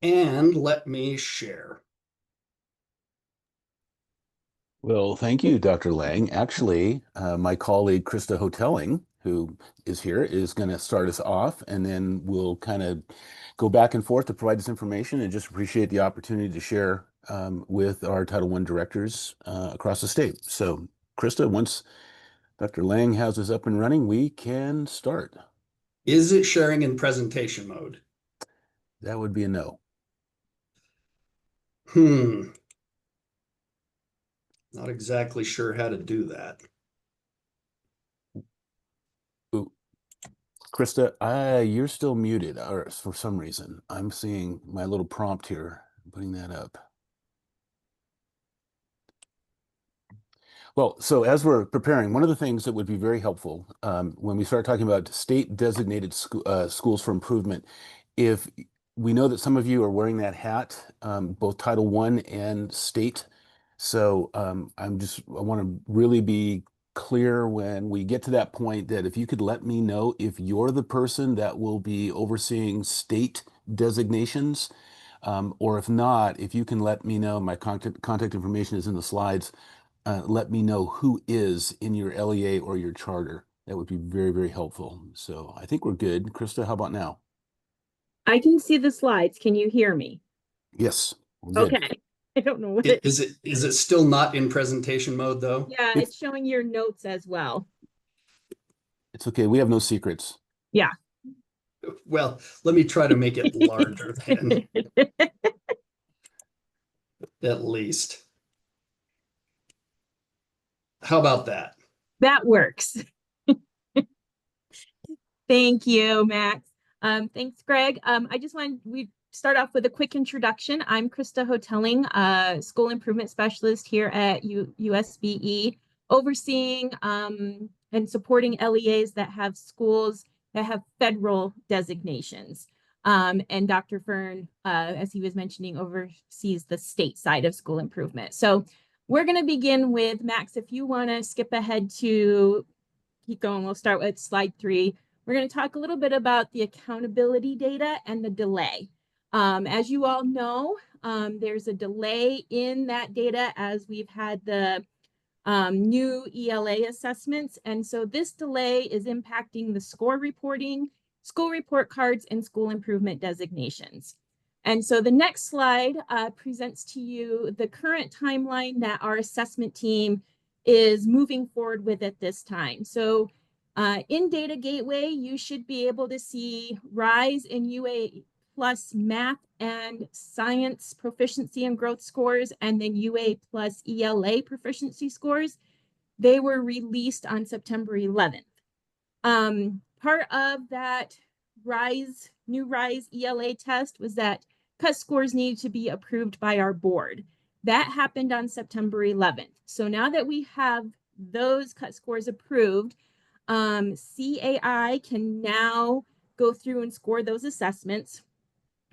and let me share. Well, thank you, Dr. Lang. Actually, my colleague Krista Hotelling, who is here, is going to start us off, and then we'll kind of go back and forth to provide this information and just appreciate the opportunity to share with our Title I directors across the state. So, Krista, once Dr. Lang has us up and running, we can start. Is it sharing in presentation mode? That would be a no. Not exactly sure how to do that. Ooh. Krista, you're still muted, or for some reason. I'm seeing my little prompt here, putting that up. Well, so as we're preparing, one of the things that would be very helpful when we start talking about state designated schools for improvement, if we know that some of you are wearing that hat, both Title I and state. So I want to really be clear when we get to that point that if you could let me know if you're the person that will be overseeing state designations, or if not, if you can let me know, my contact information is in the slides. Let me know who is in your LEA or your charter. That would be very, very helpful. So I think we're good. Krista, how about now? I can see the slides. Can you hear me? Yes, we're good. Okay. I don't know what it is. Is it still not in presentation mode though? Yeah, it's showing your notes as well. It's okay. We have no secrets. Yeah. Well, let me try to make it larger then. At least. How about that? That works. Thank you, Max. Thanks, Greg. We start off with a quick introduction. I'm Krista Hotelling, School Improvement Specialist here at USBE, overseeing and supporting LEAs that have schools that have federal designations. And Dr. Fern, as he was mentioning, oversees the state side of school improvement. So we're going to begin with, Max, if you want to skip ahead to keep going, we'll start with slide 3. We're going to talk a little bit about the accountability data and the delay. As you all know, there's a delay in that data as we've had the new ELA assessments. And so this delay is impacting the score reporting, school report cards, and school improvement designations. And so the next slide presents to you the current timeline that our assessment team is moving forward with at this time. So in Data Gateway, you should be able to see rise in UA plus math and science proficiency and growth scores, and then UA plus ELA proficiency scores. They were released on September 11th. Part of that new RISE ELA test was that cut scores needed to be approved by our board. That happened on September 11th. So now that we have those cut scores approved, CAI can now go through and score those assessments,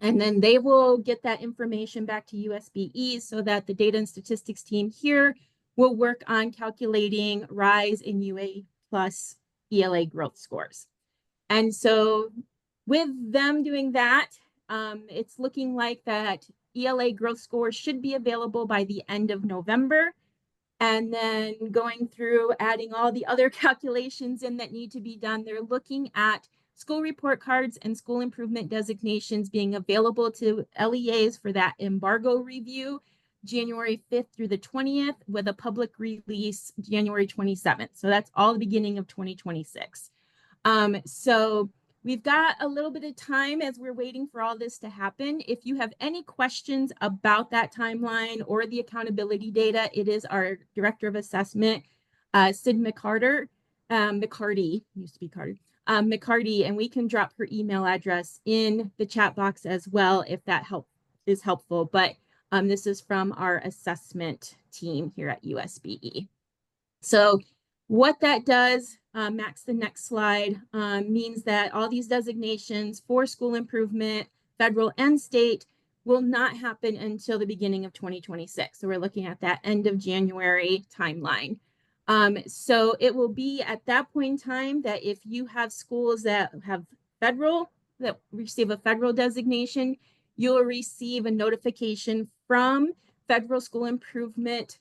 and then they will get that information back to USBE so that the data and statistics team here will work on calculating RISE in UA plus ELA growth scores. And so with them doing that, it's looking like that ELA growth scores should be available by the end of November. And then going through adding all the other calculations in that need to be done, they're looking at school report cards and school improvement designations being available to LEAs for that embargo review January 5th through the 20th, with a public release January 27th. So that's all the beginning of 2026. So we've got a little bit of time as we're waiting for all this to happen. If you have any questions about that timeline or the accountability data, it is our Director of Assessment, Sid McCarty, used to be Carter, McCarty, and we can drop her email address in the chat box as well if that is helpful. But this is from our assessment team here at USBE. So what that does, Max, the next slide, means that all these designations for school improvement, federal and state, will not happen until the beginning of 2026. So we're looking at that end of January timeline. So it will be at that point in time that if you have schools that have that receive a federal designation, you'll receive a notification from federal school improvement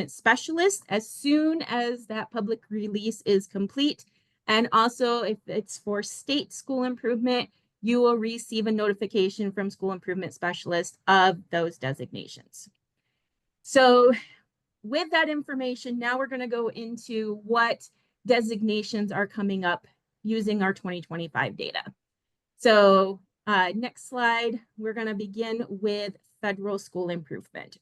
specialist as soon as that public release is complete. And also, if it's for state school improvement, you will receive a notification from school improvement specialist of those designations. So with that information, now we're going to go into what designations are coming up using our 2025 data. So next slide, we're going to begin with federal school improvement.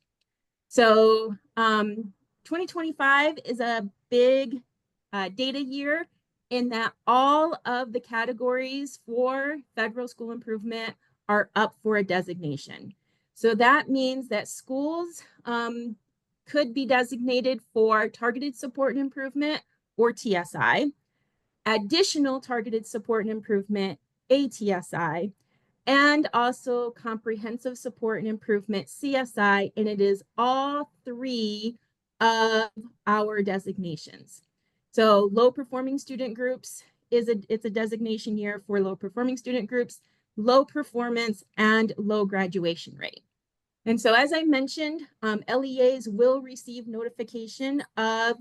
So 2025 is a big data year in that all of the categories for federal school improvement are up for a designation. So that means that schools could be designated for targeted support and improvement, or TSI, additional targeted support and improvement, ATSI, and also comprehensive support and improvement, CSI, and it is all three of our designations. So low performing student groups it's a designation year for low performing student groups, low performance, and low graduation rate. And so as I mentioned, LEAs will receive notification of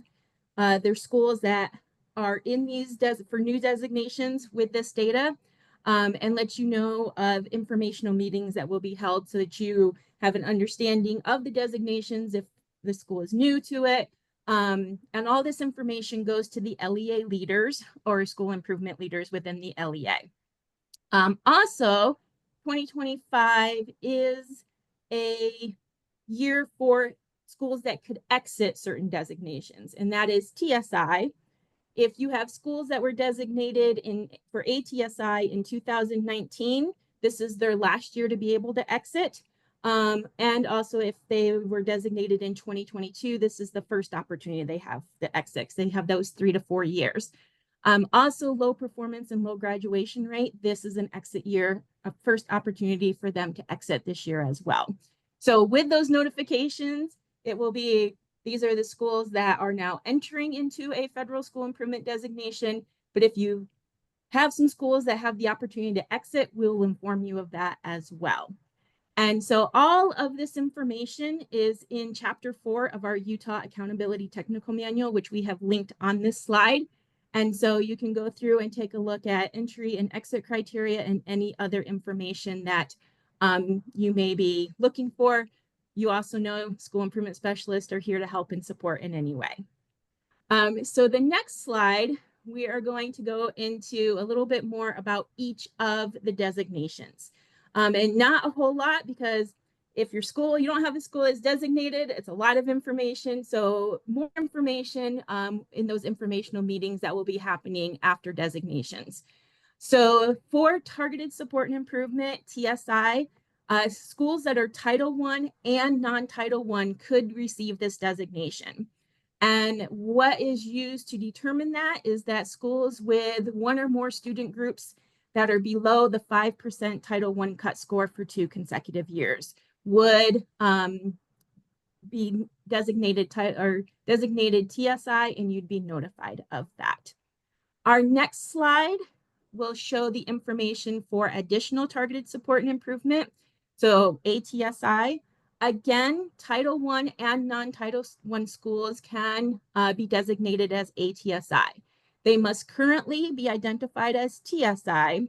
their schools that are in these for new designations with this data, and let you know of informational meetings that will be held so that you have an understanding of the designations if the school is new to it. And all this information goes to the LEA leaders or school improvement leaders within the LEA. Also, 2025 is a year for schools that could exit certain designations, and that is TSI. If you have schools that were designated for ATSI in 2019, this is their last year to be able to exit. And also if they were designated in 2022, this is the first opportunity they have to exit. They have those 3 to 4 years. Also low performance and low graduation rate. This is an exit year, a first opportunity for them to exit this year as well. So with those notifications, it will be, these are the schools that are now entering into a federal school improvement designation. But if you have some schools that have the opportunity to exit, we'll inform you of that as well. And so all of this information is in Chapter 4 of our Utah Accountability Technical Manual, which we have linked on this slide. And so you can go through and take a look at entry and exit criteria and any other information that you may be looking for. You also know school improvement specialists are here to help and support in any way. So the next slide, we are going to go into a little bit more about each of the designations. And not a whole lot, because if your school, you don't have a school that's designated, it's a lot of information. So more information in those informational meetings that will be happening after designations. So for targeted support and improvement, TSI, schools that are Title I and non-Title I could receive this designation. And what is used to determine that is that schools with one or more student groups that are below the 5% Title I cut score for 2 consecutive years would be designated TSI, and you'd be notified of that. Our next slide will show the information for additional targeted support and improvement. So ATSI, again, Title I and non-Title I schools can be designated as ATSI. They must currently be identified as TSI,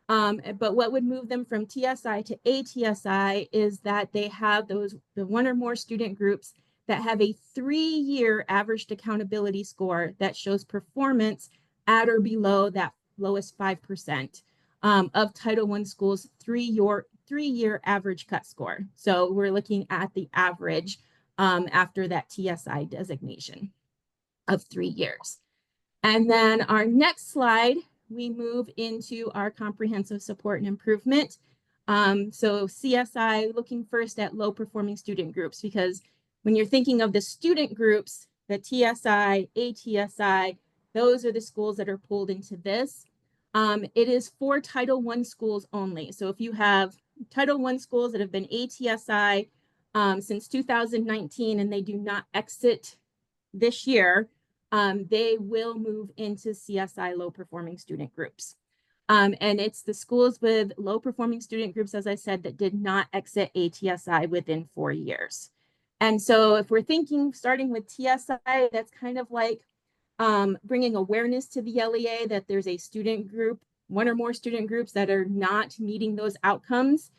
but what would move them from TSI to ATSI is that they have the one or more student groups that have a 3-year averaged accountability score that shows performance at or below that lowest 5% of Title I schools' 3-year average cut score. So we're looking at the average after that TSI designation of 3 years. And then our next slide, we move into our comprehensive support and improvement. So CSI, looking first at low performing student groups, because when you're thinking of the student groups, the TSI, ATSI, those are the schools that are pulled into this. It is for Title I schools only. So if you have Title I schools that have been ATSI since 2019 and they do not exit this year, they will move into CSI low performing student groups. And it's the schools with low performing student groups, as I said, that did not exit ATSI within 4 years. And so if we're thinking starting with TSI, that's kind of like bringing awareness to the LEA that there's a student group, one or more student groups that are not meeting those outcomes.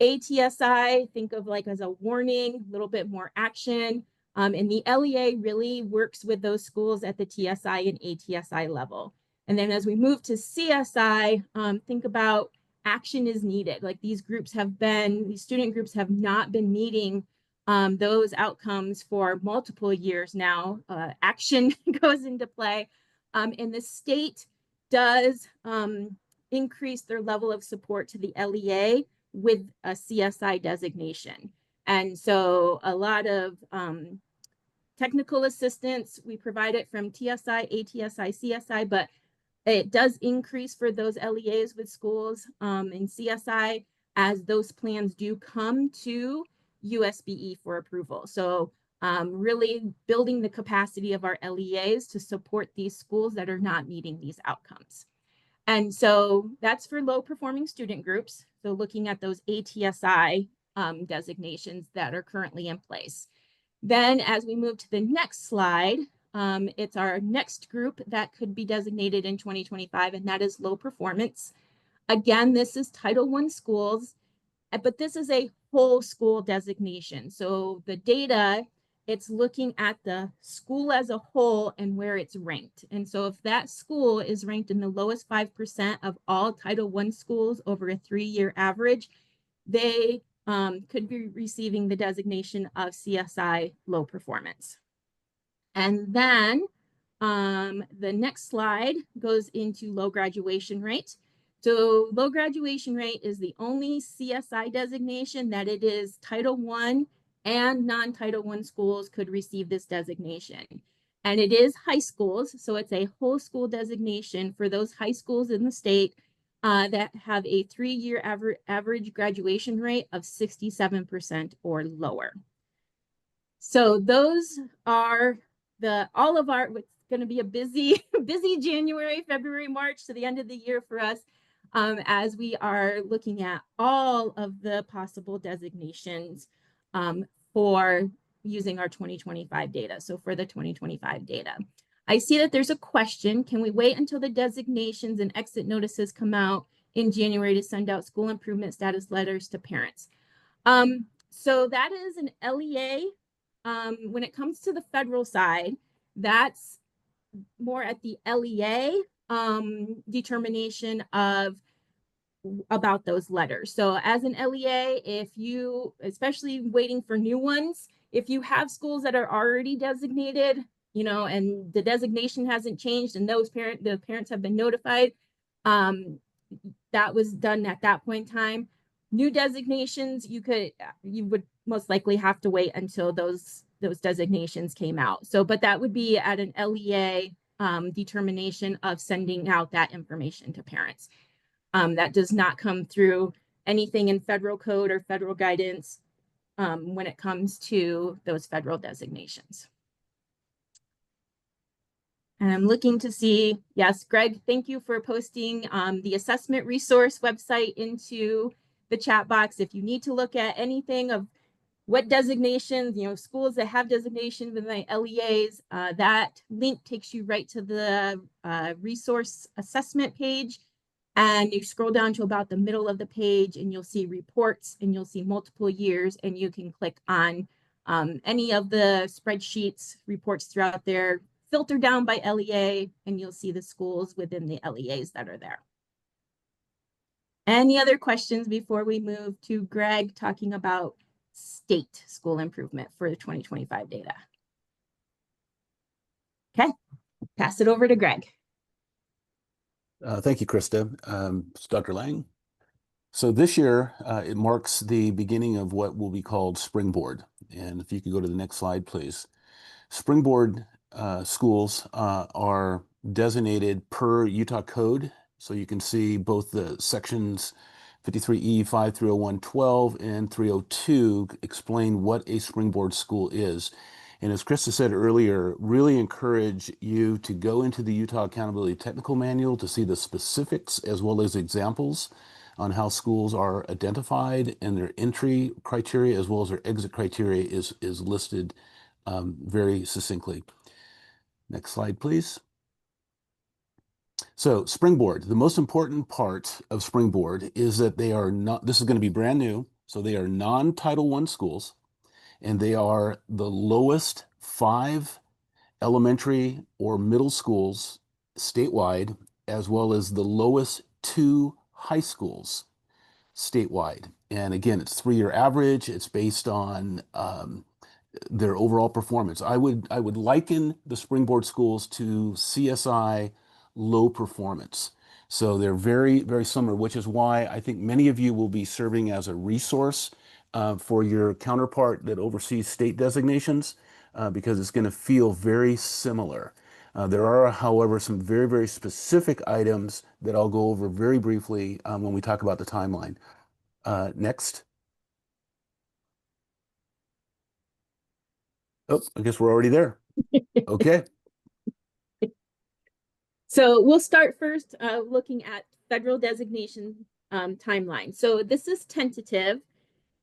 ATSI, think of like as a warning, a little bit more action. And the LEA really works with those schools at the TSI and ATSI level. And then as we move to CSI, think about action is needed. Like these student groups have not been meeting those outcomes for multiple years now. Action goes into play. And the state does increase their level of support to the LEA with a CSI designation. And so a lot of technical assistance, we provide it from TSI, ATSI, CSI, but it does increase for those LEAs with schools in CSI as those plans do come to USBE for approval. So really building the capacity of our LEAs to support these schools that are not meeting these outcomes. And so that's for low performing student groups. So looking at those ATSI designations that are currently in place. Then as we move to the next slide, it's our next group that could be designated in 2025, and that is low performance. Again, this is Title I schools, but this is a whole school designation. So the data, it's looking at the school as a whole and where it's ranked. And so if that school is ranked in the lowest 5% of all Title I schools over a 3-year average, they could be receiving the designation of CSI low performance. And then the next slide goes into low graduation rate. So low graduation rate is the only CSI designation that it is Title I and non-Title I schools could receive this designation. And it is high schools, so it's a whole school designation for those high schools in the state that have a 3-year average graduation rate of 67% or lower. So those are all of our, it's going to be a busy January, February, March to the end of the year for us as we are looking at all of the possible designations for using our 2025 data. So for the 2025 data. I see that there's a question. Can we wait until the designations and exit notices come out in January to send out school improvement status letters to parents? So that is an LEA. When it comes to the federal side, that's more at the LEA determination about those letters. So as an LEA, if you, especially waiting for new ones, if you have schools that are already designated, and the designation hasn't changed and the parents have been notified, that was done at that point in time. New designations, you would most likely have to wait until those designations came out. So, but that would be at an LEA determination of sending out that information to parents. That does not come through anything in federal code or federal guidance when it comes to those federal designations. And I'm looking to see, yes, Greg, thank you for posting the assessment resource website into the chat box. If you need to look at anything of what designations, schools that have designations with my LEAs, that link takes you right to the resource assessment page. And you scroll down to about the middle of the page and you'll see reports and you'll see multiple years, and you can click on any of the spreadsheets, reports throughout there, filter down by LEA, and you'll see the schools within the LEAs that are there. Any other questions before we move to Greg talking about state school improvement for the 2025 data? Okay, pass it over to Greg. Thank you, Krista. It's Dr. Lang. So this year, it marks the beginning of what will be called Springboard. And if you could go to the next slide, please. Springboard schools are designated per Utah code. So you can see both the sections 53E, 5, 301, 12, and 302 explain what a Springboard school is. And as Krista said earlier, really encourage you to go into the Utah Accountability Technical Manual to see the specifics as well as examples on how schools are identified, and their entry criteria as well as their exit criteria is listed very succinctly. Next slide, please. So Springboard, the most important part of Springboard is that they are not, this is going to be brand new, so they are non-Title I schools, and they are the lowest 5 elementary or middle schools statewide, as well as the lowest 2 high schools statewide. And again, it's 3-year average. It's based on their overall performance. I would liken the Springboard schools to CSI low performance. So they're very, very similar, which is why I think many of you will be serving as a resource for your counterpart that oversees state designations, because it's going to feel very similar. There are, however, some very, very specific items that I'll go over very briefly when we talk about the timeline. Next. Oh, I guess we're already there. Okay. So we'll start first looking at federal designation timeline. So this is tentative.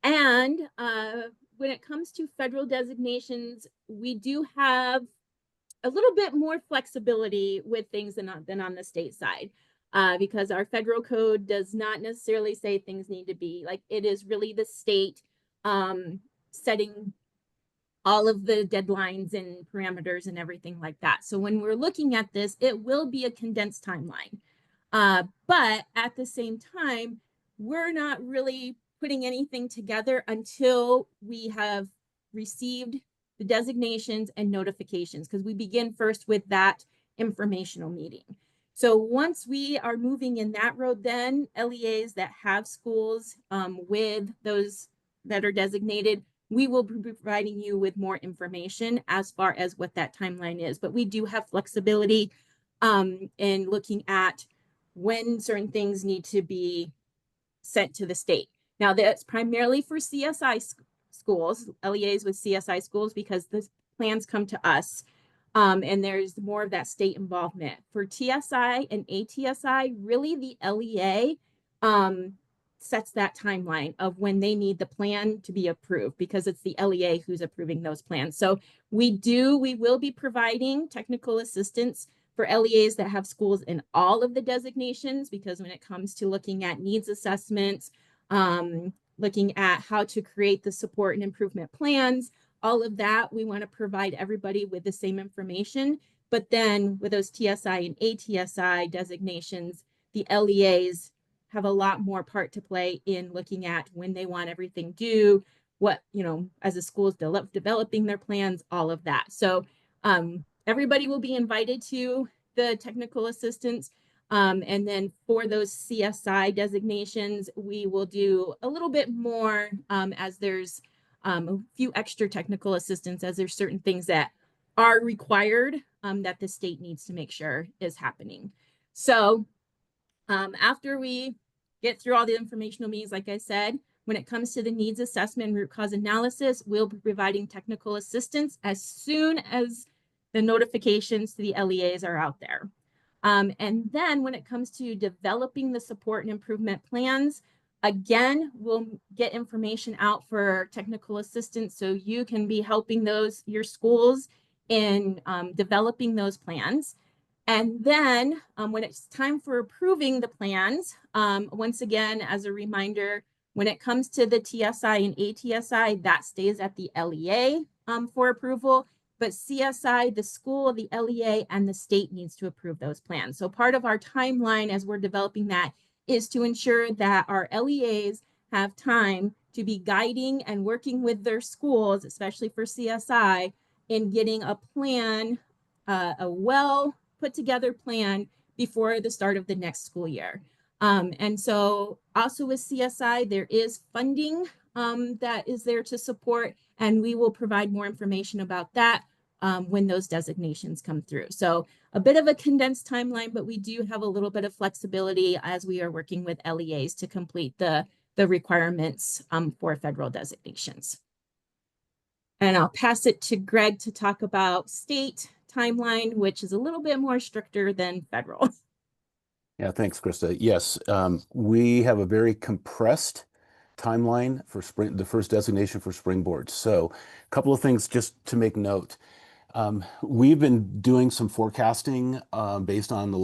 And when it comes to federal designations, we do have a little bit more flexibility with things than on the state side, because our federal code does not necessarily say things need to be like, it is really the state setting all of the deadlines and parameters and everything like that. So when we're looking at this, it will be a condensed timeline. But at the same time, we're not really putting anything together until we have received the designations and notifications, because we begin first with that informational meeting. So once we are moving in that road, then LEAs that have schools with those that are designated, we will be providing you with more information as far as what that timeline is. But we do have flexibility in looking at when certain things need to be sent to the state. Now, that's primarily for CSI schools, LEAs with CSI schools, because the plans come to us, and there's more of that state involvement. For TSI and ATSI, really the LEA sets that timeline of when they need the plan to be approved, because it's the LEA who's approving those plans. So we will be providing technical assistance for LEAs that have schools in all of the designations, because when it comes to looking at needs assessments, looking at how to create the support and improvement plans, all of that, we want to provide everybody with the same information. But then with those TSI and ATSI designations, the LEAs have a lot more part to play in looking at when they want everything due, what, as the school's developing their plans, all of that. So everybody will be invited to the technical assistance. And then for those CSI designations, we will do a little bit more as there's a few extra technical assistance, as there's certain things that are required that the state needs to make sure is happening. So after we get through all the informational meetings, like I said, when it comes to the needs assessment and root cause analysis, we'll be providing technical assistance as soon as the notifications to the LEAs are out there. And then when it comes to developing the support and improvement plans, again, we'll get information out for technical assistance so you can be helping your schools in developing those plans. And then when it's time for approving the plans, once again, as a reminder, when it comes to the TSI and ATSI, that stays at the LEA for approval. But CSI, the school, the LEA, and the state needs to approve those plans. So part of our timeline as we're developing that is to ensure that our LEAs have time to be guiding and working with their schools, especially for CSI, in getting a plan, a well put together plan before the start of the next school year. And so also with CSI, there is funding that is there to support, and we will provide more information about that when those designations come through. So a bit of a condensed timeline, but we do have a little bit of flexibility as we are working with LEAs to complete the requirements for federal designations. And I'll pass it to Greg to talk about state timeline, which is a little bit more stricter than federal. Yeah, thanks, Krista. Yes, we have a very compressed timeline for the first designation for springboard. So a couple of things just to make note. We've been doing some forecasting based on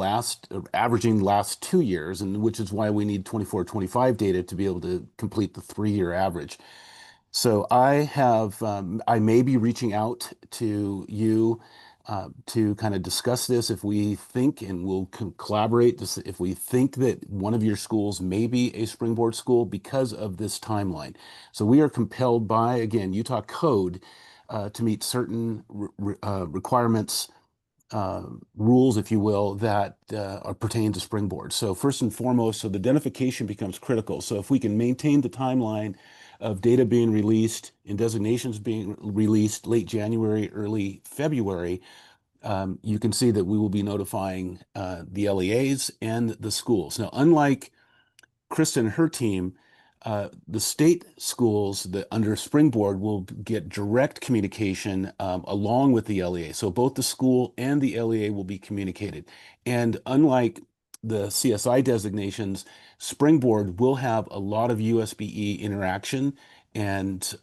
averaging the last 2 years, and which is why we need 24-25 data to be able to complete the 3-year average. So I may be reaching out to you to kind of discuss this if we think, and we'll collaborate if we think that one of your schools may be a springboard school because of this timeline. So we are compelled by, again, Utah code to meet certain requirements, rules, if you will, that are pertain to springboard. So first and foremost, so the identification becomes critical. So if we can maintain the timeline of data being released and designations being released late January, early February, you can see that we will be notifying the LEAs and the schools. Now, unlike Krista and her team, the state schools that under Springboard will get direct communication along with the LEA. So both the school and the LEA will be communicated. And unlike the CSI designations, Springboard will have a lot of USBE interaction and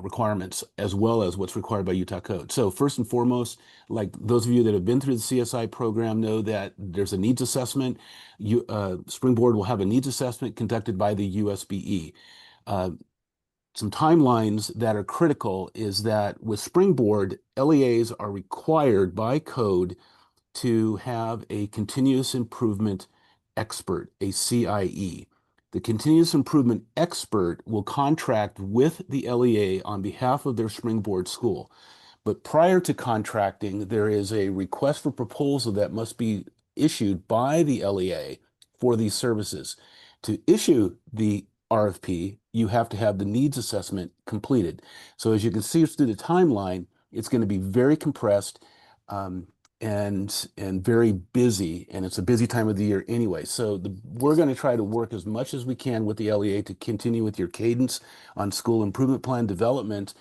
requirements, as well as what's required by Utah code. So first and foremost, like those of you that have been through the CSI program know that there's a needs assessment. Springboard will have a needs assessment conducted by the USBE. Some timelines that are critical is that with Springboard, LEAs are required by code to have a continuous improvement expert, a CIE. The continuous improvement expert will contract with the LEA on behalf of their Springboard school. But prior to contracting, there is a request for proposal that must be issued by the LEA for these services. To issue the RFP, you have to have the needs assessment completed. So as you can see through the timeline, it's going to be very compressed and very busy, and it's a busy time of the year anyway. So we're going to try to work as much as we can with the LEA to continue with your cadence on school improvement plan development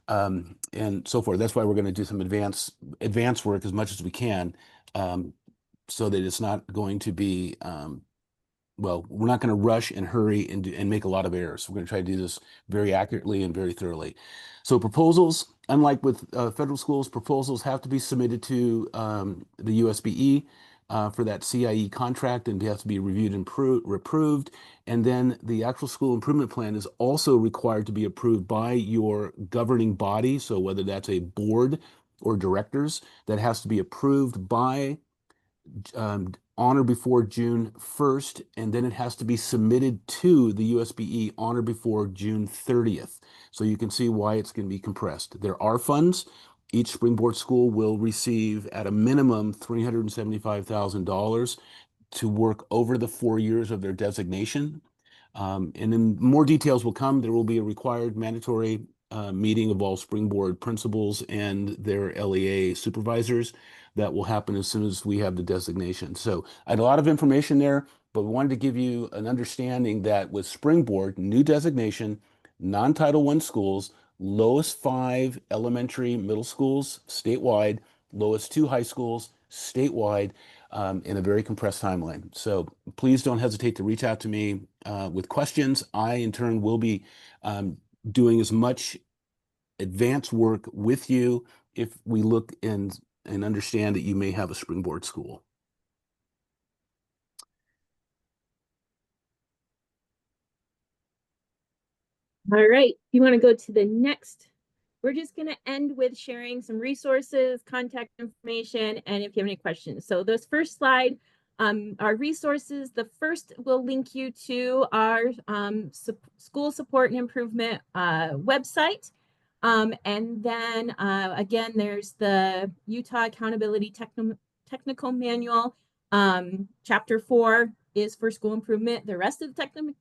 and so forth. That's why we're going to do some advanced work as much as we can, so that it's not going to be well, we're not going to rush and hurry and make a lot of errors. We're going to try to do this very accurately and very thoroughly. So proposals, unlike with federal schools, proposals have to be submitted to the USBE for that CIE contract, and it has to be reviewed and approved. And then the actual school improvement plan is also required to be approved by your governing body. So whether that's a board or directors, that has to be approved by on or before June 1st, and then it has to be submitted to the USBE on or before June 30th. So you can see why it's going to be compressed. There are funds. Each Springboard school will receive at a minimum $375,000 to work over the 4 years of their designation. And then more details will come. There will be a required mandatory meeting of all Springboard principals and their LEA supervisors. That will happen as soon as we have the designation. So I had a lot of information there, but we wanted to give you an understanding that with Springboard, new designation, non-Title I schools, lowest 5 elementary middle schools statewide, lowest 2 high schools statewide, in a very compressed timeline. So please don't hesitate to reach out to me with questions. I, in turn, will be doing as much advanced work with you if we look and understand that you may have a Springboard school. All right, you want to go to the next? We're just going to end with sharing some resources, contact information, and if you have any questions. So those first slide, our resources, the first will link you to our school support and improvement website. And then again, there's the Utah Accountability Technical Manual. Chapter 4 is for school improvement. The rest of the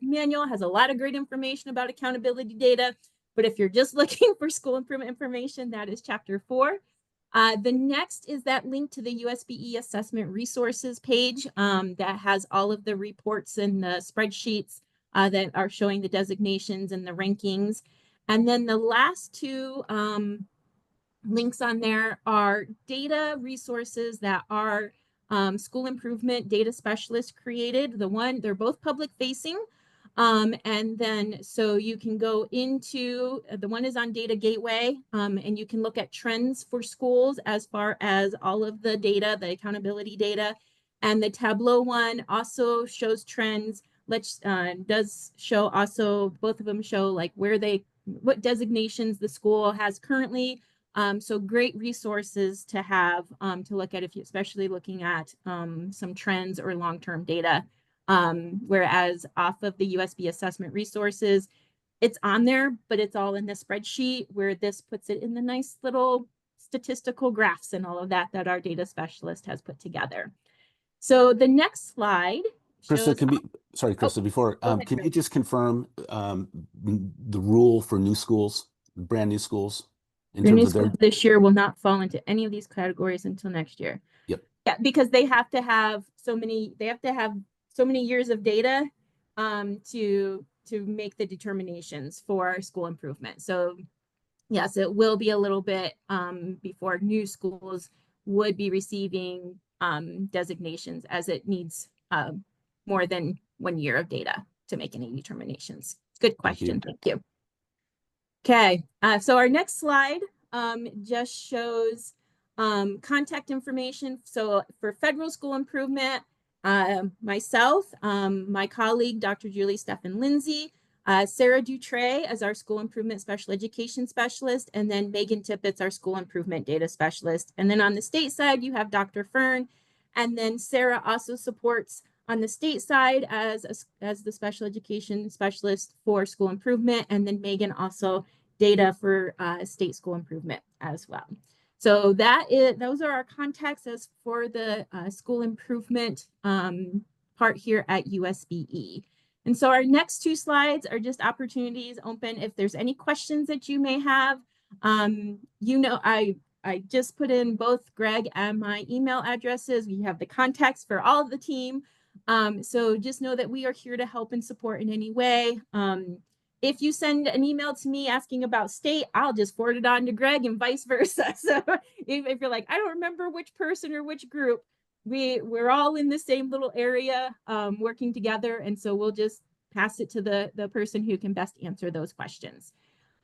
manual has a lot of great information about accountability data. But if you're just looking for school improvement information, that is chapter 4. The next is that link to the USBE assessment resources page that has all of the reports and the spreadsheets that are showing the designations and the rankings. And then the last two links on there are data resources that are school improvement data specialists created. They're both public facing. And then so you can go into, the one is on Data Gateway, and you can look at trends for schools as far as all of the data, the accountability data. And the Tableau one also shows trends, does show also, both of them show like what designations the school has currently. So great resources to have to look at if you, especially looking at some trends or long-term data. Whereas off of the USB assessment resources, it's on there, but it's all in the spreadsheet, where this puts it in the nice little statistical graphs and all of that our data specialist has put together. So the next slide shows. Krista, sorry, Krista, before, ahead, can Greg. you just confirm the rule for new schools, brand new schools, in Your new terms of their? schools this year will not fall into any of these categories until next year. Yep. Yeah, because they have to have so many years of data to make the determinations for school improvement. So yes, it will be a little bit before new schools would be receiving designations, as it needs more than 1 year of data to make any determinations. Good question. Thank you. Okay, so our next slide just shows contact information. So for federal school improvement, myself, my colleague, Dr. Julie Stephan Lindsay, Sarah Dutray as our school improvement special education specialist, and then Megan Tippett's our school improvement data specialist. And then on the state side, you have Dr. Fern, and then Sarah also supports on the state side as the special education specialist for school improvement, and then Megan also data for state school improvement as well. So those are our contacts as for the school improvement part here at USBE. And so our next two slides are just opportunities open if there's any questions that you may have. I just put in both Greg and my email addresses. We have the contacts for all of the team. So just know that we are here to help and support in any way. If you send an email to me asking about state, I'll just forward it on to Greg and vice versa. So if you're like, I don't remember which person or which group, we're all in the same little area working together. And so we'll just pass it to the person who can best answer those questions.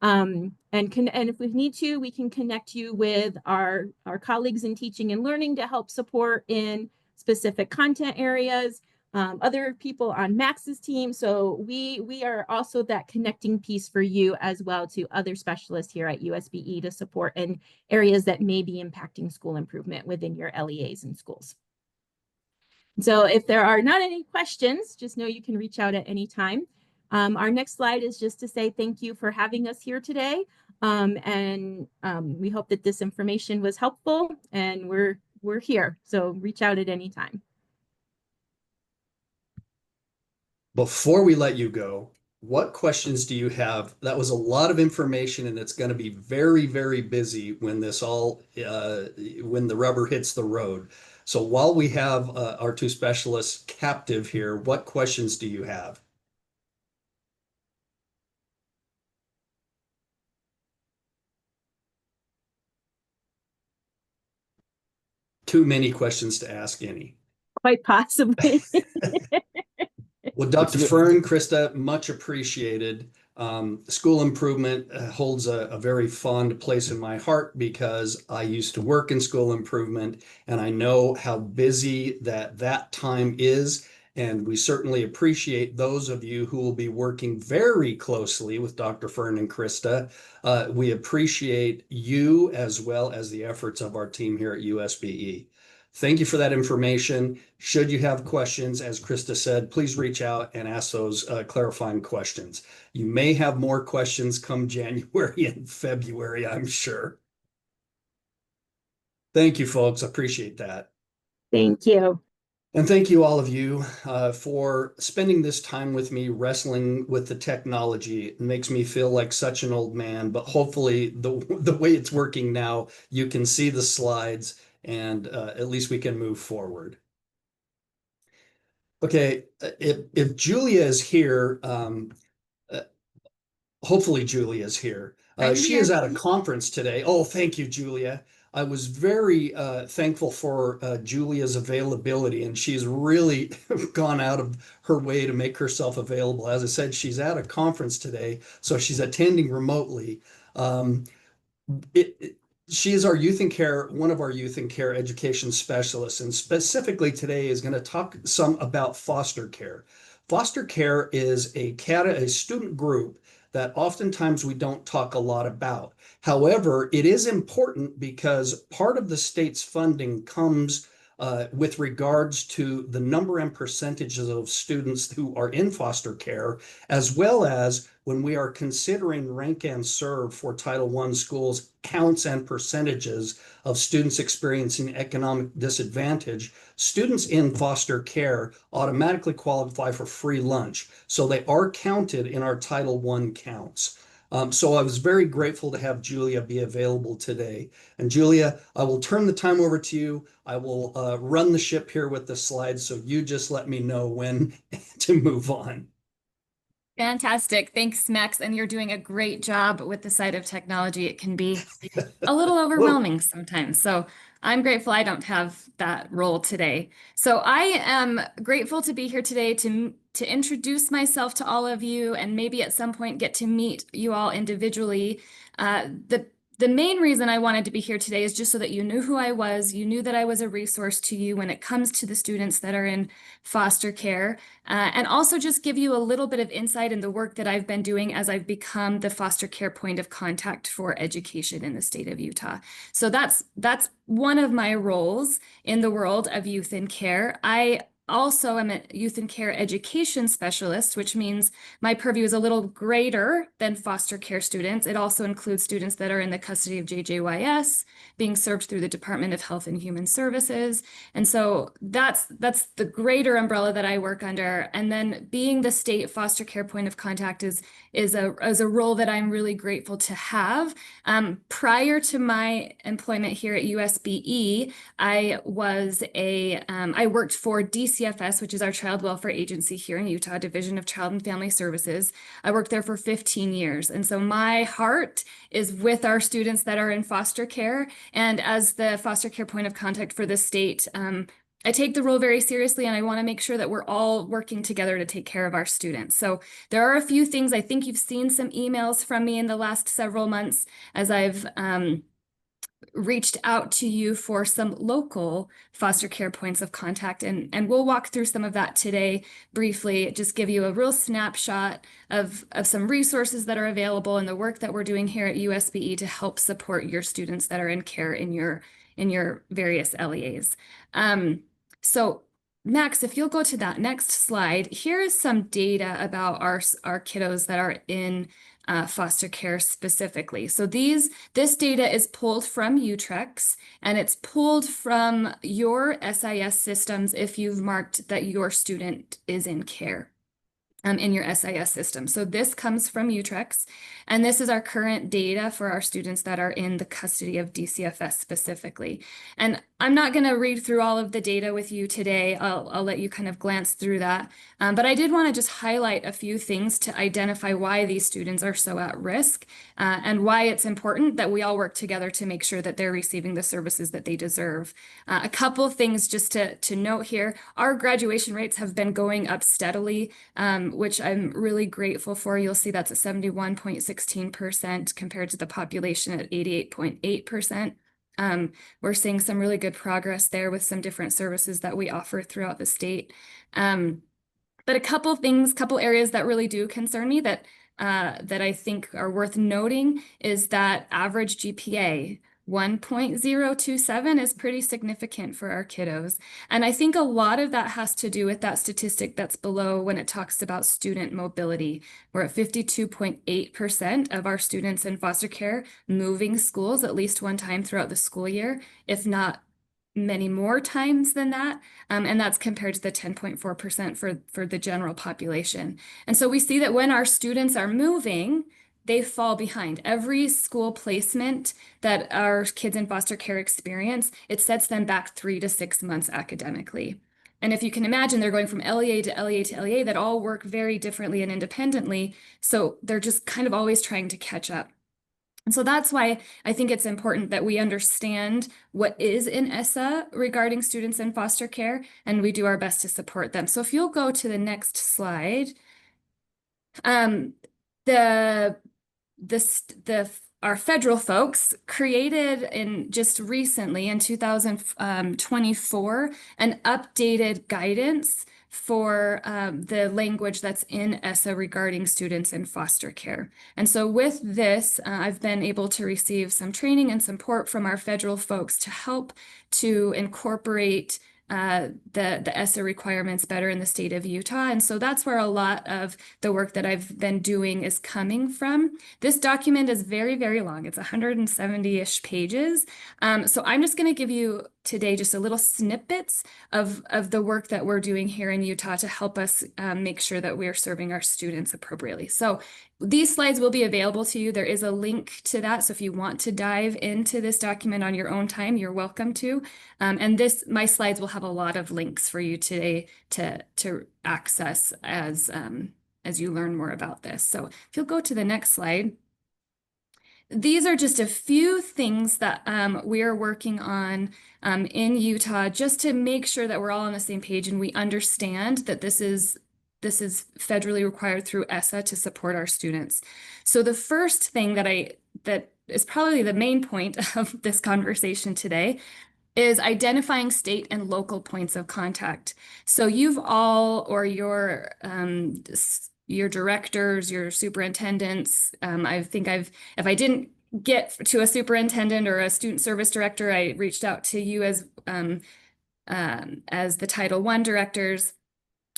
And if we need to, we can connect you with our colleagues in teaching and learning to help support in specific content areas. Other people on Max's team. So we are also that connecting piece for you as well to other specialists here at USBE to support in areas that may be impacting school improvement within your LEAs and schools. So if there are not any questions, just know you can reach out at any time. Our next slide is just to say thank you for having us here today. We hope that this information was helpful, and we're here. So reach out at any time. Before we let you go, what questions do you have? That was a lot of information, and it's going to be very, very busy when when the rubber hits the road. So while we have our two specialists captive here, what questions do you have? Too many questions to ask any. Quite possibly. Well, Dr. Fern, Krista, much appreciated. School improvement holds a very fond place in my heart because I used to work in school improvement, and I know how busy that time is. And we certainly appreciate those of you who will be working very closely with Dr. Fern and Krista. We appreciate you as well as the efforts of our team here at USBE. Thank you for that information. Should you have questions, as Krista said, please reach out and ask those clarifying questions. You may have more questions come January and February, I'm sure. Thank you, folks. I appreciate that. Thank you. And thank you, all of you, for spending this time with me wrestling with the technology. It makes me feel like such an old man, but hopefully the way it's working now, you can see the slides, and at least we can move forward. Okay, if Julia is here, hopefully Julia's here. I'm She here. is at a conference today. Oh, thank you, Julia. I was very thankful for Julia's availability, and she's really gone out of her way to make herself available. As I said, she's at a conference today, so she's attending remotely. Um, it, it- she is our youth and care, one of our youth and care education specialists, and specifically today is going to talk some about foster care. Foster care is a student group that oftentimes we don't talk a lot about. However, it is important because part of the state's funding comes with regards to the number and percentages of students who are in foster care, as well as when we are considering rank and serve for Title I schools, counts and percentages of students experiencing economic disadvantage, students in foster care automatically qualify for free lunch. So they are counted in our Title I counts. So I was very grateful to have Julia be available today. And Julia, I will turn the time over to you. I will run the ship here with the slides, so you just let me know when to move on. Fantastic. Thanks, Max. And you're doing a great job with the side of technology. It can be a little overwhelming sometimes. So I'm grateful I don't have that role today. So I am grateful to be here today to introduce myself to all of you and maybe at some point get to meet you all individually. The main reason I wanted to be here today is just so that you knew who I was. You knew that I was a resource to you when it comes to the students that are in foster care, and also just give you a little bit of insight in the work that I've been doing as I've become the foster care point of contact for education in the state of Utah. So that's one of my roles in the world of youth in care. I also am a youth and care education specialist, which means my purview is a little greater than foster care students. It also includes students that are in the custody of JJYS, being served through the Department of Health and Human Services. And so that's the greater umbrella that I work under. And then being the state foster care point of contact is a role that I'm really grateful to have. Prior to my employment here at USBE, I worked for DCFS, which is our child welfare agency here in Utah, Division of Child and Family Services. I worked there for 15 years. And so my heart is with our students that are in foster care. And as the foster care point of contact for the state, I take the role very seriously, and I want to make sure that we're all working together to take care of our students. So there are a few things. I think you've seen some emails from me in the last several months as I've reached out to you for some local foster care points of contact. And we'll walk through some of that today briefly, just give you a real snapshot of some resources that are available and the work that we're doing here at USBE to help support your students that are in care in your various LEAs. So Max, if you'll go to that next slide, here is some data about our kiddos that are in foster care specifically. So this data is pulled from Utrex, and it's pulled from your SIS systems if you've marked that your student is in care. In your SIS system. So this comes from Utrex, and this is our current data for our students that are in the custody of DCFS specifically. And I'm not going to read through all of the data with you today. I'll let you kind of glance through that. But I did want to just highlight a few things to identify why these students are so at risk and why it's important that we all work together to make sure that they're receiving the services that they deserve. A couple of things just to note here. Our graduation rates have been going up steadily, which I'm really grateful for. You'll see that's at 71.16% compared to the population at 88.8%. We're seeing some really good progress there with some different services that we offer throughout the state. But a couple areas that really do concern me that I think are worth noting is that average GPA. 1.027 is pretty significant for our kiddos. And I think a lot of that has to do with that statistic that's below when it talks about student mobility. We're at 52.8% of our students in foster care moving schools at least one time throughout the school year, if not many more times than that. And that's compared to the 10.4% for the general population. And so we see that when our students are moving, they fall behind. Every school placement that our kids in foster care experience, it sets them back 3 to 6 months academically. And if you can imagine, they're going from LEA to LEA to LEA that all work very differently and independently. So they're just kind of always trying to catch up. And so that's why I think it's important that we understand what is in ESSA regarding students in foster care, and we do our best to support them. So if you'll go to the next slide, the our federal folks created just recently in 2024 an updated guidance for the language that's in ESSA regarding students in foster care. And so with this, I've been able to receive some training and support from our federal folks to help to incorporate the ESSA requirements better in the state of Utah. And so that's where a lot of the work that I've been doing is coming from. This document is very, very long. It's 170-ish pages. So I'm just going to give you today just a little snippets of the work that we're doing here in Utah to help us make sure that we're serving our students appropriately. So these slides will be available to you. There is a link to that. So if you want to dive into this document on your own time, you're welcome to. And my slides will have a lot of links for you today to access as you learn more about this. So if you'll go to the next slide. These are just a few things that we are working on in Utah just to make sure that we're all on the same page and we understand that this is federally required through ESSA to support our students. So the first thing that is probably the main point of this conversation today is identifying state and local points of contact. So you've all, or your directors, your superintendents, if I didn't get to a superintendent or a student service director, I reached out to you as the Title I directors.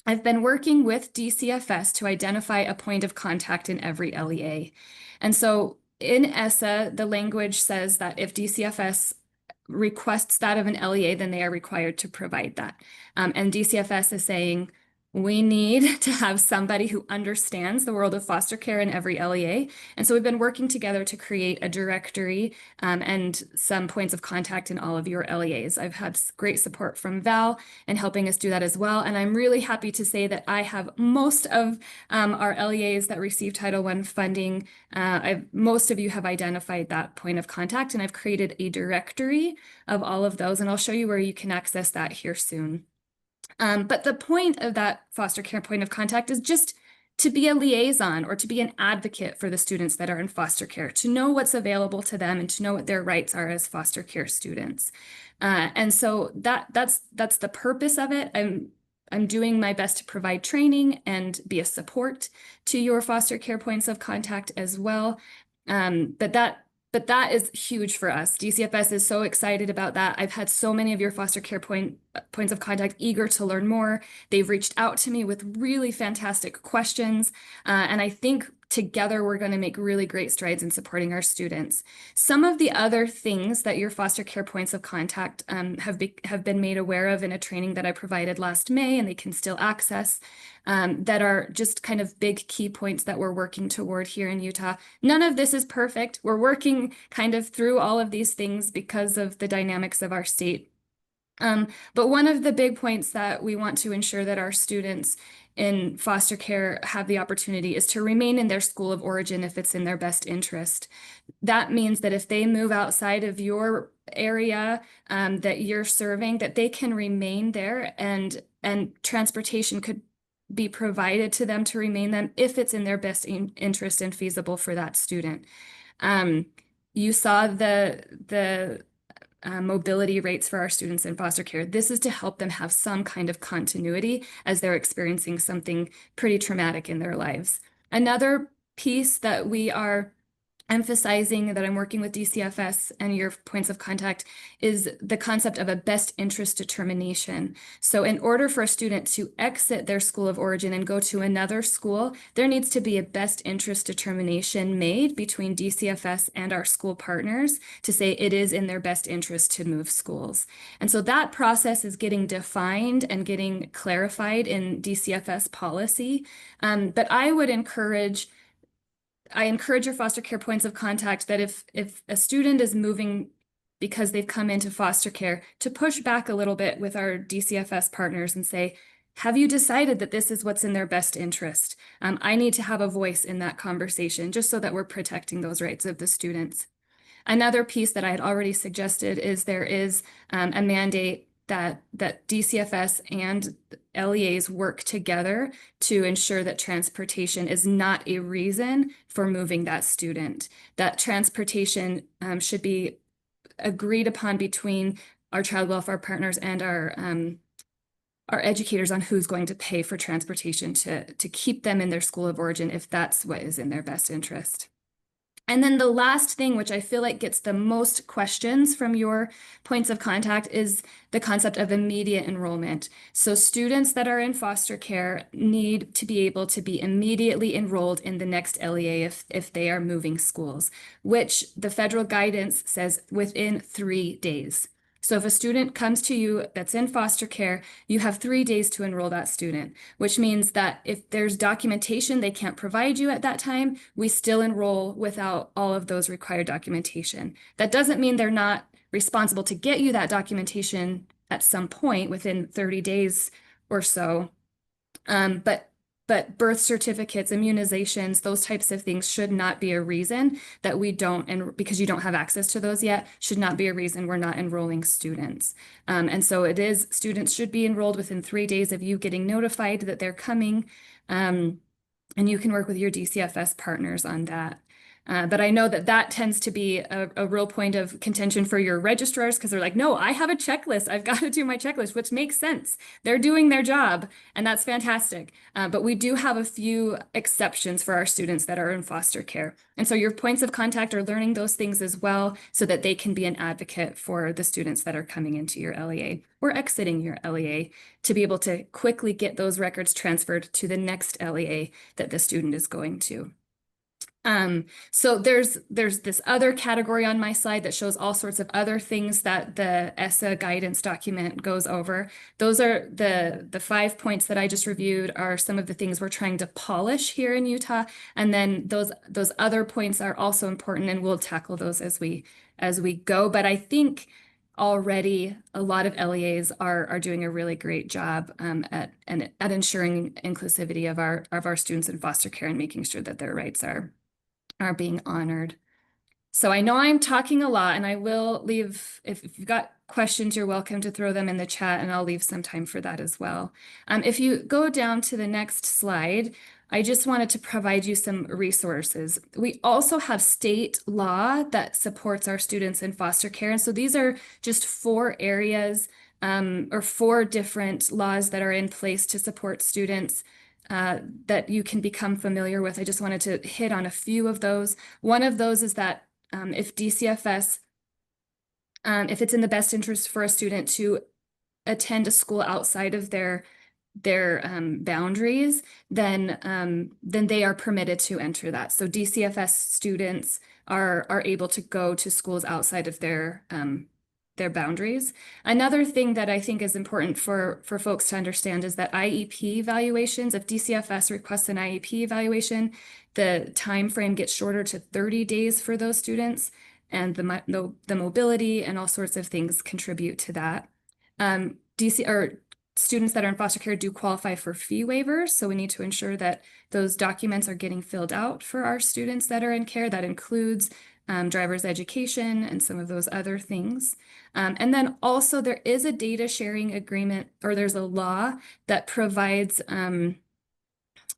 I've been working with DCFS to identify a point of contact in every LEA. And so in ESSA, the language says that if DCFS requests that of an LEA, then they are required to provide that. And DCFS is saying, we need to have somebody who understands the world of foster care in every LEA. And so we've been working together to create a directory and some points of contact in all of your LEAs. I've had great support from Val in helping us do that as well. And I'm really happy to say that I have most of our LEAs that receive Title I funding. Most of you have identified that point of contact, and I've created a directory of all of those. And I'll show you where you can access that here soon. But the point of that foster care point of contact is just to be a liaison or to be an advocate for the students that are in foster care, to know what's available to them and to know what their rights are as foster care students. And so that's the purpose of it. I'm doing my best to provide training and be a support to your foster care points of contact as well. But that is huge for us. DCFS is so excited about that. I've had so many of your foster care points of contact eager to learn more. They've reached out to me with really fantastic questions. And I think together we're going to make really great strides in supporting our students. Some of the other things that your foster care points of contact have been made aware of in a training that I provided last May, and they can still access, that are just kind of big key points that we're working toward here in Utah. None of this is perfect. We're working kind of through all of these things because of the dynamics of our state. But one of the big points that we want to ensure that our students in foster care have the opportunity is to remain in their school of origin if it's in their best interest. That means that if they move outside of your area that you're serving, that they can remain there, and transportation could be provided to them to remain them if it's in their best interest and feasible for that student. You saw the mobility rates for our students in foster care. This is to help them have some kind of continuity as they're experiencing something pretty traumatic in their lives. Another piece that we are emphasizing, that I'm working with DCFS and your points of contact, is the concept of a best interest determination. So in order for a student to exit their school of origin and go to another school, there needs to be a best interest determination made between DCFS and our school partners to say it is in their best interest to move schools. And so that process is getting defined and getting clarified in DCFS policy. But I encourage your foster care points of contact that if a student is moving because they've come into foster care, to push back a little bit with our DCFS partners and say, have you decided that this is what's in their best interest? I need to have a voice in that conversation just so that we're protecting those rights of the students. Another piece that I had already suggested is there is a mandate that DCFS and LEAs work together to ensure that transportation is not a reason for moving that student. That transportation should be agreed upon between our child welfare partners and our educators on who's going to pay for transportation to keep them in their school of origin if that's what is in their best interest. And then the last thing, which I feel like gets the most questions from your points of contact, is the concept of immediate enrollment. So students that are in foster care need to be able to be immediately enrolled in the next LEA if they are moving schools, which the federal guidance says within 3 days. So if a student comes to you that's in foster care, you have 3 days to enroll that student, which means that if there's documentation they can't provide you at that time, we still enroll without all of those required documentation. That doesn't mean they're not responsible to get you that documentation at some point within 30 days or so. But birth certificates, immunizations, those types of things should not be a reason that we don't, and because you don't have access to those yet, should not be a reason we're not enrolling students. And so it is, students should be enrolled within 3 days of you getting notified that they're coming. And you can work with your DCFS partners on that. But I know that tends to be a real point of contention for your registrars, because they're like, no, I have a checklist. I've got to do my checklist, which makes sense. They're doing their job, and that's fantastic. But we do have a few exceptions for our students that are in foster care. And so your points of contact are learning those things as well, so that they can be an advocate for the students that are coming into your LEA or exiting your LEA, to be able to quickly get those records transferred to the next LEA that the student is going to. So there's this other category on my slide that shows all sorts of other things that the ESSA guidance document goes over. Those are the 5 points that I just reviewed are some of the things we're trying to polish here in Utah. And then those other points are also important, and we'll tackle those as we go. But I think already a lot of LEAs are doing a really great job at ensuring inclusivity of our students in foster care and making sure that their rights are being honored. So I know I'm talking a lot, and I will leave, if you've got questions, you're welcome to throw them in the chat, and I'll leave some time for that as well. If you go down to the next slide, I just wanted to provide you some resources. We also have state law that supports our students in foster care. And so these are just 4 areas or 4 different laws that are in place to support students that you can become familiar with. I just wanted to hit on a few of those. One of those is that if DCFS, if it's in the best interest for a student to attend a school outside of their boundaries, then they are permitted to enter that. So DCFS students are able to go to schools outside of their boundaries. Another thing that I think is important for folks to understand is that IEP evaluations, if DCFS requests an IEP evaluation, the time frame gets shorter to 30 days for those students, and the mobility and all sorts of things contribute to that. Students that are in foster care do qualify for fee waivers, so we need to ensure that those documents are getting filled out for our students that are in care. That includes driver's education and some of those other things. And then also there is a data sharing agreement, or there's a law that provides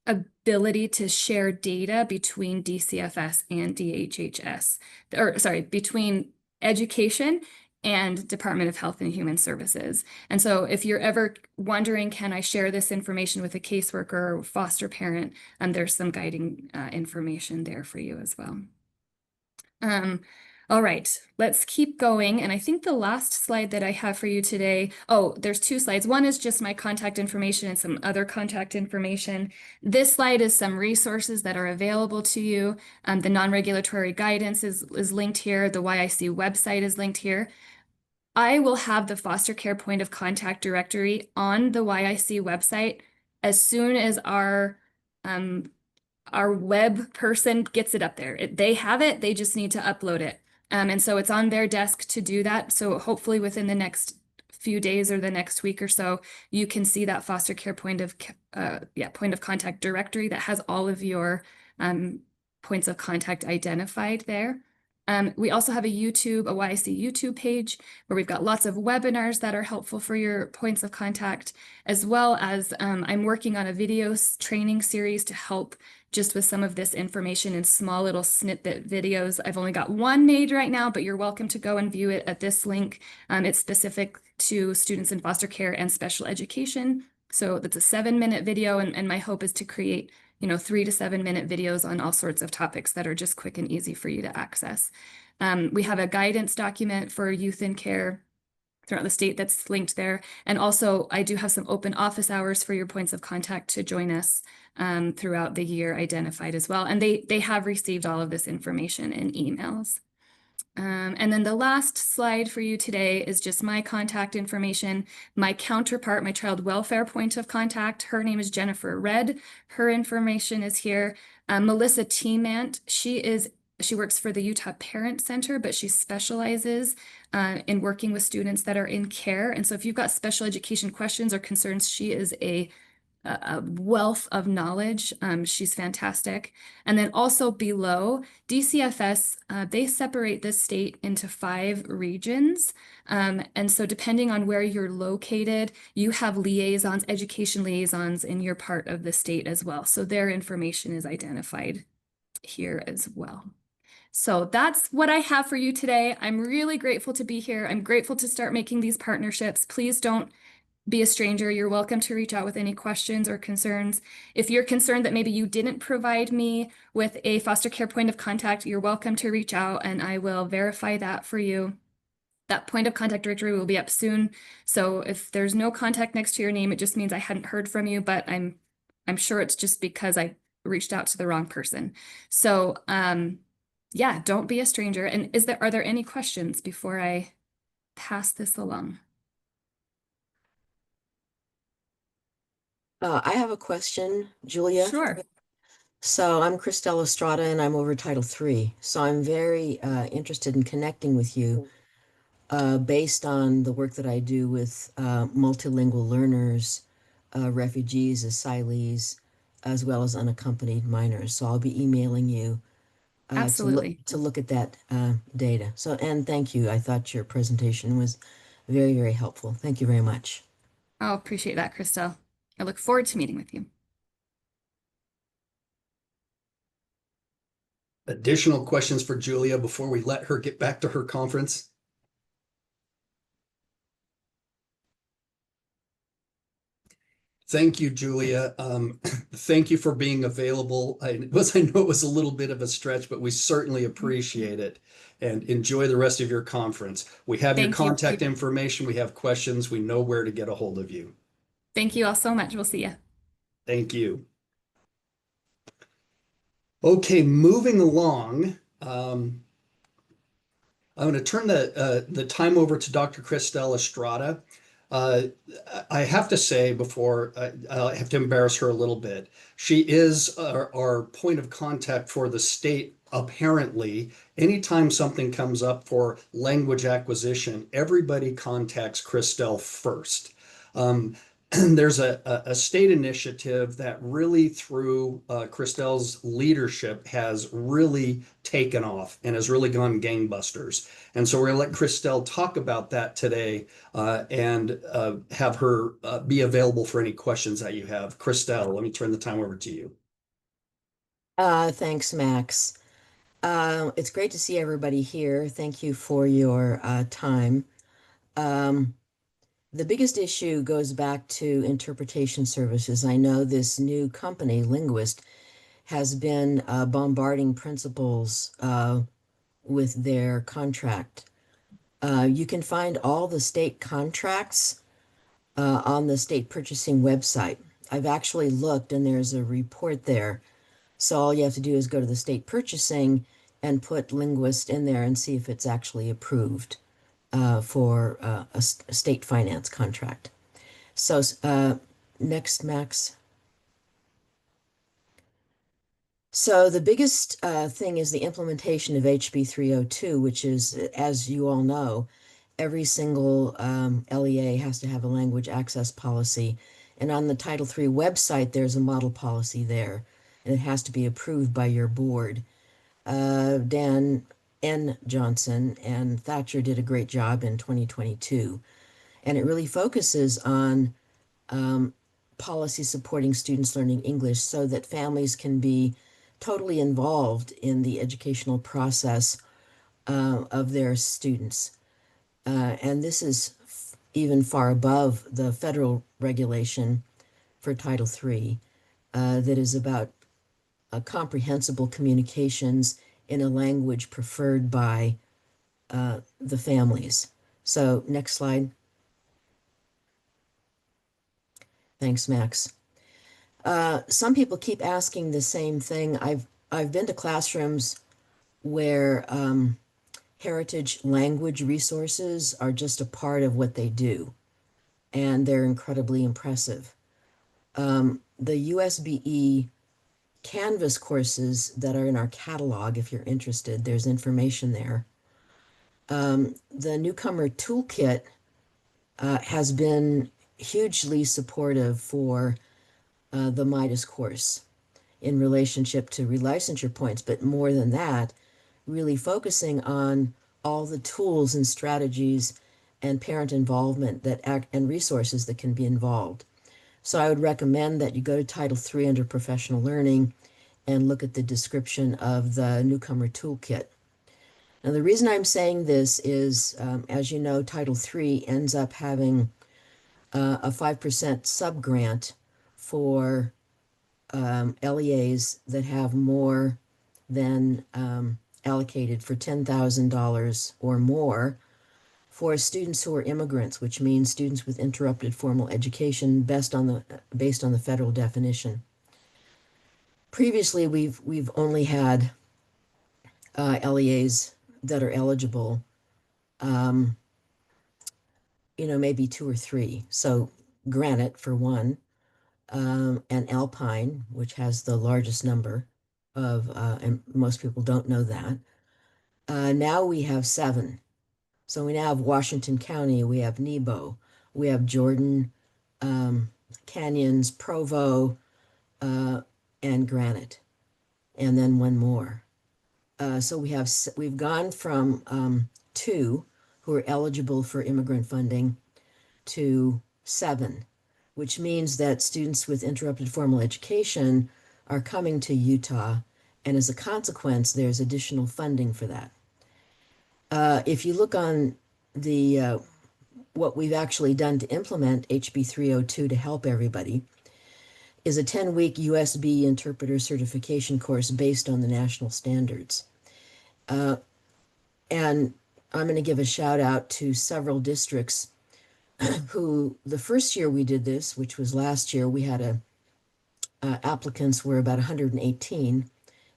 ability to share data between DCFS and DHHS, or sorry, between education and Department of Health and Human Services. And so if you're ever wondering, can I share this information with a caseworker or foster parent, there's some guiding information there for you as well. All right, let's keep going. And I think the last slide that I have for you today, there's 2 slides. One is just my contact information and some other contact information. This slide is some resources that are available to you. The non-regulatory guidance is linked here. The YIC website is linked here. I will have the foster care point of contact directory on the YIC website as soon as our web person gets it up there. They have it, they just need to upload it. And so it's on their desk to do that. So hopefully within the next few days or the next week or so, you can see that foster care point of contact directory that has all of your points of contact identified there. We also have a YC YouTube page where we've got lots of webinars that are helpful for your points of contact, as well as I'm working on a video training series to help just with some of this information in small little snippet videos. I've only got one made right now, but you're welcome to go and view it at this link. It's specific to students in foster care and special education. So that's a 7-minute video, and my hope is to create 3 to 7 minute videos on all sorts of topics that are just quick and easy for you to access. We have a guidance document for youth in care throughout the state that's linked there. And also I do have some open office hours for your points of contact to join us throughout the year identified as well. And they have received all of this information in emails. And then the last slide for you today is just my contact information. My counterpart, my child welfare point of contact, her name is Jennifer Red. Her information is here. Melissa Teamant, she works for the Utah Parent Center, but she specializes in working with students that are in care. And so if you've got special education questions or concerns, she is a wealth of knowledge. She's fantastic. And then also below, DCFS, they separate this state into 5 regions. And so depending on where you're located, you have liaisons, education liaisons in your part of the state as well. So their information is identified here as well. So that's what I have for you today. I'm really grateful to be here. I'm grateful to start making these partnerships. Please don't be a stranger. You're welcome to reach out with any questions or concerns. If you're concerned that maybe you didn't provide me with a foster care point of contact, you're welcome to reach out and I will verify that for you. That point of contact directory will be up soon. So if there's no contact next to your name, it just means I hadn't heard from you, but I'm sure it's just because I reached out to the wrong person. So yeah, don't be a stranger. And are there any questions before I pass this along? I have a question, Julia. Sure. So I'm Christelle Estrada and I'm over Title III. So I'm very interested in connecting with you based on the work that I do with multilingual learners, refugees, asylees, as well as unaccompanied minors. So I'll be emailing you Absolutely. to look at that data. So, and thank you. I thought your presentation was very, very helpful. Thank you very much. I'll appreciate that, Christelle. I look forward to meeting with you. Additional questions for Julia before we let her get back to her conference? Thank you, Julia. Thank you for being available. I know it was a little bit of a stretch, but we certainly appreciate it. And enjoy the rest of your conference. We have your contact information. We have questions. We know where to get a hold of you. Thank you all so much. We'll see you. Thank you. Okay, moving along. I'm going to turn the time over to Dr. Christelle Estrada. I have to say before I have to embarrass her a little bit. She is our point of contact for the state. Apparently, anytime something comes up for language acquisition, everybody contacts Christelle first. There's a state initiative that really, through Christelle's leadership, has really taken off and has really gone gangbusters. And so we're going to let Christelle talk about that today and have her be available for any questions that you have. Christelle, let me turn the time over to you. Thanks, Max. It's great to see everybody here. Thank you for your time. The biggest issue goes back to interpretation services. I know this new company, Linguist, has been bombarding principals with their contract. You can find all the state contracts on the state purchasing website. I've actually looked and there's a report there. So all you have to do is go to the state purchasing and put Linguist in there and see if it's actually approved for a state finance contract. So next, Max. So the biggest thing is the implementation of HB 302, which is, as you all know, every single LEA has to have a language access policy. And on the Title III website, there's a model policy there, and it has to be approved by your board. Dan N. Johnson and Thatcher did a great job in 2022, and it really focuses on policy supporting students learning English so that families can be totally involved in the educational process of their students. And this is even far above the federal regulation for Title III that is about comprehensible communications in a language preferred by the families. So next slide. Thanks, Max. Some people keep asking the same thing. I've been to classrooms where heritage language resources are just a part of what they do, and they're incredibly impressive. The USBE Canvas courses that are in our catalog, if you're interested, there's information there. The Newcomer Toolkit has been hugely supportive for the Midas course in relationship to relicensure points, but more than that, really focusing on all the tools and strategies and parent involvement that and resources that can be involved. So I would recommend that you go to Title III under Professional Learning and look at the description of the Newcomer Toolkit. Now, the reason I'm saying this is, as you know, Title III ends up having a 5% subgrant for LEAs that have more than allocated for $10,000 or more for students who are immigrants, which means students with interrupted formal education based on the federal definition. Previously, we've only had LEAs that are eligible, maybe 2 or 3. So Granite for one, and Alpine, which has the largest number of, and most people don't know that. Now we have 7. So we now have Washington County, we have Nebo, we have Jordan, Canyons, Provo, and Granite, and then one more. So we've gone from 2 who are eligible for immigrant funding to 7, which means that students with interrupted formal education are coming to Utah, and as a consequence, there's additional funding for that. If you look on the what we've actually done to implement HB 302 to help everybody, is a 10-week USBE interpreter certification course based on the national standards. And I'm going to give a shout out to several districts who, the first year we did this, which was last year, we had applicants were about 118,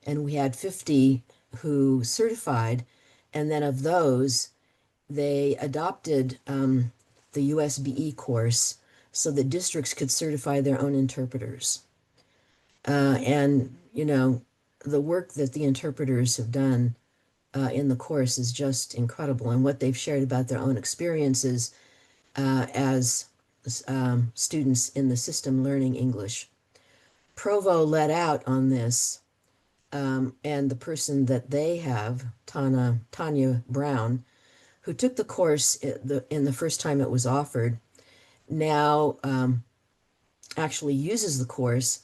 and we had 50 who certified, and then of those, they adopted the USBE course so that districts could certify their own interpreters. And, the work that the interpreters have done in the course is just incredible, and what they've shared about their own experiences as students in the system learning English. Provo let out on this, and the person that they have, Tanya Brown, who took the course in the first time it was offered, now actually uses the course,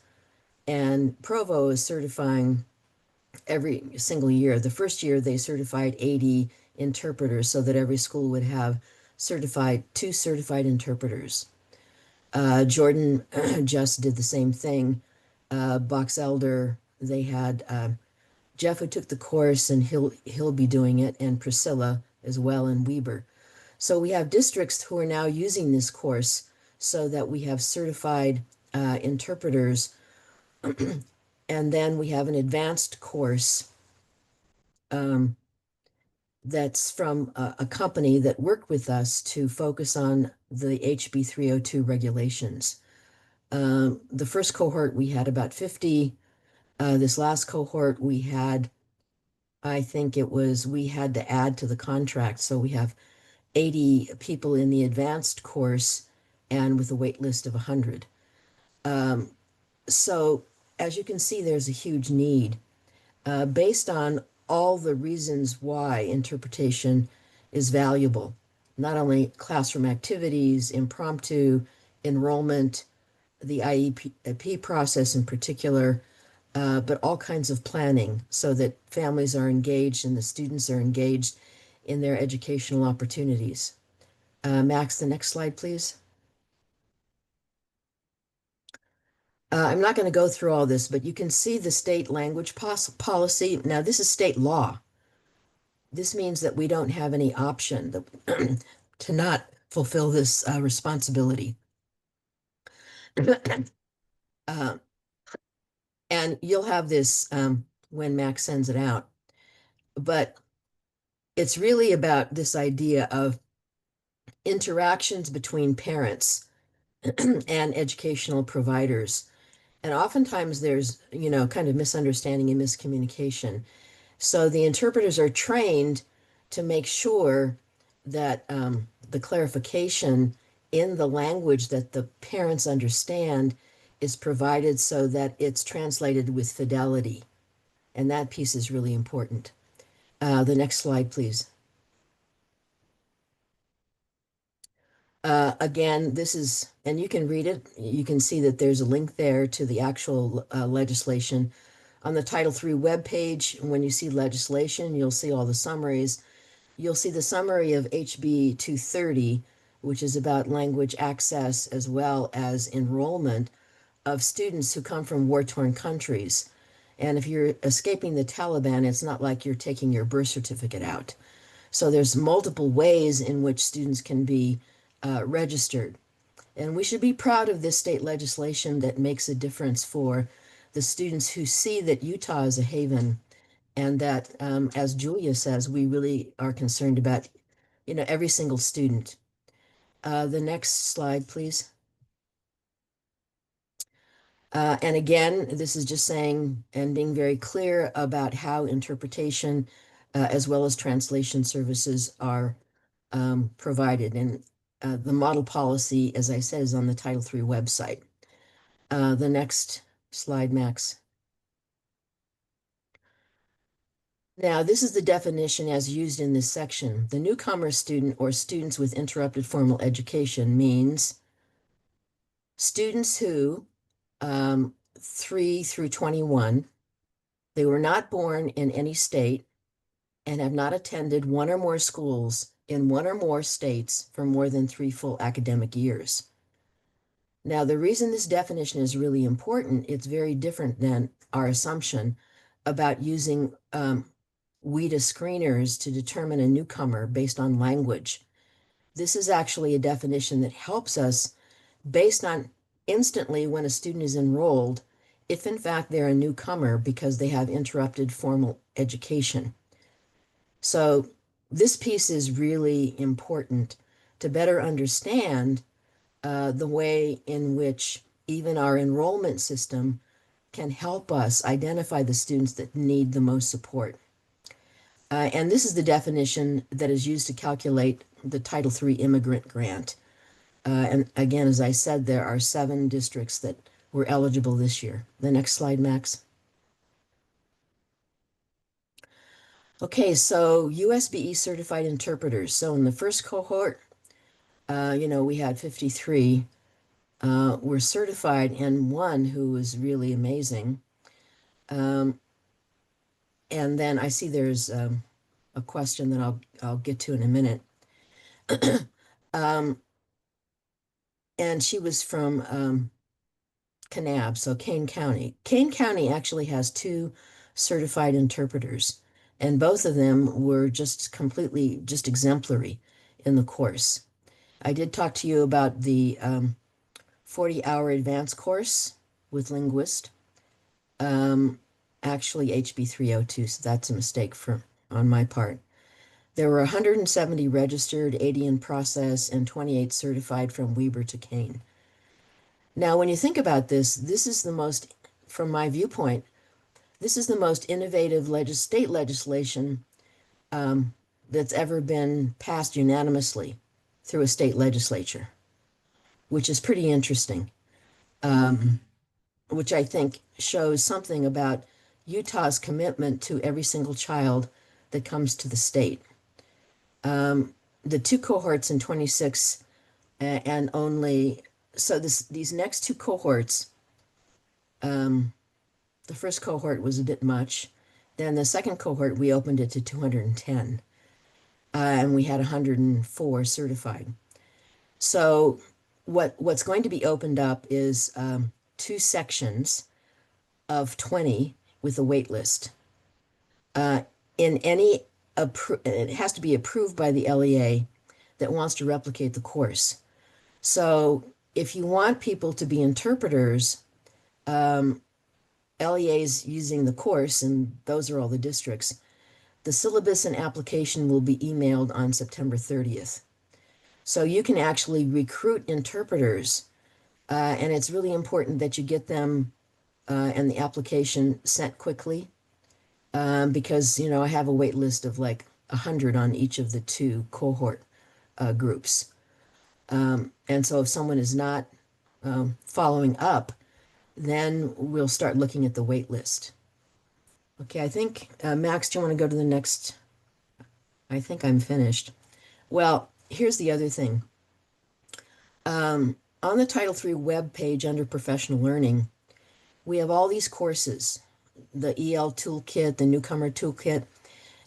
and Provo is certifying every single year. The first year they certified 80 interpreters so that every school would have 2 certified interpreters. Jordan just did the same thing. Box Elder, they had Jeff who took the course, and he'll be doing it, and Priscilla as well, and Weber. So we have districts who are now using this course so that we have certified interpreters, and then we have an advanced course that's from a company that worked with us to focus on the HB 302 regulations. The first cohort, we had about 50 This last cohort we had, I think we had to add to the contract. So we have 80 people in the advanced course and with a wait list of 100. So as you can see, there's a huge need. Based on all the reasons why interpretation is valuable, not only classroom activities, impromptu, enrollment, the IEP process in particular, but all kinds of planning so that families are engaged and the students are engaged in their educational opportunities. Max, the next slide, please. I'm not going to go through all this, but you can see the state language policy. Now, this is state law. This means that we don't have any option to not fulfill this responsibility. And you'll have this when Max sends it out. But it's really about this idea of interactions between parents and educational providers. And oftentimes there's, kind of misunderstanding and miscommunication. So the interpreters are trained to make sure that the clarification in the language that the parents understand is provided so that it's translated with fidelity. And that piece is really important. The next slide, please. Again, this is, and you can read it. You can see that there's a link there to the actual legislation. On the Title III webpage, when you see legislation, you'll see all the summaries. You'll see the summary of HB 230, which is about language access as well as enrollment of students who come from war-torn countries. And if you're escaping the Taliban, it's not like you're taking your birth certificate out. So there's multiple ways in which students can be registered. And we should be proud of this state legislation that makes a difference for the students who see that Utah is a haven and that, as Julia says, we really are concerned about, every single student. The next slide, please. And again, this is just saying and being very clear about how interpretation as well as translation services are provided. And the model policy, as I said, is on the Title III website. The next slide, Max. Now, this is the definition as used in this section. The newcomer student or students with interrupted formal education means students who, 3 through 21, they were not born in any state and have not attended one or more schools in one or more states for more than 3 full academic years. Now, the reason this definition is really important, it's very different than our assumption about using WIDA screeners to determine a newcomer based on language. This is actually a definition that helps us based on instantly when a student is enrolled, if in fact they're a newcomer because they have interrupted formal education. So this piece is really important to better understand the way in which even our enrollment system can help us identify the students that need the most support. And this is the definition that is used to calculate the Title III immigrant grant. And again, as I said, there are 7 districts that were eligible this year. The next slide, Max. Okay, so USBE certified interpreters. So in the first cohort, we had 53 were certified, and one who was really amazing. And then I see there's a question that I'll get to in a minute. And she was from Kanab, so Kane County. Kane County actually has 2 certified interpreters, and both of them were just completely exemplary in the course. I did talk to you about the 40-hour advanced course with linguist. Actually HB 302, so that's a mistake on my part. There were 170 registered, 80 in process, and 28 certified from Weber to Kane. Now, when you think about this, this is the most, from my viewpoint, This is the most innovative state legislation that's ever been passed unanimously through a state legislature, which is pretty interesting, which I think shows something about Utah's commitment to every single child that comes to the state. The two cohorts in 26 and only, so these next two cohorts, the first cohort was a bit much. Then the second cohort, we opened it to 210, and we had 104 certified. So what's going to be opened up is two sections of 20 with a wait list. In any, it has to be approved by the LEA that wants to replicate the course. So if you want people to be interpreters, LEA's using the course, and those are all the districts. The syllabus and application will be emailed on September 30th. So you can actually recruit interpreters, and it's really important that you get them and the application sent quickly, because, you know, I have a wait list of like 100 on each of the two cohort groups. And so if someone is not following up, then we'll start looking at the wait list. Okay, I think, Max, do you want to go to the next? I think I'm finished. Well, here's the other thing. On the Title III web page under professional learning, we have all these courses, the EL Toolkit, the Newcomer Toolkit,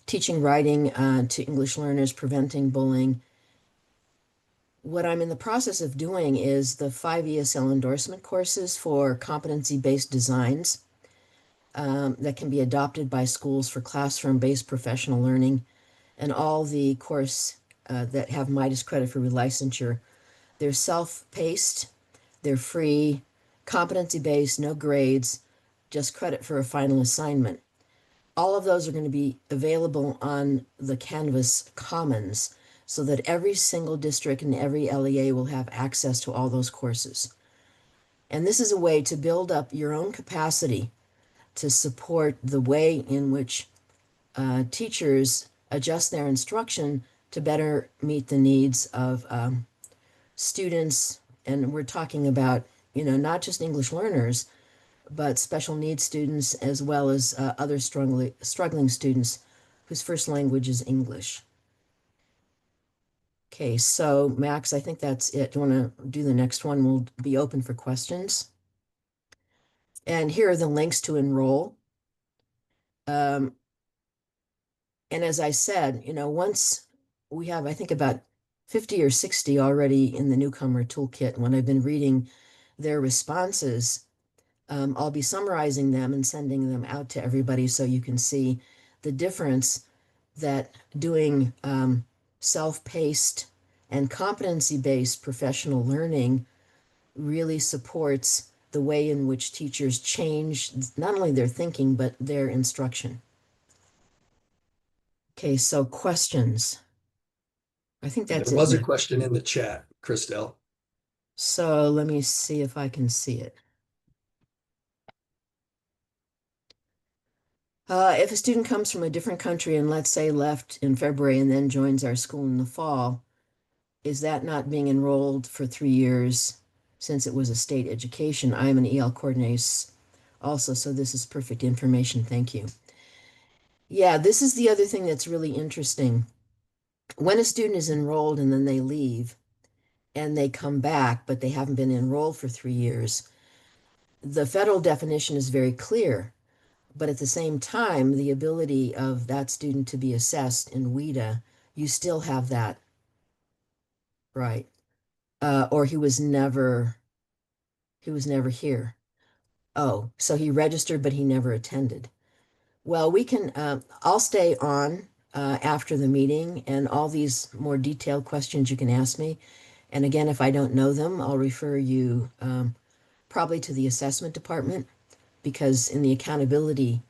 teaching writing to English learners, preventing bullying. What I'm in the process of doing is the 5 ESL endorsement courses for competency-based designs that can be adopted by schools for classroom-based professional learning, and all the course that have Midas credit for relicensure. They're self-paced, they're free, competency-based, no grades, just credit for a final assignment. All of those are going to be available on the Canvas Commons, so that every single district and every LEA will have access to all those courses. And this is a way to build up your own capacity to support the way in which teachers adjust their instruction to better meet the needs of students. And we're talking about, you know, not just English learners, but special needs students, as well as other struggling students whose first language is English. Okay, so Max, I think that's it. Do you want to do the next one? We'll be open for questions. And here are the links to enroll. And as I said, you know, once we have, I think, about 50 or 60 already in the Newcomer Toolkit, when I've been reading their responses, I'll be summarizing them and sending them out to everybody so you can see the difference that doing self-paced and competency-based professional learning really supports the way in which teachers change not only their thinking, but their instruction. Okay, so questions. I think that's There was it. a question in the chat, Christelle. So let me see if I can see it. If a student comes from a different country and, let's say, left in February and then joins our school in the fall, is that not being enrolled for 3 years since it was a state education? I am an EL coordinator also, so this is perfect information. Thank you. Yeah, this is the other thing that's really interesting. When a student is enrolled and then they leave and they come back, but they haven't been enrolled for 3 years, the federal definition is very clear. But at the same time, the ability of that student to be assessed in WIDA, you still have that, right? Or he was never here. Oh, so he registered, but he never attended. Well, we can, I'll stay on after the meeting, and all these more detailed questions you can ask me. And again, if I don't know them, I'll refer you probably to the assessment department, because in the accountability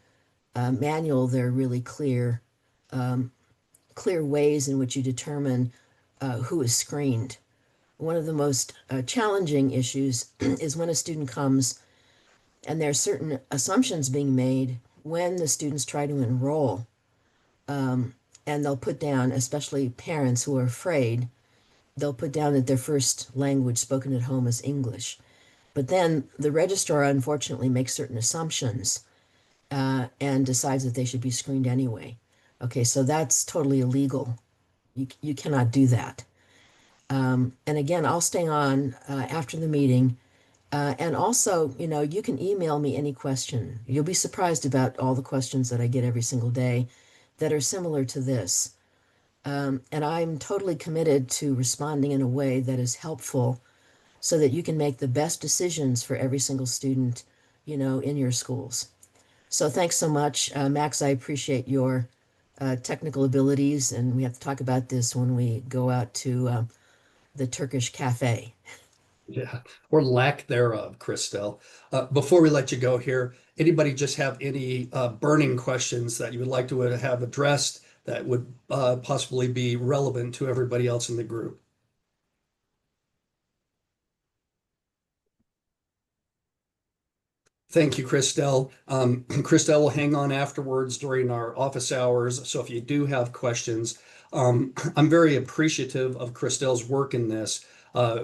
manual, there are really clear ways in which you determine who is screened. One of the most challenging issues is when a student comes and there are certain assumptions being made when the students try to enroll, and they'll put down, especially parents who are afraid, they'll put down that their first language spoken at home is English. But then the registrar unfortunately makes certain assumptions and decides that they should be screened anyway. Okay, so that's totally illegal. You cannot do that. And again, I'll stay on after the meeting. And also, you can email me any question. You'll be surprised about all the questions that I get every single day that are similar to this. And I'm totally committed to responding in a way that is helpful so that you can make the best decisions for every single student, in your schools. So thanks so much, Max. I appreciate your technical abilities, and we have to talk about this when we go out to the Turkish cafe. Yeah, or lack thereof, Christelle. Before we let you go here, anybody just have any burning questions that you would like to have addressed that would possibly be relevant to everybody else in the group? Thank you, Christelle. Christelle will hang on afterwards during our office hours. So if you do have questions, I'm very appreciative of Christelle's work in this.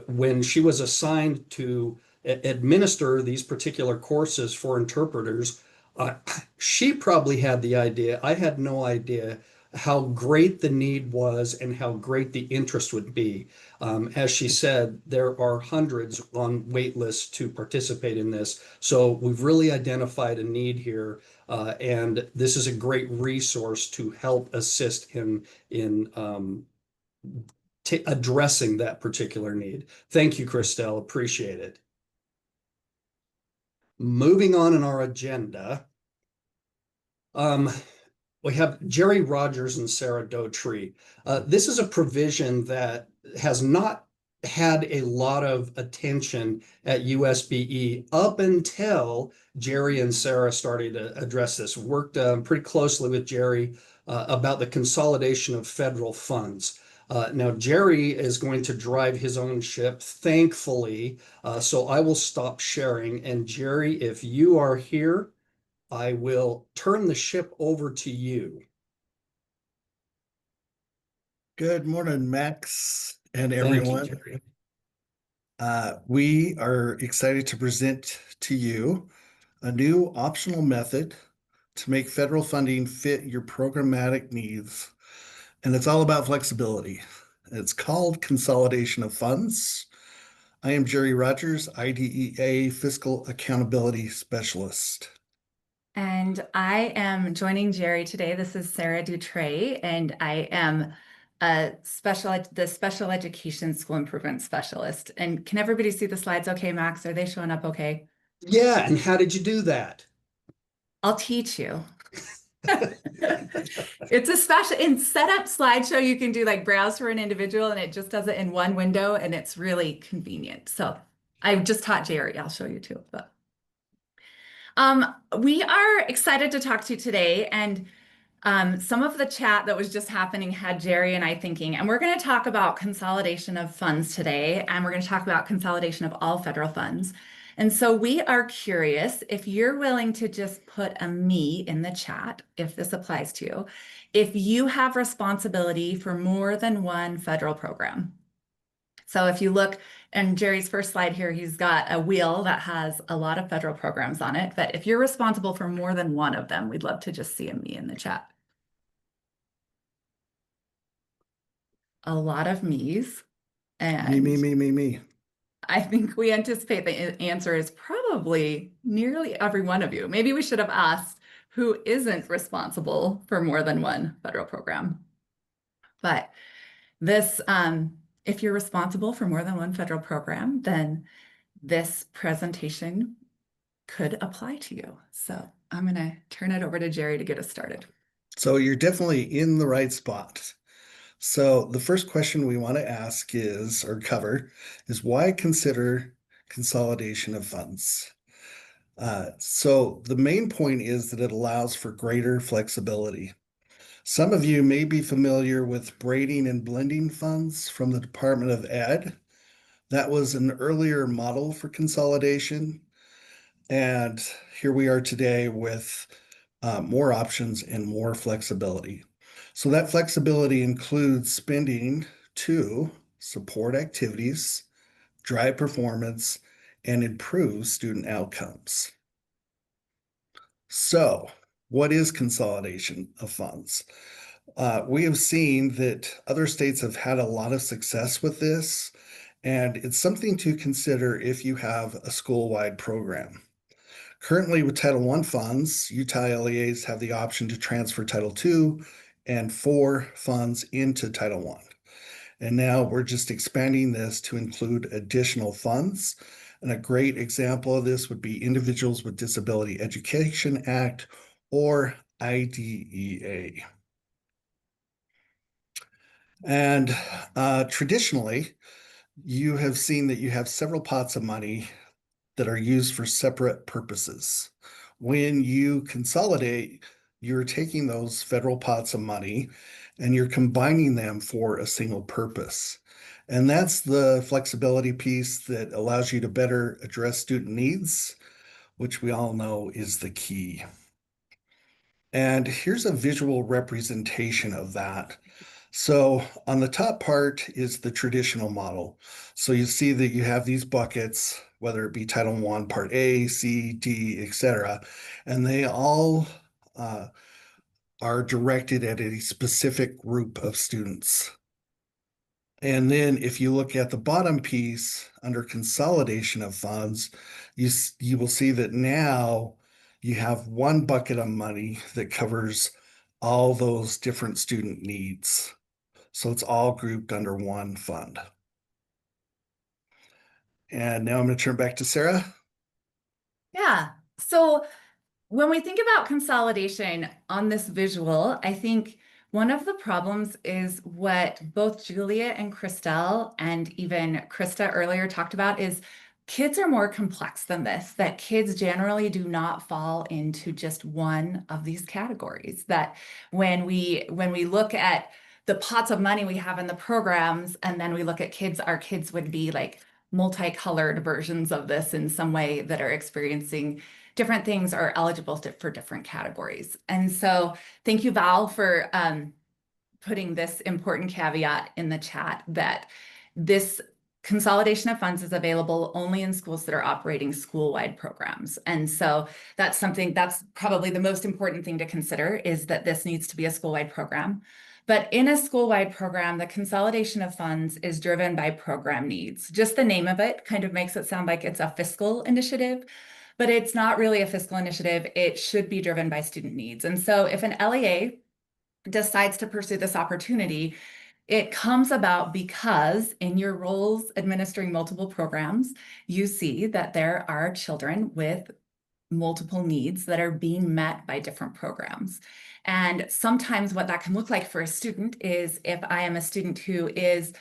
When she was assigned to administer these particular courses for interpreters, uh, she probably had the idea. I had no idea how great the need was and how great the interest would be. As she said, there are hundreds on wait lists to participate in this. So we've really identified a need here, and this is a great resource to help assist in addressing that particular need. Thank you, Christelle. Appreciate it. Moving on in our agenda. We have Jerry Rogers and Sarah Dotree. This is a provision that has not had a lot of attention at USBE up until Jerry and Sarah started to address this. Worked pretty closely with Jerry about the consolidation of federal funds. Now, Jerry is going to drive his own ship, thankfully, so I will stop sharing. And Jerry, if you are here, I will turn the ship over to you. Good morning, Max and Thank you, everyone. Jerry. We are excited to present to you a new optional method to make federal funding fit your programmatic needs. And it's all about flexibility. It's called consolidation of funds. I am Jerry Rogers, IDEA Fiscal Accountability Specialist. And I am joining Jerry today. This is Sarah Dutray, and I am the special education school improvement specialist. And can everybody see the slides okay, Max? Are they showing up okay? Yeah, and how did you do that? I'll teach you. It's a special in setup slideshow. You can do like browse for an individual, and it just does it in one window, and it's really convenient. So I just taught Jerry. I'll show you too. But we are excited to talk to you today, and some of the chat that was just happening had Jerry and I thinking, and we're going to talk about consolidation of funds today, and we're going to talk about consolidation of all federal funds. And so we are curious if you're willing to just put a me in the chat, if this applies to you, if you have responsibility for more than one federal program. So if you look in Jerry's first slide here, he's got a wheel that has a lot of federal programs on it. But if you're responsible for more than one of them, we'd love to just see a me in the chat. A lot of me's. And Me. I think we anticipate the answer is probably nearly every one of you. Maybe we should have asked who isn't responsible for more than one federal program. But this, if you're responsible for more than one federal program, then this presentation could apply to you. So I'm going to turn it over to Jerry to get us started. So you're definitely in the right spot. So the first question we want to ask is, or cover, is why consider consolidation of funds? So the main point is that it allows for greater flexibility. Some of you may be familiar with braiding and blending funds from the Department of Ed. That was an earlier model for consolidation. And here we are today with more options and more flexibility. So that flexibility includes spending to support activities, drive performance, and improve student outcomes. So, what is consolidation of funds? We have seen that other states have had a lot of success with this, and it's something to consider if you have a school-wide program. Currently, with Title I funds, Utah LEAs have the option to transfer Title II and IV funds into Title I. And now we're just expanding this to include additional funds. And a great example of this would be Individuals with Disability Education Act, or IDEA. And traditionally, you have seen that you have several pots of money that are used for separate purposes. When you consolidate, you're taking those federal pots of money and you're combining them for a single purpose. And that's the flexibility piece that allows you to better address student needs, which we all know is the key. And here's a visual representation of that. So on the top part is the traditional model. So you see that you have these buckets, whether it be Title I, Part A, C, D, etc., and they all are directed at a specific group of students. And then if you look at the bottom piece under consolidation of funds, you will see that now you have one bucket of money that covers all those different student needs. So it's all grouped under one fund. And now I'm going to turn back to Sarah. Yeah. So when we think about consolidation on this visual, I think one of the problems is what both Julia and Christelle and even Krista earlier talked about is kids are more complex than this, that kids generally do not fall into just one of these categories. That when we look at the pots of money we have in the programs, and then we look at kids, our kids would be like multicolored versions of this in some way that are experiencing different things, are eligible for different categories. And so thank you, Val, for putting this important caveat in the chat that this consolidation of funds is available only in schools that are operating school-wide programs. And so that's something that's probably the most important thing to consider, is that this needs to be a school-wide program. But in a school-wide program, the consolidation of funds is driven by program needs. Just the name of it kind of makes it sound like it's a fiscal initiative, but it's not really a fiscal initiative. It should be driven by student needs. And so if an LEA decides to pursue this opportunity, it comes about because in your roles administering multiple programs, you see that there are children with multiple needs that are being met by different programs. And sometimes what that can look like for a student is, if I am a student who is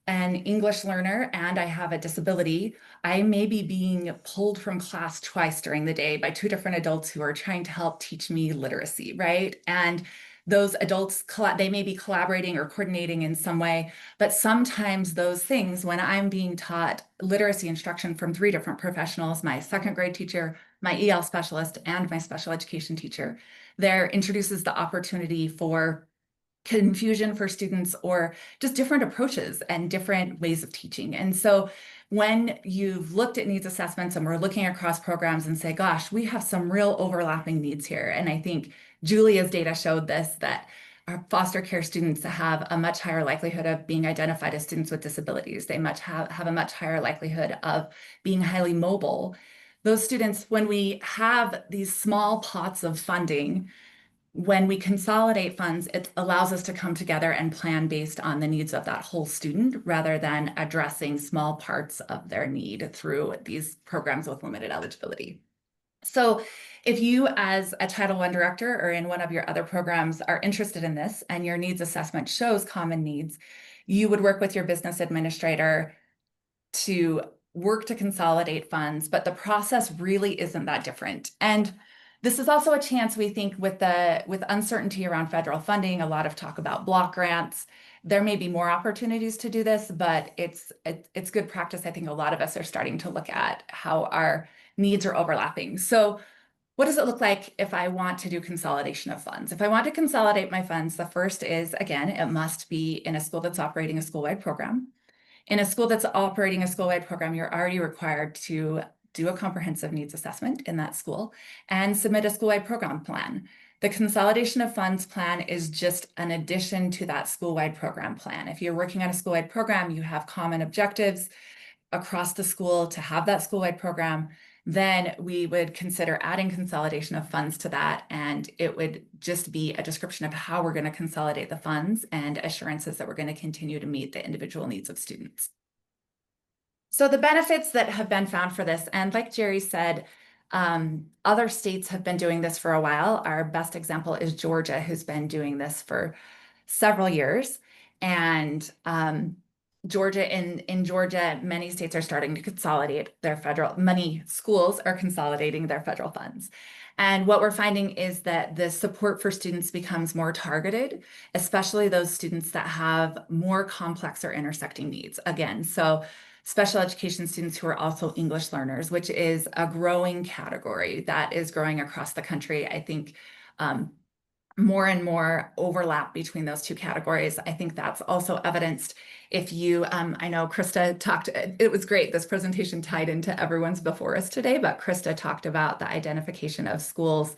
an English learner and I have a disability, I may be being pulled from class twice during the day by two different adults who are trying to help teach me literacy, right? And those adults, they may be collaborating or coordinating in some way, but sometimes those things, when I'm being taught literacy instruction from three different professionals, my second grade teacher, my EL specialist, and my special education teacher, there introduces the opportunity for confusion for students, or just different approaches and different ways of teaching. And so when you've looked at needs assessments and we're looking across programs and say, gosh, we have some real overlapping needs here. And I think Julia's data showed this, that our foster care students have a much higher likelihood of being identified as students with disabilities. They have a much higher likelihood of being highly mobile. Those students, when we have these small pots of funding, when we consolidate funds, it allows us to come together and plan based on the needs of that whole student, rather than addressing small parts of their need through these programs with limited eligibility. So if you, as a Title I director or in one of your other programs, are interested in this and your needs assessment shows common needs, you would work with your business administrator to work to consolidate funds, but the process really isn't that different. And this is also a chance, we think, with uncertainty around federal funding, a lot of talk about block grants. There may be more opportunities to do this, but it's good practice. I think a lot of us are starting to look at how our needs are overlapping. So what does it look like if I want to do consolidation of funds? If I want to consolidate my funds, the first is, again, it must be in a school that's operating a school-wide program. In a school that's operating a school-wide program, you're already required to do a comprehensive needs assessment in that school and submit a school-wide program plan. The consolidation of funds plan is just an addition to that school-wide program plan. If you're working on a school-wide program, you have common objectives across the school to have that school-wide program, then we would consider adding consolidation of funds to that. And it would just be a description of how we're going to consolidate the funds and assurances that we're going to continue to meet the individual needs of students. So the benefits that have been found for this, and like Jerry said, other states have been doing this for a while. Our best example is Georgia, who's been doing this for several years. And in Georgia, many states are starting to consolidate many schools are consolidating their federal funds. And what we're finding is that the support for students becomes more targeted, especially those students that have more complex or intersecting needs. Again, so special education students who are also English learners, which is a growing category that is growing across the country. I think more and more overlap between those two categories. I think that's also evidenced if you, I know Krista talked, it was great, this presentation tied into everyone's before us today, but Krista talked about the identification of schools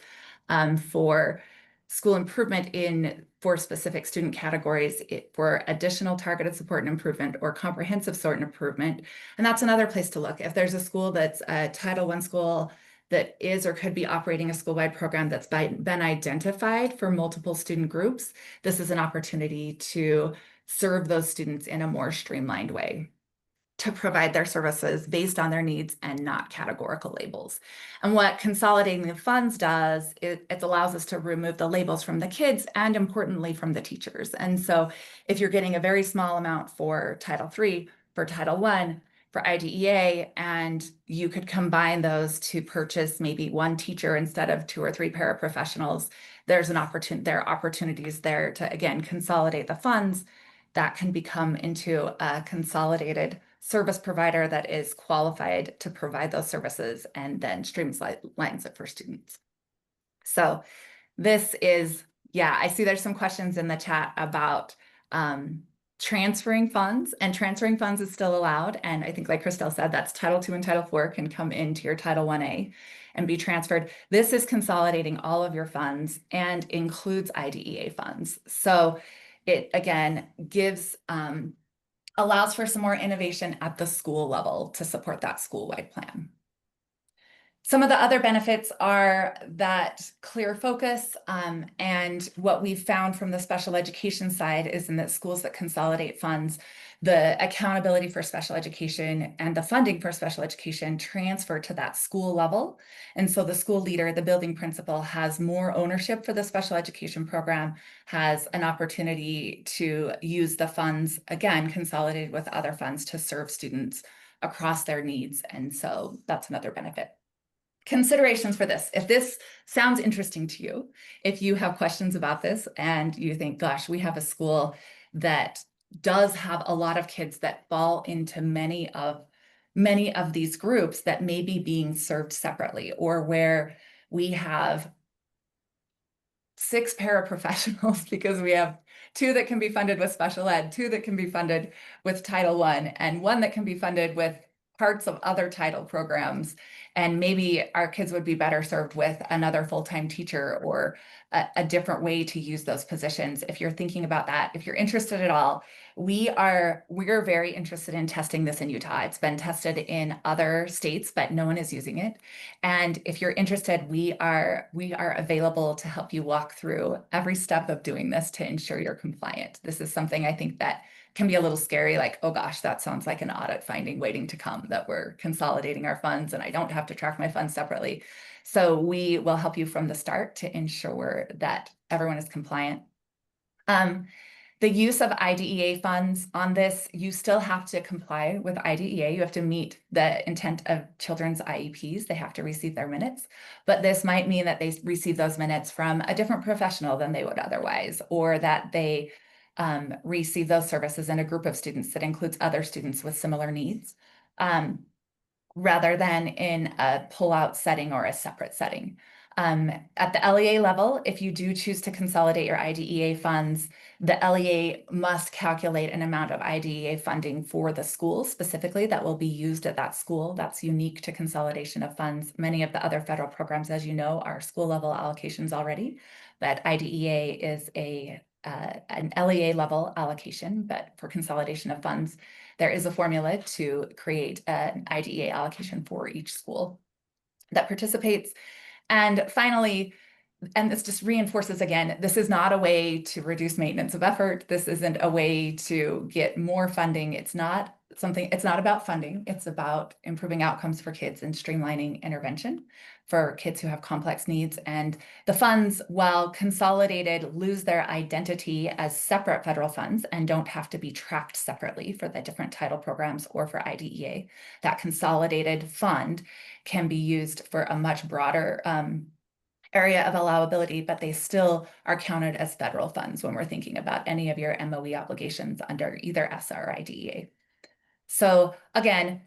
for school improvement for specific student categories, for additional targeted support and improvement or comprehensive support and improvement. And that's another place to look. If there's a school that's a Title I school that is or could be operating a school-wide program that's been identified for multiple student groups, this is an opportunity to serve those students in a more streamlined way, to provide their services based on their needs and not categorical labels. And what consolidating the funds does, it allows us to remove the labels from the kids and importantly from the teachers. And so if you're getting a very small amount for Title III, for Title I, for IDEA, and you could combine those to purchase maybe one teacher instead of 2 or 3 paraprofessionals, there are opportunities there to, again, consolidate the funds that can become into a consolidated service provider that is qualified to provide those services and then streamlines it for students. So this is, yeah, I see there's some questions in the chat about transferring funds, and transferring funds is still allowed. And I think like Christelle said, that's Title II and Title IV can come into your Title I-A and be transferred. This is consolidating all of your funds and includes IDEA funds. So it, again, allows for some more innovation at the school level to support that school-wide plan. Some of the other benefits are that clear focus, and what we've found from the special education side is in that schools that consolidate funds, the accountability for special education and the funding for special education transfer to that school level. And so the school leader, the building principal, has more ownership for the special education program, has an opportunity to use the funds, again, consolidated with other funds to serve students across their needs. And so that's another benefit. Considerations for this. If this sounds interesting to you, if you have questions about this and you think, gosh, we have a school that does have a lot of kids that fall into many of these groups that may be being served separately, or where we have 6 paraprofessionals because we have 2 that can be funded with special ed, 2 that can be funded with Title I, and 1 that can be funded with parts of other title programs, and maybe our kids would be better served with another full-time teacher or a different way to use those positions. If you're thinking about that, if you're interested at all, we're very interested in testing this in Utah. It's been tested in other states, but no one is using it. And if you're interested, we are available to help you walk through every step of doing this to ensure you're compliant. This is something I think that can be a little scary, like, oh gosh, that sounds like an audit finding waiting to come, that we're consolidating our funds and I don't have to track my funds separately. So we will help you from the start to ensure that everyone is compliant. The use of IDEA funds on this, you still have to comply with IDEA. You have to meet the intent of children's IEPs. They have to receive their minutes, but this might mean that they receive those minutes from a different professional than they would otherwise, or that they receive those services in a group of students that includes other students with similar needs, rather than in a pull-out setting or a separate setting. At the LEA level, if you do choose to consolidate your IDEA funds, the LEA must calculate an amount of IDEA funding for the school specifically that will be used at that school. That's unique to consolidation of funds. Many of the other federal programs, as you know, are school level allocations already, but IDEA is an LEA level allocation, but for consolidation of funds, there is a formula to create an IDEA allocation for each school that participates. And finally, and this just reinforces again, this is not a way to reduce maintenance of effort. This isn't a way to get more funding. It's not about funding. It's about improving outcomes for kids and streamlining intervention for kids who have complex needs. And the funds, while consolidated, lose their identity as separate federal funds and don't have to be tracked separately for the different title programs or for IDEA. That consolidated fund can be used for a much broader area of allowability, but they still are counted as federal funds when we're thinking about any of your MOE obligations under either ESSA or IDEA. So again,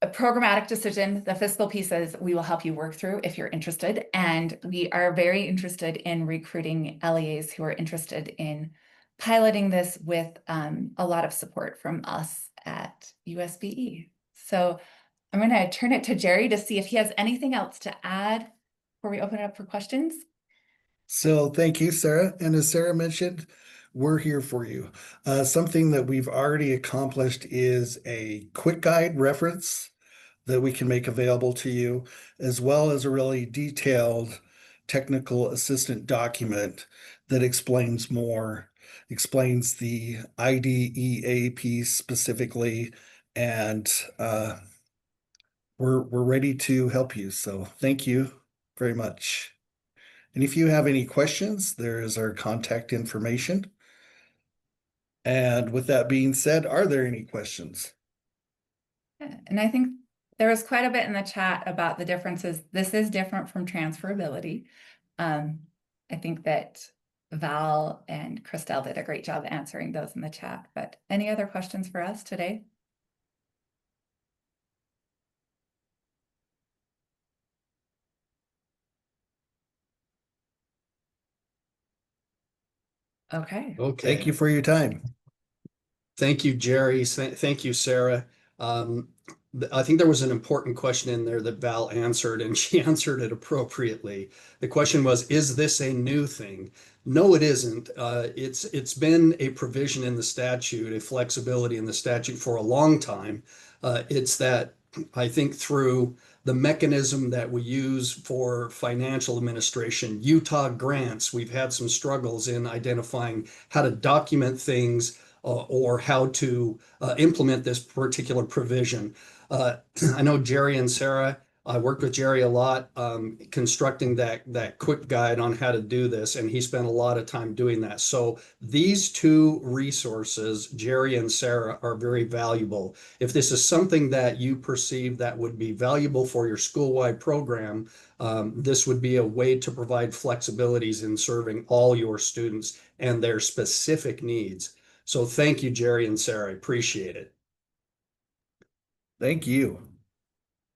a programmatic decision, the fiscal pieces we will help you work through if you're interested. And we are very interested in recruiting LEAs who are interested in piloting this with a lot of support from us at USBE. So I'm going to turn it to Jerry to see if he has anything else to add before we open it up for questions. So thank you, Sarah. And as Sarah mentioned, we're here for you. Something that we've already accomplished is a quick guide reference that we can make available to you, as well as a really detailed technical assistant document that explains the IDEA piece specifically, and we're ready to help you. So thank you very much. And if you have any questions, there is our contact information. And with that being said, are there any questions? And I think there was quite a bit in the chat about the differences. This is different from transferability. I think that Val and Christelle did a great job answering those in the chat, but any other questions for us today? Okay. Okay. Thank you for your time. Thank you, Jerry. Thank you, Sarah. I think there was an important question in there that Val answered, and she answered it appropriately. The question was, is this a new thing? No, it isn't. It's been a provision in the statute, a flexibility in the statute for a long time. It's that I think through the mechanism that we use for financial administration, Utah grants, we've had some struggles in identifying how to document things or how to implement this particular provision. I know Jerry and Sarah, I worked with Jerry a lot constructing that quick guide on how to do this, and he spent a lot of time doing that. So these two resources, Jerry and Sarah, are very valuable. If this is something that you perceive that would be valuable for your school-wide program, this would be a way to provide flexibilities in serving all your students and their specific needs. So thank you, Jerry and Sarah. I appreciate it. Thank you.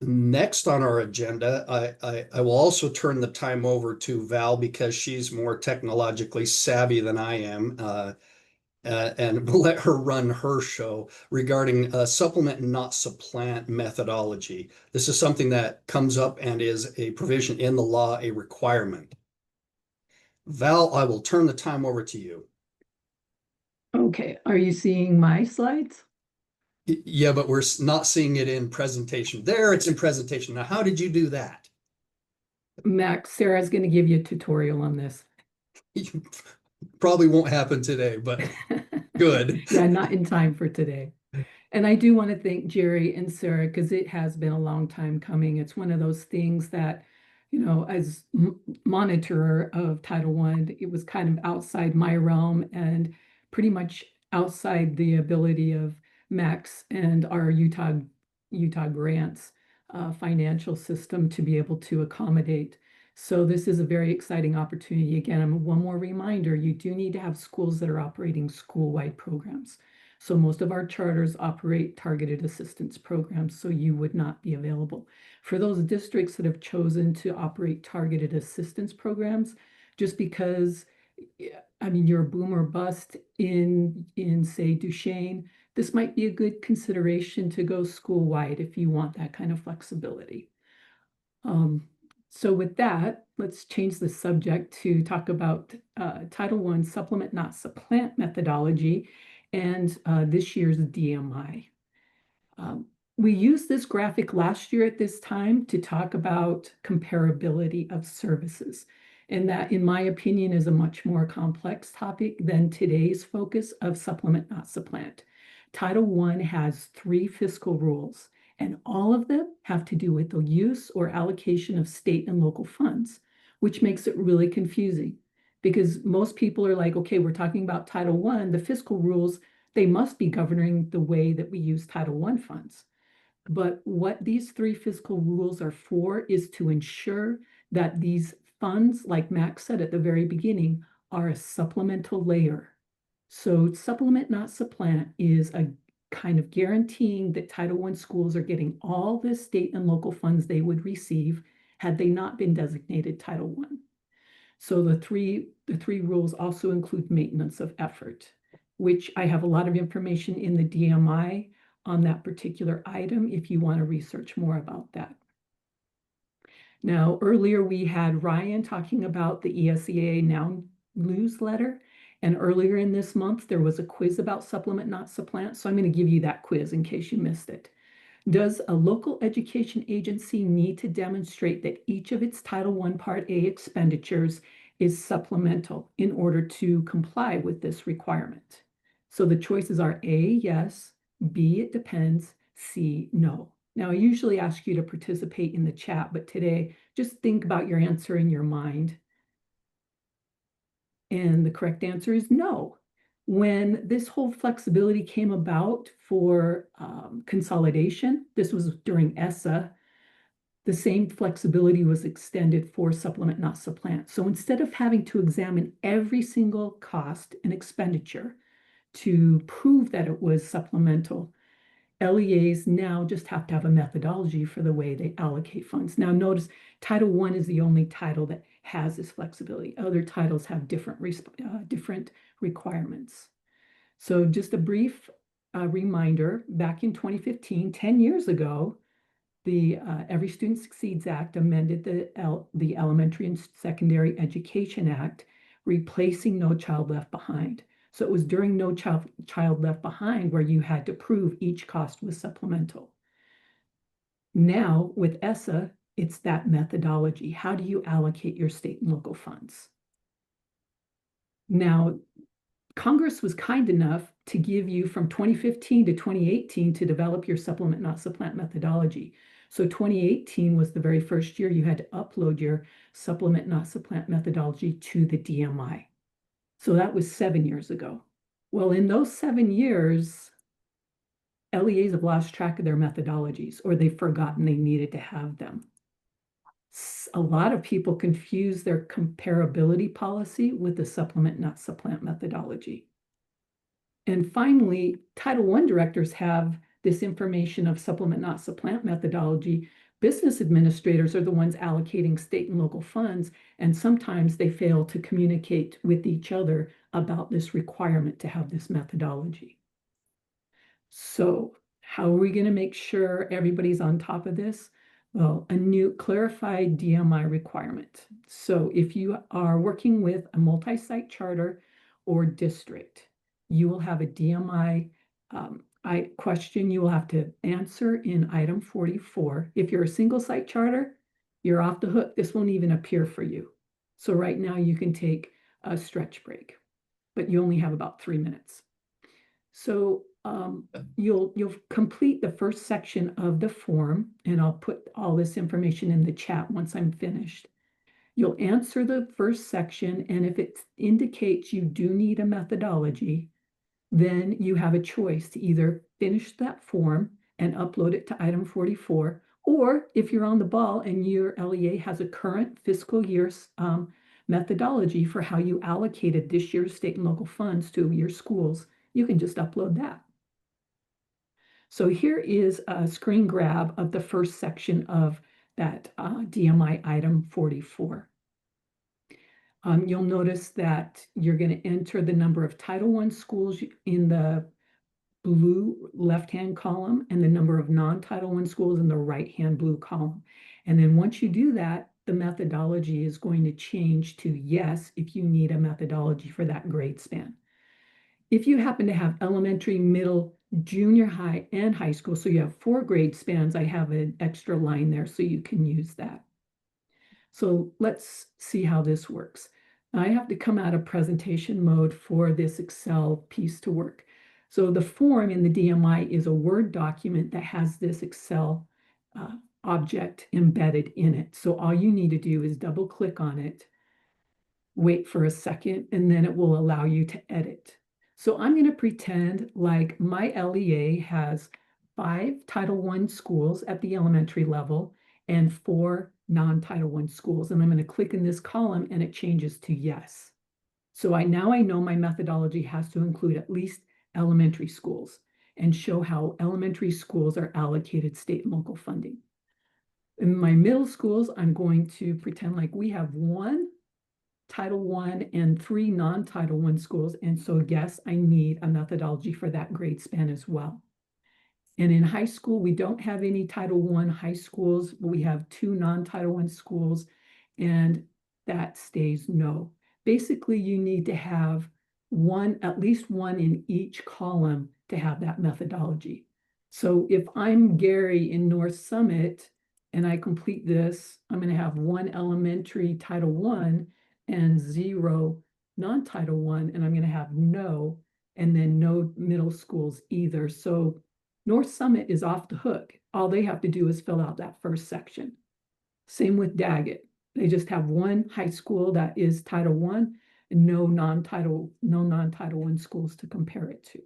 Next on our agenda, I will also turn the time over to Val because she's more technologically savvy than I am, and we'll let her run her show regarding supplement and not supplant methodology. This is something that comes up and is a provision in the law, a requirement. Val, I will turn the time over to you. Okay, are you seeing my slides? Yeah, but we're not seeing it in presentation. There, it's in presentation. Now, how did you do that? Max, Sarah's going to give you a tutorial on this. Probably won't happen today, but good. Yeah, not in time for today. And I do want to thank Jerry and Sarah because it has been a long time coming. It's one of those things that, you know, as monitor of Title I, it was kind of outside my realm and pretty much outside the ability of Max and our Utah grants financial system to be able to accommodate. So this is a very exciting opportunity. Again, one more reminder, you do need to have schools that are operating school-wide programs. So most of our charters operate targeted assistance programs, so you would not be available. For those districts that have chosen to operate targeted assistance programs, just because, I mean, you're a boom or bust in say Duchesne, this might be a good consideration to go school-wide if you want that kind of flexibility. So with that, let's change the subject to talk about Title I supplement, not supplant methodology and this year's DMI. We used this graphic last year at this time to talk about comparability of services. And that, in my opinion, is a much more complex topic than today's focus of supplement, not supplant. Title I has 3 fiscal rules, and all of them have to do with the use or allocation of state and local funds, which makes it really confusing because most people are like, okay, we're talking about Title I, the fiscal rules, they must be governing the way that we use Title I funds. But what these 3 fiscal rules are for is to ensure that these funds, like Max said at the very beginning, are a supplemental layer. So supplement, not supplant, is a kind of guaranteeing that Title I schools are getting all the state and local funds they would receive had they not been designated Title I. So the three rules also include maintenance of effort, which I have a lot of information in the DMI on that particular item if you want to research more about that. Now, earlier we had Ryan talking about the ESEA Now newsletter, and earlier in this month there was a quiz about supplement, not supplant, so I'm going to give you that quiz in case you missed it. Does a local education agency need to demonstrate that each of its Title I Part A expenditures is supplemental in order to comply with this requirement? So the choices are A, yes, B, it depends, C, no. Now, I usually ask you to participate in the chat, but today, just think about your answer in your mind. And the correct answer is no. When this whole flexibility came about for consolidation, this was during ESSA, the same flexibility was extended for supplement, not supplant. So instead of having to examine every single cost and expenditure to prove that it was supplemental, LEAs now just have to have a methodology for the way they allocate funds. Now notice Title I is the only title that has this flexibility. Other titles have different requirements. So just a brief reminder, back in 2015, 10 years ago, the Every Student Succeeds Act amended the Elementary and Secondary Education Act, replacing No Child Left Behind. So it was during No Child Left Behind where you had to prove each cost was supplemental. Now with ESSA, it's that methodology. How do you allocate your state and local funds? Now, Congress was kind enough to give you from 2015 to 2018 to develop your supplement, not supplant methodology. So 2018 was the very first year you had to upload your supplement, not supplant methodology to the DMI. So that was 7 years ago. Well, in those 7 years, LEAs have lost track of their methodologies, or they've forgotten they needed to have them. A lot of people confuse their comparability policy with the supplement, not supplant methodology. And finally, Title I directors have this information of supplement, not supplant methodology. Business administrators are the ones allocating state and local funds, and sometimes they fail to communicate with each other about this requirement to have this methodology. So how are we going to make sure everybody's on top of this? Well, a new clarified DMI requirement. So if you are working with a multi-site charter or district, you will have a DMI question you will have to answer in item 44. If you're a single site charter, you're off the hook. This won't even appear for you. So right now you can take a stretch break, but you only have about 3 minutes. So you'll complete the first section of the form, and I'll put all this information in the chat once I'm finished. You'll answer the first section, and if it indicates you do need a methodology, then you have a choice to either finish that form and upload it to item 44, or if you're on the ball and your LEA has a current fiscal year's methodology for how you allocated this year's state and local funds to your schools, you can just upload that. So here is a screen grab of the first section of that DMI item 44. You'll notice that you're going to enter the number of Title I schools in the blue left-hand column and the number of non-Title I schools in the right-hand blue column. And then once you do that, the methodology is going to change to yes if you need a methodology for that grade span. If you happen to have elementary, middle, junior high, and high school, so you have 4 grade spans, I have an extra line there so you can use that. So let's see how this works. I have to come out of presentation mode for this Excel piece to work. So the form in the DMI is a Word document that has this Excel object embedded in it. So all you need to do is double click on it, wait for a second, and then it will allow you to edit. So I'm going to pretend like my LEA has 5 Title I schools at the elementary level and 4 non-Title I schools. And I'm going to click in this column and it changes to yes. So now I know my methodology has to include at least elementary schools and show how elementary schools are allocated state and local funding. In my middle schools, I'm going to pretend like we have 1 Title I and 3 non-Title I schools. And so yes, I need a methodology for that grade span as well. And in high school, we don't have any Title I high schools, but we have 2 non-Title I schools, and that stays no. Basically, you need to have at least one in each column to have that methodology. So if I'm Gary in North Summit and I complete this, I'm going to have 1 elementary Title I and 0 non-Title I, and I'm going to have no, and then no middle schools either. So North Summit is off the hook. All they have to do is fill out that first section. Same with Daggett. They just have 1 high school that is Title I and no non-Title I schools to compare it to.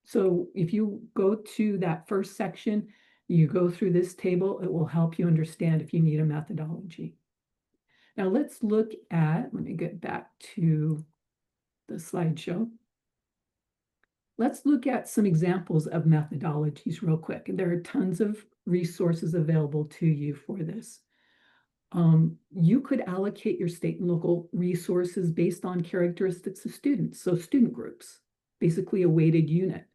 So if you go to that first section, you go through this table, it will help you understand if you need a methodology. Now let's look at, let me get back to the slideshow. Let's look at some examples of methodologies real quick. There are tons of resources available to you for this. You could allocate your state and local resources based on characteristics of students, so student groups, basically a weighted unit.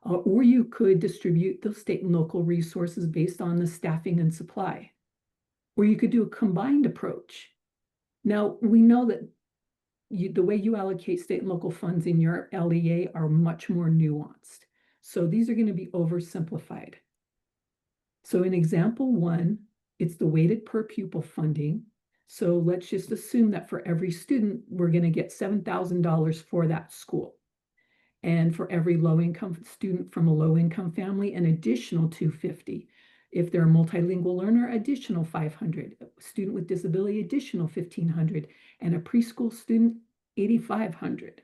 Or you could distribute those state and local resources based on the staffing and supply. Or you could do a combined approach. Now, we know that the way you allocate state and local funds in your LEA are much more nuanced. So these are going to be oversimplified. So in example 1, it's the weighted per pupil funding. So let's just assume that for every student, we're going to get $7,000 for that school. And for every low-income student from a low-income family, an additional $250. If they're a multilingual learner, additional $500. A student with disability, additional $1,500. And a preschool student, $8,500.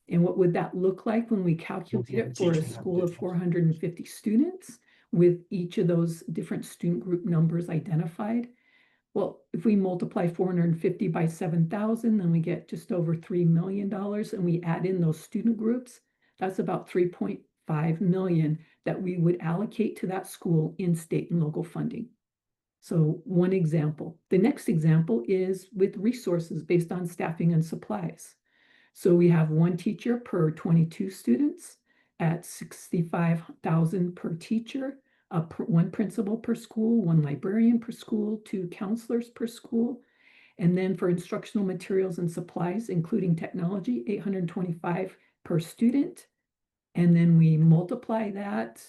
And what would that look like when we calculate it for a school of 450 students with each of those different student group numbers identified? Well, if we multiply 450 by 7,000, then we get just over $3 million, and we add in those student groups, that's about 3.5 million that we would allocate to that school in state and local funding. So one example. The next example is with resources based on staffing and supplies. So we have 1 teacher per 22 students at $65,000 per teacher. 1 principal per school, 1 librarian per school, 2 counselors per school. And then for instructional materials and supplies, including technology, $825 per student. And then we multiply that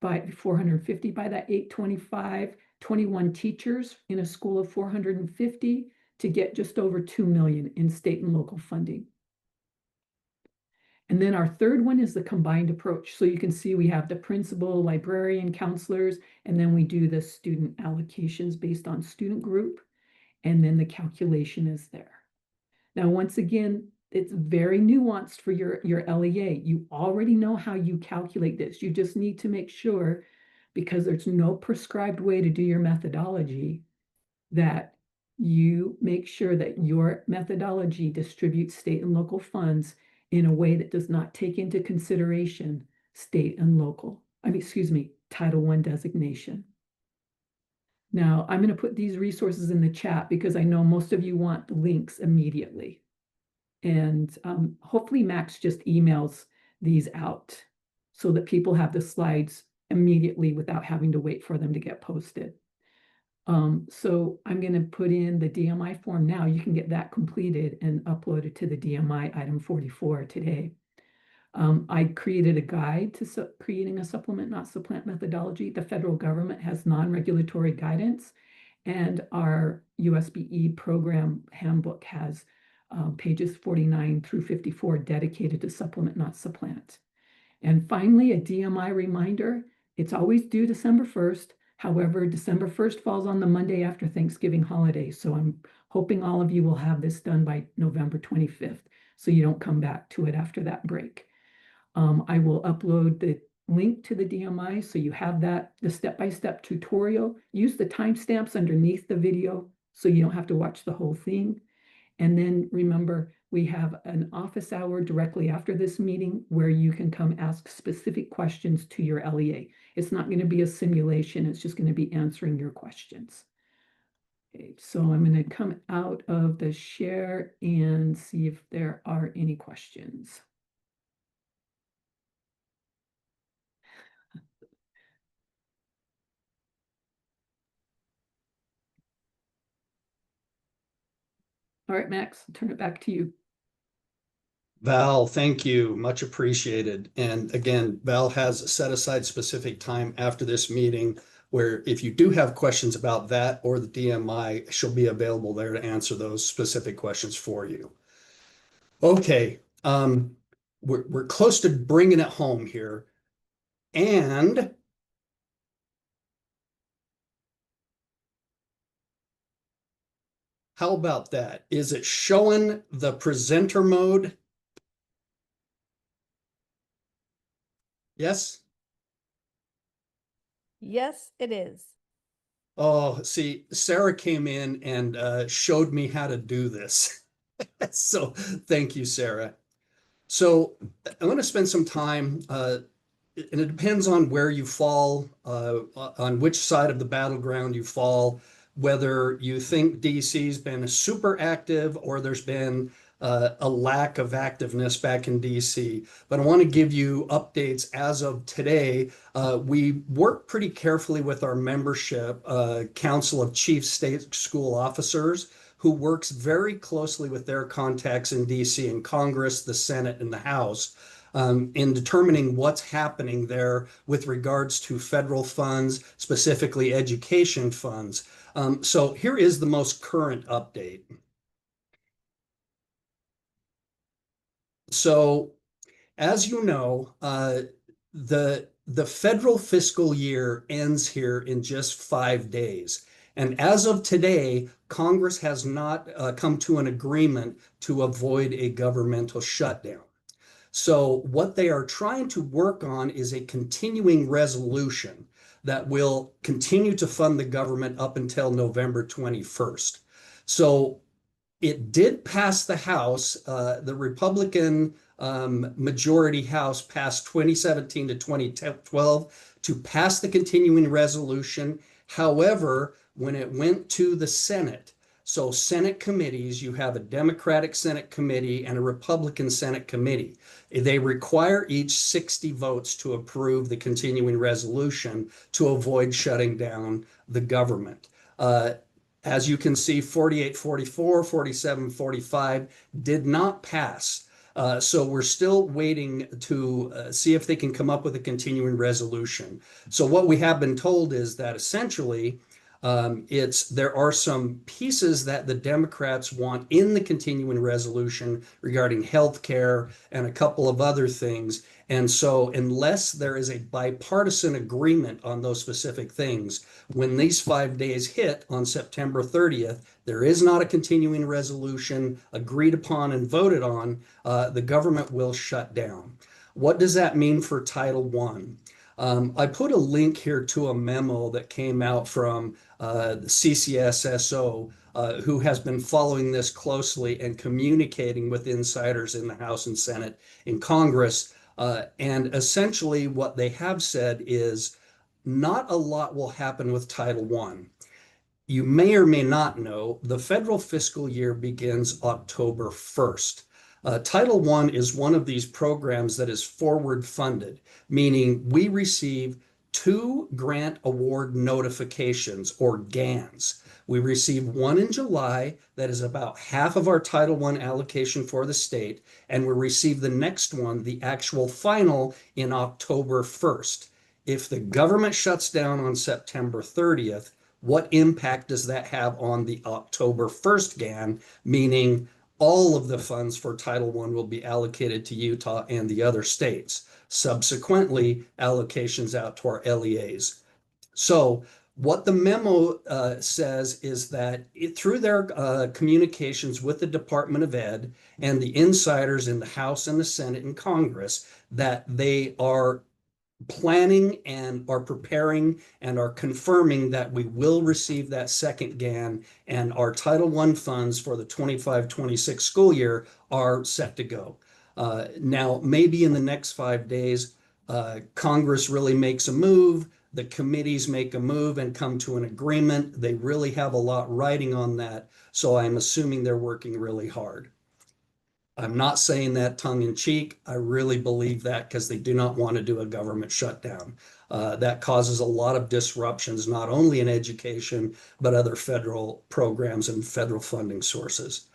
by 450 by that 825, 21 teachers in a school of 450 to get just over 2 million in state and local funding. And then our third one is the combined approach. So you can see we have the principal, librarian, counselors, and then we do the student allocations based on student group, and then the calculation is there. Now, once again, it's very nuanced for your LEA. You already know how you calculate this. You just need to make sure, because there's no prescribed way to do your methodology, that you make sure that your methodology distributes state and local funds in a way that does not take into consideration state and local, Title I designation. Now, I'm going to put these resources in the chat because I know most of you want the links immediately. And hopefully Max just emails these out so that people have the slides immediately without having to wait for them to get posted. So I'm going to put in the DMI form now. You can get that completed and uploaded to the DMI item 44 today. I created a guide to creating a supplement, not supplant methodology. The federal government has non-regulatory guidance, and our USBE program handbook has pages 49 through 54 dedicated to supplement, not supplant. And finally, a DMI reminder. It's always due December 1st. However, December 1st falls on the Monday after Thanksgiving holiday. So I'm hoping all of you will have this done by November 25th, so you don't come back to it after that break. I will upload the link to the DMI so you have that, the step-by-step tutorial. Use the timestamps underneath the video so you don't have to watch the whole thing. And then remember, we have an office hour directly after this meeting where you can come ask specific questions to your LEA. It's not going to be a simulation. It's just going to be answering your questions. Okay, so I'm going to come out of the share and see if there are any questions. All right, Max, I'll turn it back to you. Val, thank you. Much appreciated. And again, Val has set aside specific time after this meeting where if you do have questions about that or the DMI, she'll be available there to answer those specific questions for you. Okay, we're close to bringing it home here. And how about that? Is it showing the presenter mode? Yes? Yes, it is. Oh, see, Sarah came in and showed me how to do this. So thank you, Sarah. So I'm going to spend some time, and it depends on where you fall, on which side of the battleground you fall, whether you think DC's been super active or there's been a lack of activeness back in DC. But I want to give you updates as of today. We work pretty carefully with our membership, Council of Chief State School Officers, who works very closely with their contacts in DC and Congress, the Senate, and the House in determining what's happening there with regards to federal funds, specifically education funds. So here is the most current update. So as you know, the federal fiscal year ends here in just 5 days. And as of today, Congress has not come to an agreement to avoid a governmental shutdown. So what they are trying to work on is a continuing resolution that will continue to fund the government up until November 21st. So it did pass the House. The Republican majority House passed 2017 to 2012 to pass the continuing resolution. However, when it went to the Senate, so Senate committees, you have a Democratic Senate committee and a Republican Senate committee. They require each 60 votes to approve the continuing resolution to avoid shutting down the government. As you can see, 48-44, 47-45 did not pass. So we're still waiting to see if they can come up with a continuing resolution. So what we have been told is that essentially there are some pieces that the Democrats want in the continuing resolution regarding health care and a couple of other things. And so unless there is a bipartisan agreement on those specific things, when these 5 days hit on September 30th, there is not a continuing resolution agreed upon and voted on, the government will shut down. What does that mean for Title I? I put a link here to a memo that came out from the CCSSO, who has been following this closely and communicating with insiders in the House and Senate in Congress. And essentially what they have said is not a lot will happen with Title I. You may or may not know the federal fiscal year begins October 1st. Title I is one of these programs that is forward funded, meaning we receive 2 grant award notifications, or GANs. We receive one in July that is about half of our Title I allocation for the state, and we receive the next one, the actual final, in October 1st. If the government shuts down on September 30th, what impact does that have on the October 1st GAN, meaning all of the funds for Title I will be allocated to Utah and the other states. Subsequently, allocations out to our LEAs. So what the memo says is that through their communications with the Department of Ed and the insiders in the House and the Senate and Congress, that they are planning and are preparing and are confirming that we will receive that second GAN, and our Title I funds for the 25-26 school year are set to go. Now, maybe in the next 5 days, Congress really makes a move, the committees make a move and come to an agreement. They really have a lot riding on that, so I'm assuming they're working really hard. I'm not saying that tongue in cheek. I really believe that because they do not want to do a government shutdown. That causes a lot of disruptions, not only in education, but other federal programs and federal funding sources.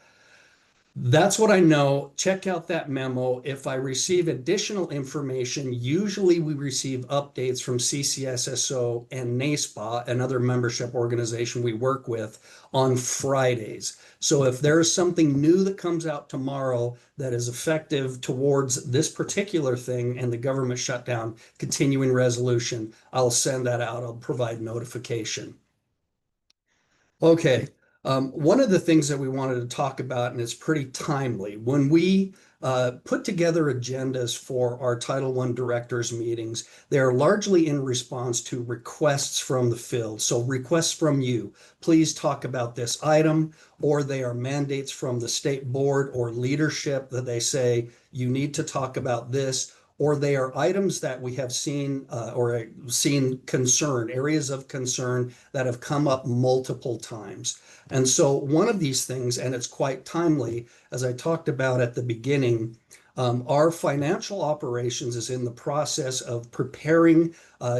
That's what I know. Check out that memo. If I receive additional information, usually we receive updates from CCSSO and NASPA, another membership organization we work with, on Fridays. So if there is something new that comes out tomorrow that is effective towards this particular thing and the government shutdown continuing resolution, I'll send that out. I'll provide notification. Okay. One of the things that we wanted to talk about, and it's pretty timely, when we put together agendas for our Title I directors meetings, they're largely in response to requests from the field. So requests from you, please talk about this item, or they are mandates from the state board or leadership that they say, you need to talk about this, or they are items that we have seen or seen concern, areas of concern that have come up multiple times. And so one of these things, and it's quite timely, as I talked about at the beginning, our financial operations is in the process of preparing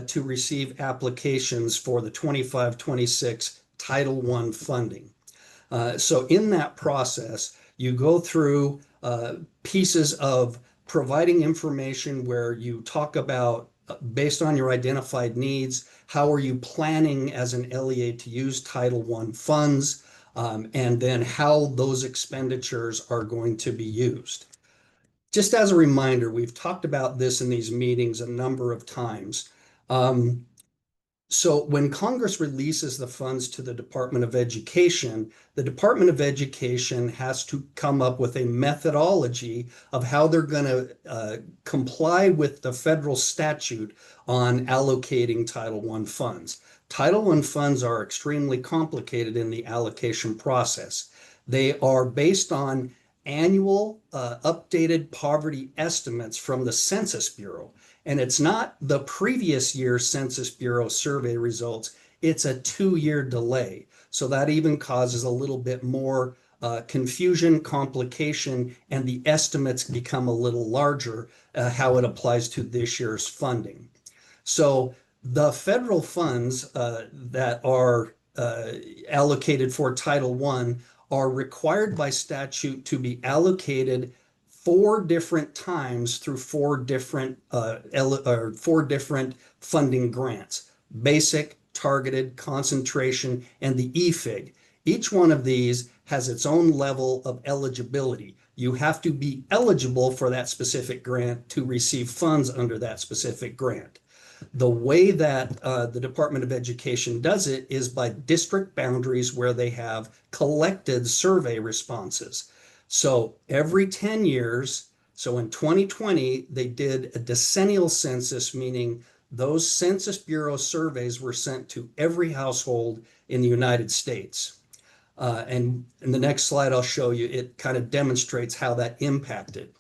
to receive applications for the 25-26 Title I funding. So in that process, you go through pieces of providing information where you talk about, based on your identified needs, how are you planning as an LEA to use Title I funds, and then how those expenditures are going to be used. Just as a reminder, we've talked about this in these meetings a number of times. So when Congress releases the funds to the Department of Education, the Department of Education has to come up with a methodology of how they're going to comply with the federal statute on allocating Title I funds. Title I funds are extremely complicated in the allocation process. They are based on annual updated poverty estimates from the Census Bureau. And it's not the previous year's Census Bureau survey results, it's a 2-year delay. So that even causes a little bit more confusion, complication, and the estimates become a little larger, how it applies to this year's funding. So the federal funds that are allocated for Title I are required by statute to be allocated 4 different times through 4 different funding grants: basic, targeted, concentration, and the EFIG. Each one of these has its own level of eligibility. You have to be eligible for that specific grant to receive funds under that specific grant. The way that the Department of Education does it is by district boundaries where they have collected survey responses. So every 10 years, so in 2020, they did a decennial census, meaning those Census Bureau surveys were sent to every household in the United States. And in the next slide, I'll show you, it kind of demonstrates how that impacted.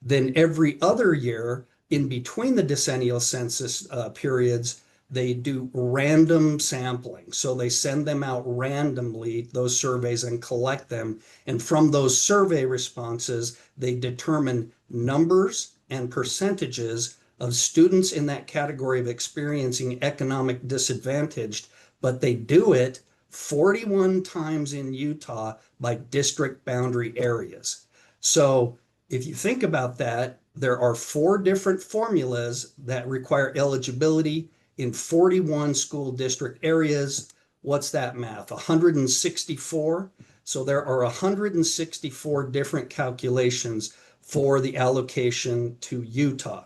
Then every other year, in between the decennial census periods, they do random sampling. So they send them out randomly, those surveys, and collect them. And from those survey responses, they determine numbers and percentages of students in that category of experiencing economic disadvantage, but they do it 41 times in Utah by district boundary areas. So if you think about that, there are 4 different formulas that require eligibility in 41 school district areas. What's that math? 164. So there are 164 different calculations for the allocation to Utah.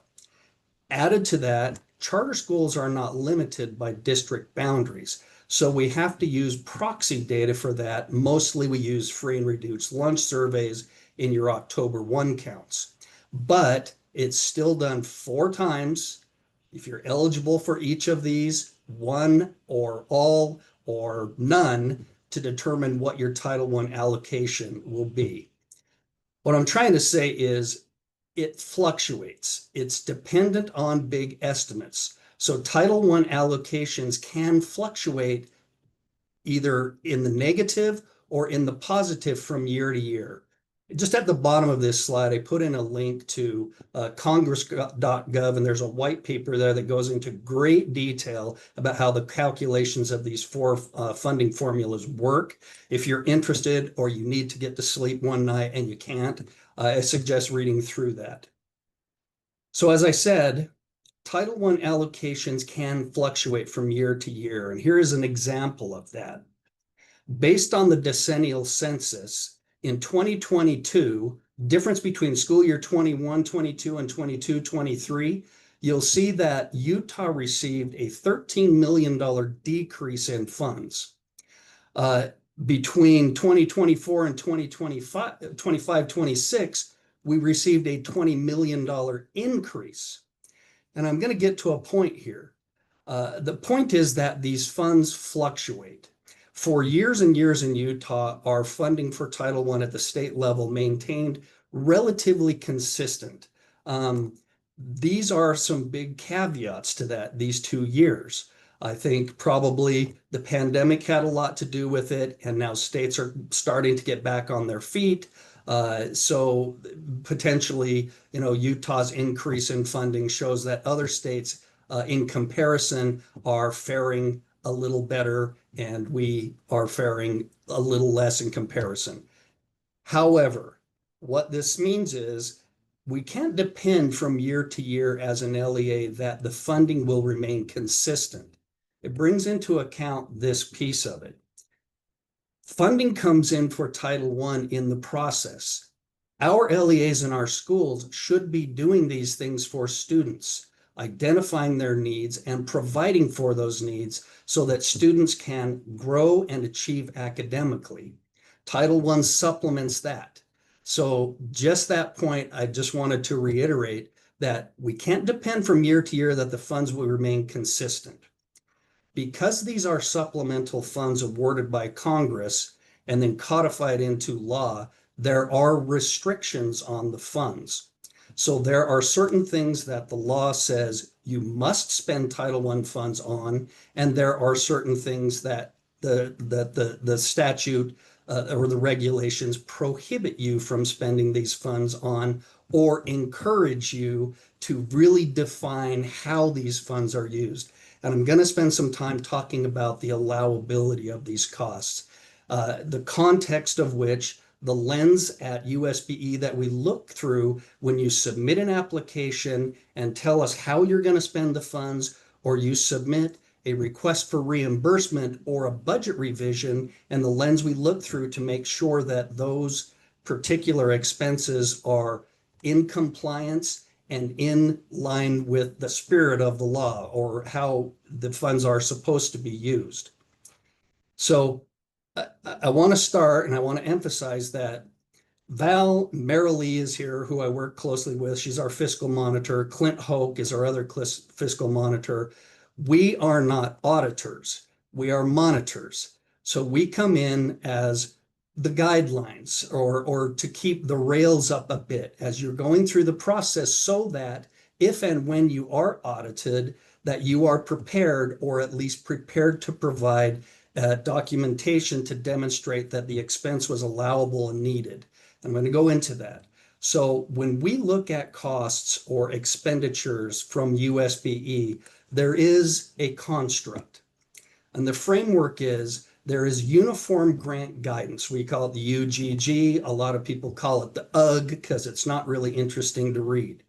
Added to that, charter schools are not limited by district boundaries. So we have to use proxy data for that. Mostly we use free and reduced lunch surveys in your October 1 counts. But it's still done 4 times. If you're eligible for each of these, 1 or all or none, to determine what your Title I allocation will be. What I'm trying to say is it fluctuates. It's dependent on big estimates. So Title I allocations can fluctuate either in the negative or in the positive from year to year. Just at the bottom of this slide, I put in a link to congress.gov, and there's a white paper there that goes into great detail about how the calculations of these 4 funding formulas work. If you're interested or you need to get to sleep one night and you can't, I suggest reading through that. So as I said, Title I allocations can fluctuate from year to year, and here is an example of that. Based on the decennial census, in 2022, difference between school year 21-22 and 22-23, you'll see that Utah received a $13 million decrease in funds. Between 2024 and 2025-26, we received a $20 million increase. And I'm going to get to a point here. The point is that these funds fluctuate. For years and years in Utah, our funding for Title I at the state level maintained relatively consistent. These are some big caveats to that, these 2 years. I think probably the pandemic had a lot to do with it, and now states are starting to get back on their feet. So potentially, Utah's increase in funding shows that other states in comparison are faring a little better, and we are faring a little less in comparison. However, what this means is we can't depend from year to year as an LEA that the funding will remain consistent. It brings into account this piece of it. Funding comes in for Title I in the process. Our LEAs in our schools should be doing these things for students, identifying their needs and providing for those needs so that students can grow and achieve academically. Title I supplements that. So just that point, I just wanted to reiterate that we can't depend from year to year that the funds will remain consistent. Because these are supplemental funds awarded by Congress and then codified into law, there are restrictions on the funds. So there are certain things that the law says you must spend Title I funds on, and there are certain things that the statute or the regulations prohibit you from spending these funds on, or encourage you to really define how these funds are used. And I'm going to spend some time talking about the allowability of these costs, the context of which the lens at USBE that we look through when you submit an application and tell us how you're going to spend the funds, or you submit a request for reimbursement or a budget revision, and the lens we look through to make sure that those particular expenses are in compliance and in line with the spirit of the law, or how the funds are supposed to be used. So I want to start, and I want to emphasize that Val Marilee is here, who I work closely with. She's our fiscal monitor. Clint Hoke is our other fiscal monitor. We are not auditors. We are monitors. So we come in as the guidelines, or to keep the rails up a bit as you're going through the process, so that if and when you are audited, that you are prepared, or at least prepared to provide documentation to demonstrate that the expense was allowable and needed. I'm going to go into that. So when we look at costs or expenditures from USBE, there is a construct. And the framework is there is uniform grant guidance. We call it the UGG. A lot of people call it the UGG because it's not really interesting to read.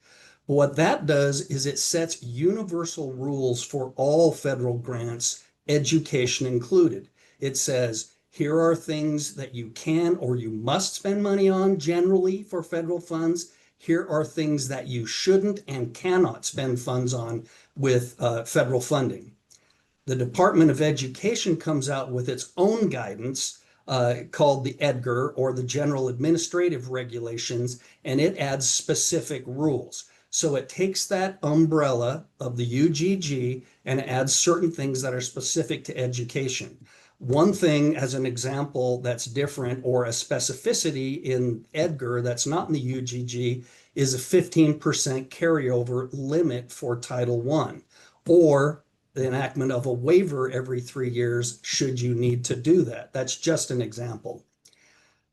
But what that does is it sets universal rules for all federal grants, education included. It says, here are things that you can or you must spend money on generally for federal funds. Here are things that you shouldn't and cannot spend funds on with federal funding. The Department of Education comes out with its own guidance called the EDGAR, or the General Administrative Regulations, and it adds specific rules. So it takes that umbrella of the UGG and adds certain things that are specific to education. One thing, as an example, that's different, or a specificity in EDGAR that's not in the UGG, is a 15% carryover limit for Title I, or the enactment of a waiver every 3 years should you need to do that. That's just an example.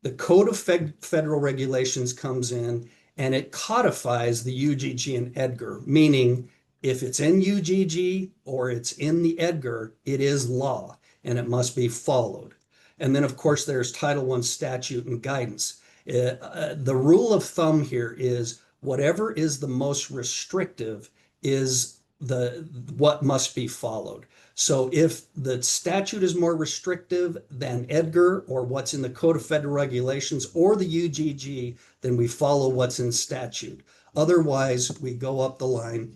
The Code of Federal Regulations comes in and it codifies the UGG and EDGAR, meaning if it's in UGG or it's in the EDGAR, it is law and it must be followed. And then, of course, there's Title I statute and guidance. The rule of thumb here is whatever is the most restrictive is what must be followed. So if the statute is more restrictive than EDGAR or what's in the Code of Federal Regulations or the UGG, then we follow what's in statute. Otherwise, we go up the line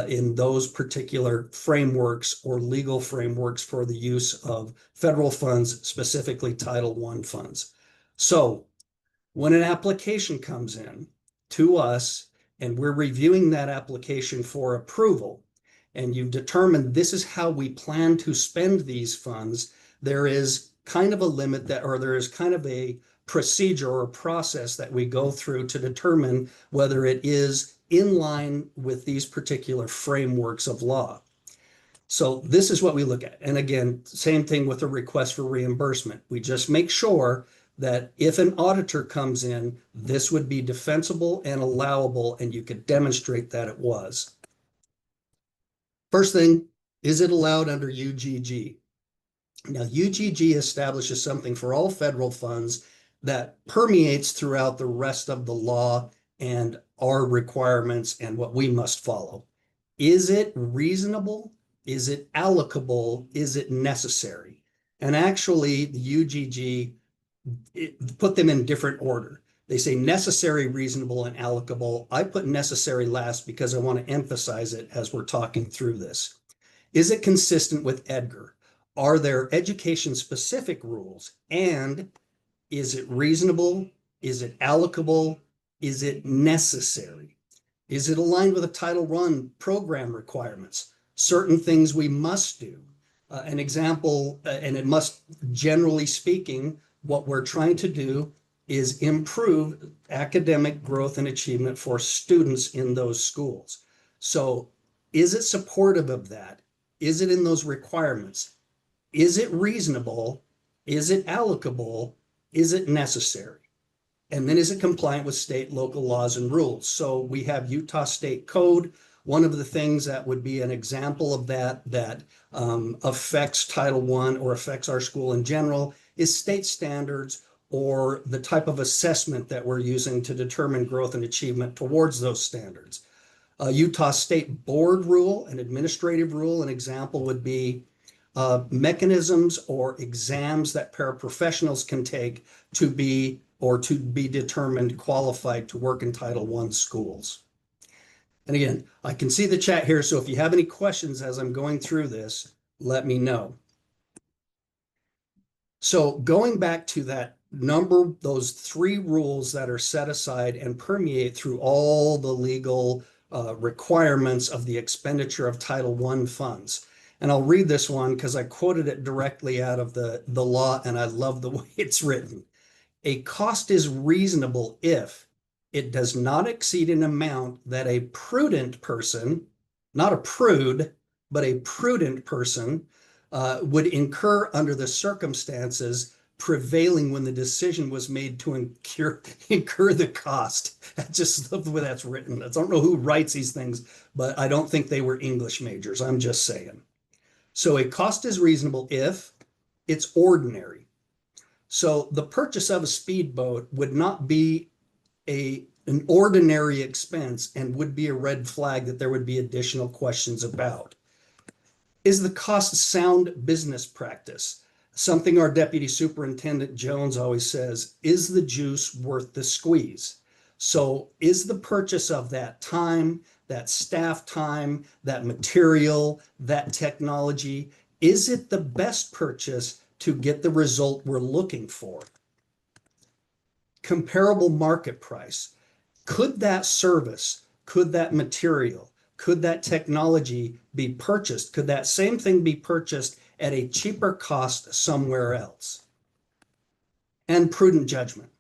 in those particular frameworks or legal frameworks for the use of federal funds, specifically Title I funds. So when an application comes in to us and we're reviewing that application for approval, and you've determined this is how we plan to spend these funds, there is kind of a limit that, or there is kind of a procedure or process that we go through to determine whether it is in line with these particular frameworks of law. So this is what we look at. And again, same thing with a request for reimbursement. We just make sure that if an auditor comes in, this would be defensible and allowable, and you could demonstrate that it was. First thing, is it allowed under UGG? Now, UGG establishes something for all federal funds that permeates throughout the rest of the law and our requirements and what we must follow. Is it reasonable? Is it allocable? Is it necessary? And actually, the UGG put them in different order. They say necessary, reasonable, and allocable. I put necessary last because I want to emphasize it as we're talking through this. Is it consistent with EDGAR? Are there education-specific rules? And is it reasonable? Is it allocable? Is it necessary? Is it aligned with the Title I program requirements? Certain things we must do. An example, and it must, generally speaking, what we're trying to do is improve academic growth and achievement for students in those schools. So is it supportive of that? Is it in those requirements? Is it reasonable? Is it allocable? Is it necessary? And then is it compliant with state, local laws and rules? So we have Utah State Code. One of the things that would be an example of that affects Title I or affects our school in general is state standards, or the type of assessment that we're using to determine growth and achievement towards those standards. Utah State Board rule, an administrative rule, an example would be mechanisms or exams that paraprofessionals can take to be determined qualified to work in Title I schools. And again, I can see the chat here, so if you have any questions as I'm going through this, let me know. So going back to that number, those 3 rules that are set aside and permeate through all the legal requirements of the expenditure of Title I funds. And I'll read this one because I quoted it directly out of the law, and I love the way it's written. A cost is reasonable if it does not exceed an amount that a prudent person, not a prude, but a prudent person would incur under the circumstances prevailing when the decision was made to incur the cost. I just love the way that's written. I don't know who writes these things, but I don't think they were English majors. I'm just saying. So a cost is reasonable if it's ordinary. So the purchase of a speedboat would not be an ordinary expense and would be a red flag that there would be additional questions about. Is the cost sound business practice? Something our Deputy Superintendent Jones always says, is the juice worth the squeeze? So is the purchase of that time, that staff time, that material, that technology, is it the best purchase to get the result we're looking for? Comparable market price. Could that service, could that material, could that technology be purchased? Could that same thing be purchased at a cheaper cost somewhere else? And prudent judgment.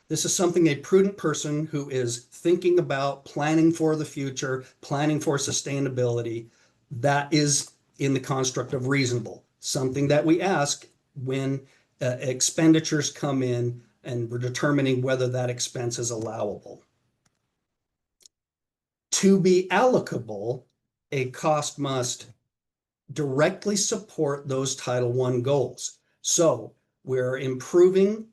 This is something a prudent person who is thinking about planning for the future, planning for sustainability, that is in the construct of reasonable. Something that we ask when expenditures come in and we're determining whether that expense is allowable. To be allocable, a cost must directly support those Title I goals. So we're improving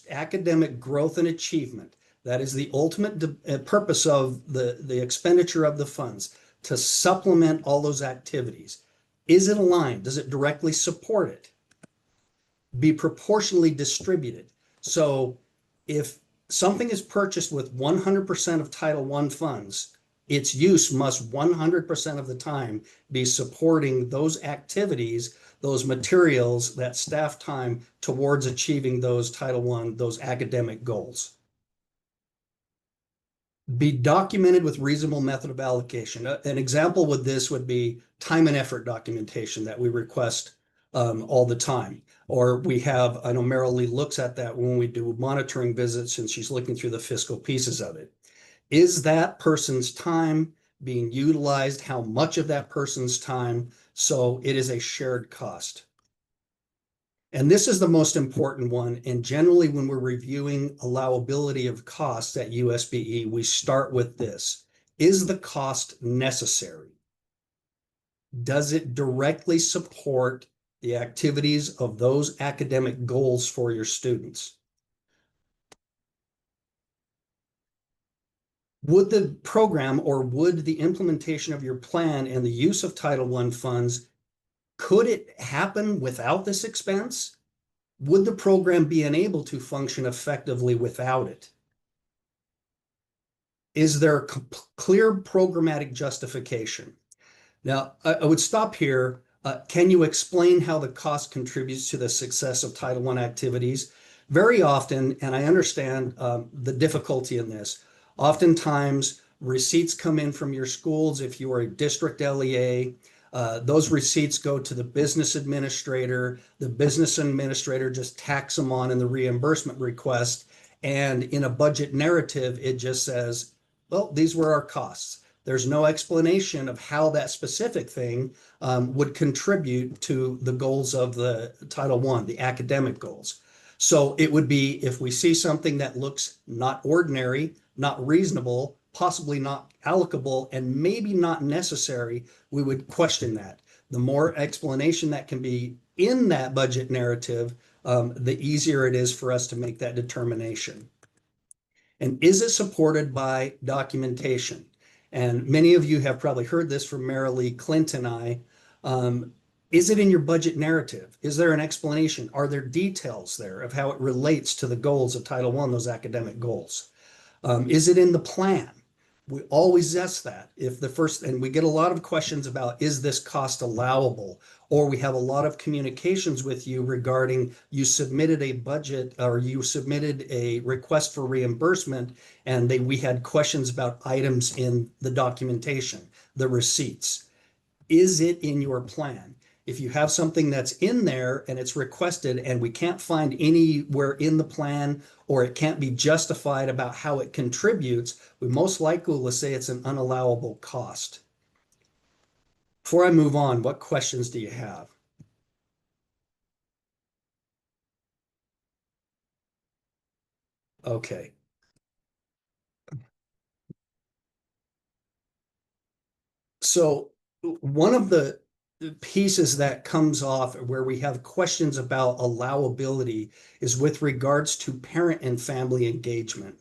academic growth and achievement. That is the ultimate purpose of the expenditure of the funds, to supplement all those activities. Is it aligned? Does it directly support it? Be proportionally distributed. So if something is purchased with 100% of Title I funds, its use must 100% of the time be supporting those activities, those materials, that staff time towards achieving those Title I, those academic goals. Be documented with reasonable method of allocation. An example with this would be time and effort documentation that we request all the time. Or we have, I know Merrill Lee looks at that when we do monitoring visits and she's looking through the fiscal pieces of it. Is that person's time being utilized? How much of that person's time? So it is a shared cost. And this is the most important one. And generally, when we're reviewing allowability of costs at USBE, we start with this. Is the cost necessary? Does it directly support the activities of those academic goals for your students? Would the program or would the implementation of your plan and the use of Title I funds, could it happen without this expense? Would the program be unable to function effectively without it? Is there a clear programmatic justification? Now, I would stop here. Can you explain how the cost contributes to the success of Title I activities? Very often, and I understand the difficulty in this, oftentimes receipts come in from your schools if you are a district LEA. Those receipts go to the business administrator. The business administrator just tacks them on in the reimbursement request. And in a budget narrative, it just says, well, these were our costs. There's no explanation of how that specific thing would contribute to the goals of the Title I, the academic goals. So it would be, if we see something that looks not ordinary, not reasonable, possibly not allocable, and maybe not necessary, we would question that. The more explanation that can be in that budget narrative, the easier it is for us to make that determination. And is it supported by documentation? And many of you have probably heard this from Merrill Lee, Clint, and I. Is it in your budget narrative? Is there an explanation? Are there details there of how it relates to the goals of Title I, those academic goals? Is it in the plan? We always ask that. If the first, and we get a lot of questions about, is this cost allowable? Or we have a lot of communications with you regarding, you submitted a budget or you submitted a request for reimbursement, and we had questions about items in the documentation, the receipts. Is it in your plan? If you have something that's in there and it's requested and we can't find anywhere in the plan or it can't be justified about how it contributes, we most likely will say it's an unallowable cost. Before I move on, what questions do you have? Okay. So one of the pieces that comes off where we have questions about allowability is with regards to parent and family engagement.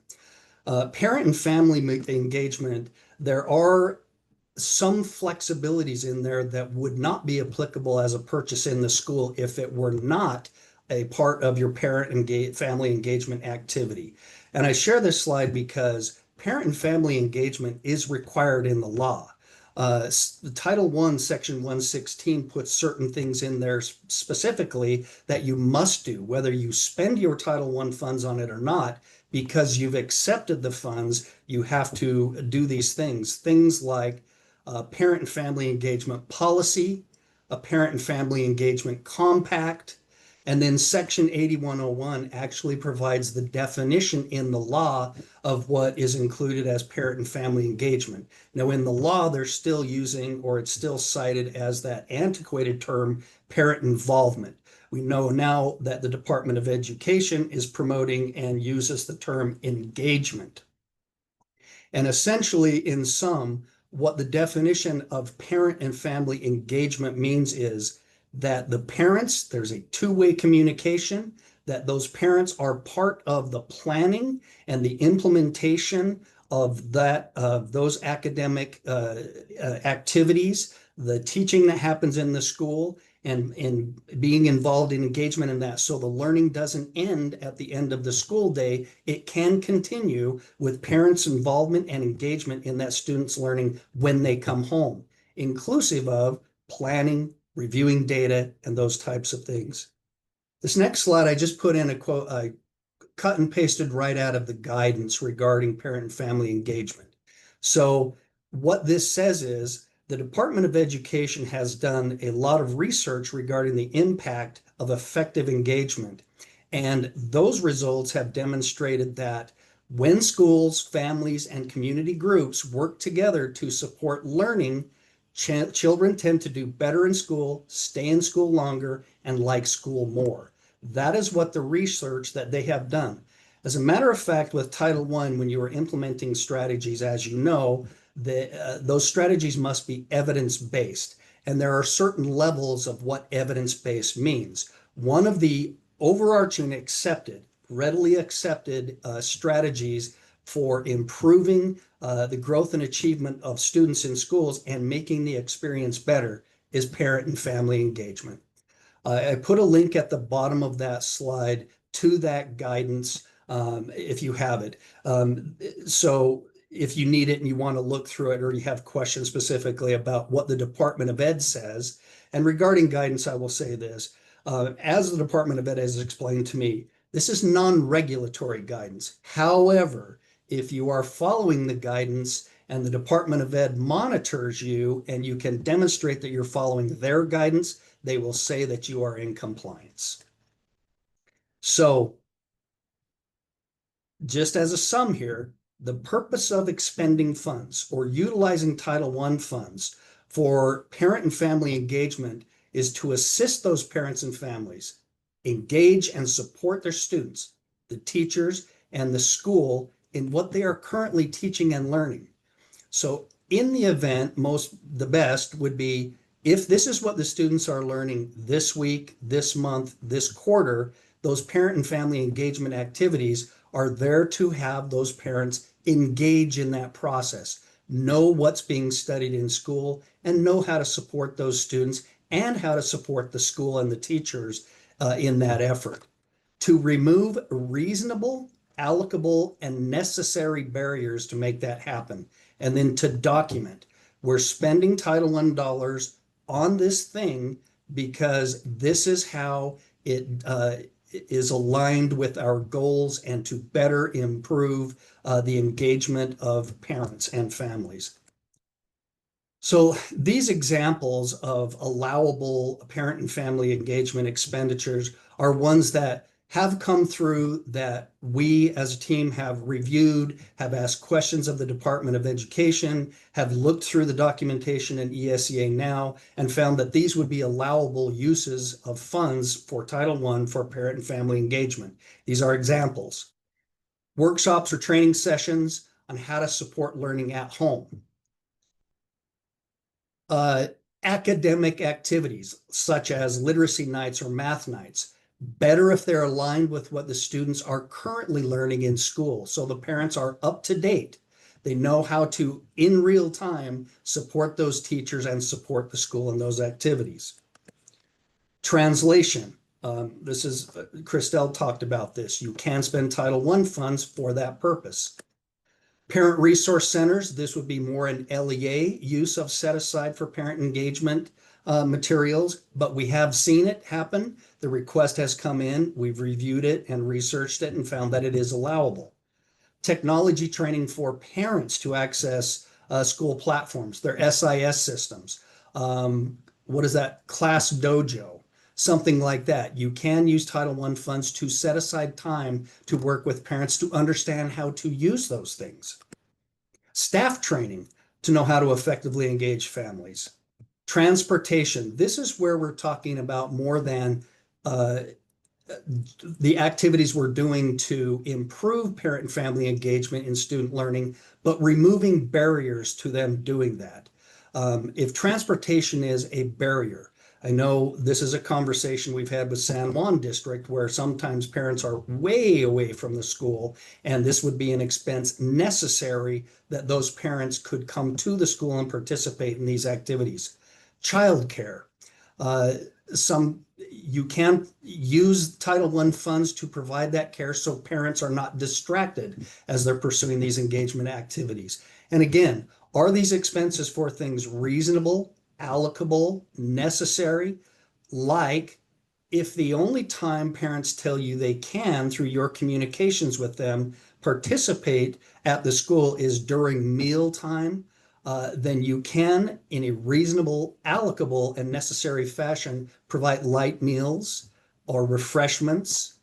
Parent and family engagement, there are some flexibilities in there that would not be applicable as a purchase in the school if it were not a part of your family engagement activity. And I share this slide because parent and family engagement is required in the law. Title I, Section 116 puts certain things in there specifically that you must do, whether you spend your Title I funds on it or not, because you've accepted the funds, you have to do these things. Things like parent and family engagement policy, a parent and family engagement compact, and then Section 8101 actually provides the definition in the law of what is included as parent and family engagement. Now, in the law, they're still using, or it's still cited as that antiquated term, parent involvement. We know now that the Department of Education is promoting and uses the term engagement. And essentially, in sum, what the definition of parent and family engagement means is that the parents, there's a two-way communication, that those parents are part of the planning and the implementation of those academic activities, the teaching that happens in the school, and being involved in engagement in that. So the learning doesn't end at the end of the school day. It can continue with parents' involvement and engagement in that student's learning when they come home, inclusive of planning, reviewing data, and those types of things. This next slide, I just put in a quote, I cut and pasted right out of the guidance regarding parent and family engagement. So what this says is the Department of Education has done a lot of research regarding the impact of effective engagement. And those results have demonstrated that when schools, families, and community groups work together to support learning, children tend to do better in school, stay in school longer, and like school more. That is what the research that they have done. As a matter of fact, with Title I, when you are implementing strategies, as you know, those strategies must be evidence-based. And there are certain levels of what evidence-based means. One of the overarching readily accepted strategies for improving the growth and achievement of students in schools and making the experience better is parent and family engagement. I put a link at the bottom of that slide to that guidance if you have it. So if you need it and you want to look through it or you have questions specifically about what the Department of Ed says. And regarding guidance, I will say this. As the Department of Ed has explained to me, this is non-regulatory guidance. However, if you are following the guidance and the Department of Ed monitors you and you can demonstrate that you're following their guidance, they will say that you are in compliance. So just as a sum here, the purpose of expending funds or utilizing Title I funds for parent and family engagement is to assist those parents and families engage and support their students, the teachers, and the school in what they are currently teaching and learning. So in the event, the best would be if this is what the students are learning this week, this month, this quarter, those parent and family engagement activities are there to have those parents engage in that process, know what's being studied in school, and know how to support those students and how to support the school and the teachers in that effort. To remove reasonable, allocable, and necessary barriers to make that happen. And then to document, we're spending Title I dollars on this thing because this is how it is aligned with our goals and to better improve the engagement of parents and families. So these examples of allowable parent and family engagement expenditures are ones that have come through that we as a team have reviewed, have asked questions of the Department of Education, have looked through the documentation in ESEA Now, and found that these would be allowable uses of funds for Title I for parent and family engagement. These are examples. Workshops or training sessions on how to support learning at home. Academic activities such as literacy nights or math nights, better if they're aligned with what the students are currently learning in school. So the parents are up to date. They know how to, in real time, support those teachers and support the school in those activities. Translation. This is, Christelle talked about this. You can spend Title I funds for that purpose. Parent resource centers, this would be more an LEA use of set aside for parent engagement materials, but we have seen it happen. The request has come in, we've reviewed it and researched it and found that it is allowable. Technology training for parents to access school platforms, their SIS systems. What is that? Class Dojo, something like that. You can use Title I funds to set aside time to work with parents to understand how to use those things. Staff training to know how to effectively engage families. Transportation. This is where we're talking about more than the activities we're doing to improve parent and family engagement in student learning, but removing barriers to them doing that. If transportation is a barrier, I know this is a conversation we've had with San Juan District where sometimes parents are way away from the school, and this would be an expense necessary that those parents could come to the school and participate in these activities. Childcare. You can use Title I funds to provide that care so parents are not distracted as they're pursuing these engagement activities. And again, are these expenses for things reasonable, allocable, necessary? Like if the only time parents tell you they can, through your communications with them, participate at the school is during mealtime, then you can, in a reasonable, allocable, and necessary fashion, provide light meals or refreshments.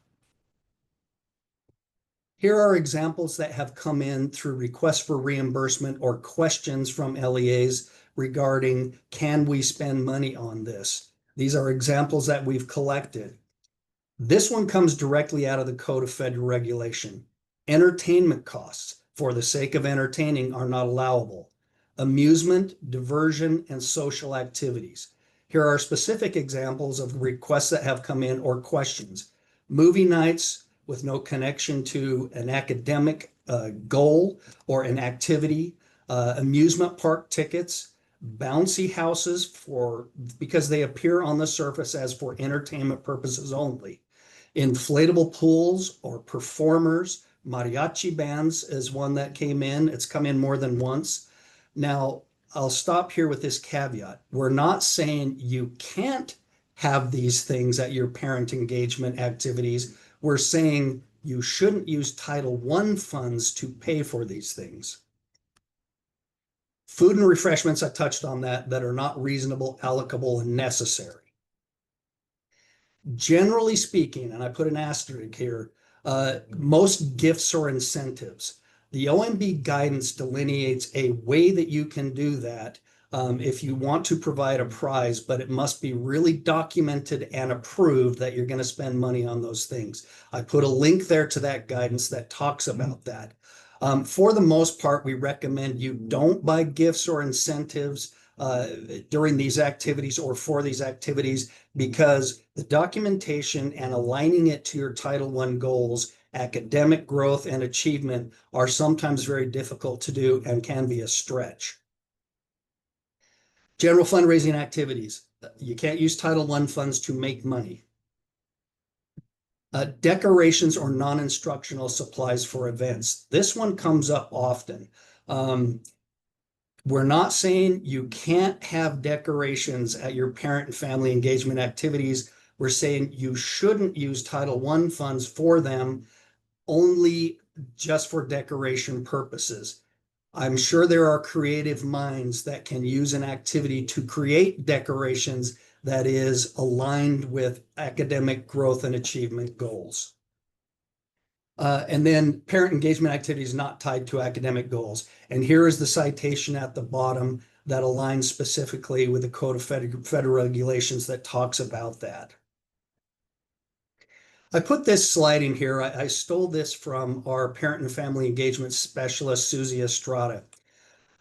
Here are examples that have come in through requests for reimbursement or questions from LEAs regarding, can we spend money on this? These are examples that we've collected. This one comes directly out of the Code of Federal Regulation. Entertainment costs for the sake of entertaining are not allowable. Amusement, diversion, and social activities. Here are specific examples of requests that have come in or questions. Movie nights with no connection to an academic goal or an activity, amusement park tickets, bouncy houses because they appear on the surface as for entertainment purposes only. Inflatable pools or performers, mariachi bands is one that came in. It's come in more than once. Now, I'll stop here with this caveat. We're not saying you can't have these things at your parent engagement activities. We're saying you shouldn't use Title I funds to pay for these things. Food and refreshments, I touched on that are not reasonable, allocable, and necessary. Generally speaking, and I put an asterisk here, most gifts or incentives. The OMB guidance delineates a way that you can do that if you want to provide a prize, but it must be really documented and approved that you're going to spend money on those things. I put a link there to that guidance that talks about that. For the most part, we recommend you don't buy gifts or incentives during these activities or for these activities because the documentation and aligning it to your Title I goals, academic growth and achievement are sometimes very difficult to do and can be a stretch. General fundraising activities. You can't use Title I funds to make money. Decorations or non-instructional supplies for events. This one comes up often. We're not saying you can't have decorations at your parent and family engagement activities. We're saying you shouldn't use Title I funds for them only just for decoration purposes. I'm sure there are creative minds that can use an activity to create decorations that is aligned with academic growth and achievement goals. And then parent engagement activities not tied to academic goals. And here is the citation at the bottom that aligns specifically with the Code of Federal Regulations that talks about that. I put this slide in here. I stole this from our parent and family engagement specialist, Susie Estrada.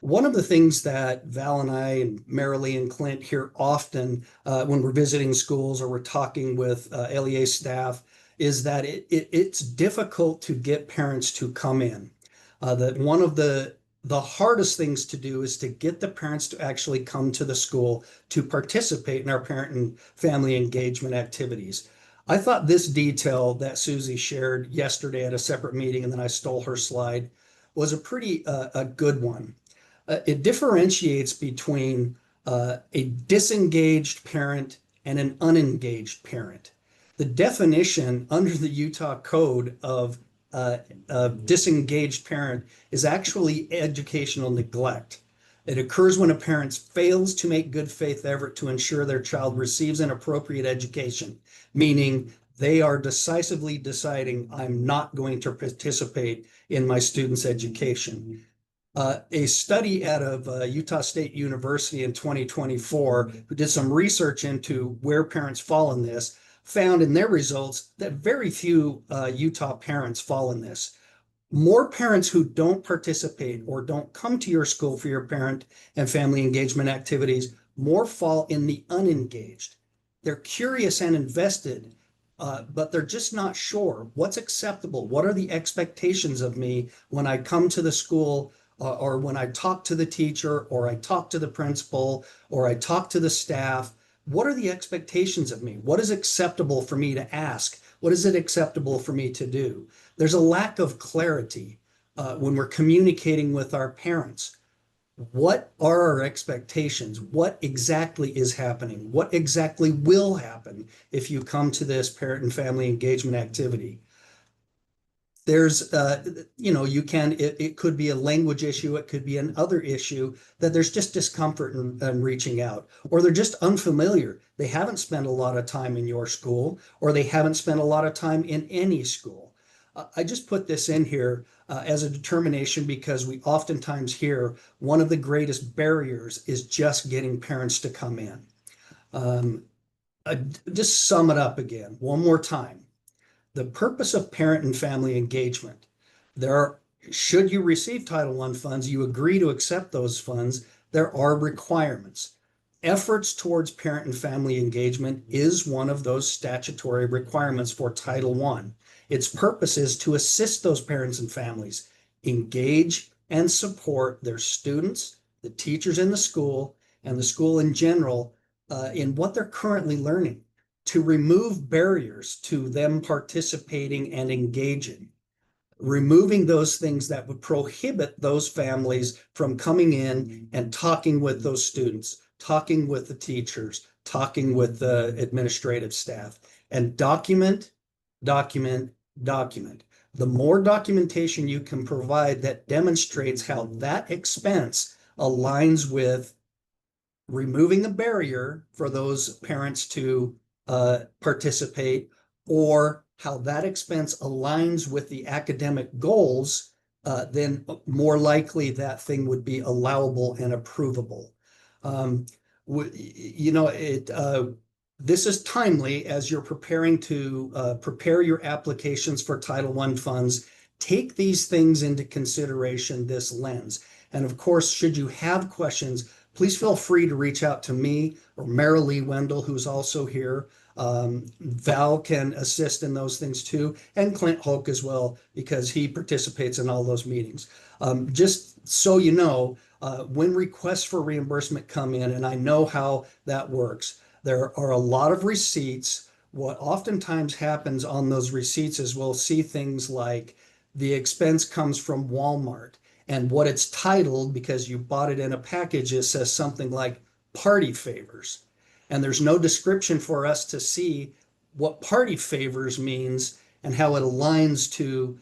One of the things that Val and I and Marilee and Clint hear often when we're visiting schools or we're talking with LEA staff is that it's difficult to get parents to come in. That one of the hardest things to do is to get the parents to actually come to the school to participate in our parent and family engagement activities. I thought this detail that Susie shared yesterday at a separate meeting, and then I stole her slide, was a pretty a good one. It differentiates between a disengaged parent and an unengaged parent. The definition under the Utah Code of a disengaged parent is actually educational neglect. It occurs when a parent fails to make good faith effort to ensure their child receives an appropriate education, meaning they are decisively deciding, I'm not going to participate in my student's education. A study out of Utah State University in 2024, who did some research into where parents fall in this, found in their results that very few Utah parents fall in this. More parents who don't participate or don't come to your school for your parent and family engagement activities, more fall in the unengaged. They're curious and invested, but they're just not sure what's acceptable. What are the expectations of me when I come to the school or when I talk to the teacher or I talk to the principal or I talk to the staff? What are the expectations of me? What is acceptable for me to ask? What is it acceptable for me to do? There's a lack of clarity when we're communicating with our parents. What are our expectations? What exactly is happening? What exactly will happen if you come to this parent and family engagement activity? There's, it could be a language issue. It could be another issue that there's just discomfort in reaching out, or they're just unfamiliar. They haven't spent a lot of time in your school, or they haven't spent a lot of time in any school. I just put this in here as a determination because we oftentimes hear one of the greatest barriers is just getting parents to come in. Just sum it up again, one more time. The purpose of parent and family engagement. Should you receive Title I funds, you agree to accept those funds, there are requirements. Efforts towards parent and family engagement is one of those statutory requirements for Title I. Its purpose is to assist those parents and families engage and support their students, the teachers in the school, and the school in general in what they're currently learning, to remove barriers to them participating and engaging, removing those things that would prohibit those families from coming in and talking with those students, talking with the teachers, talking with the administrative staff, and document. The more documentation you can provide that demonstrates how that expense aligns with removing the barrier for those parents to participate, or how that expense aligns with the academic goals, then more likely that thing would be allowable and approvable. This is timely as you're preparing to prepare your applications for Title I funds. Take these things into consideration, this lens. And of course, should you have questions, please feel free to reach out to me or Marilee Wendell, who's also here. Val can assist in those things too, and Clint Hulk as well, because he participates in all those meetings. Just so you know, when requests for reimbursement come in, and I know how that works, there are a lot of receipts. What oftentimes happens on those receipts is we'll see things like the expense comes from Walmart, and what it's titled, because you bought it in a package, it says something like party favors. And there's no description for us to see what party favors means and how it aligns to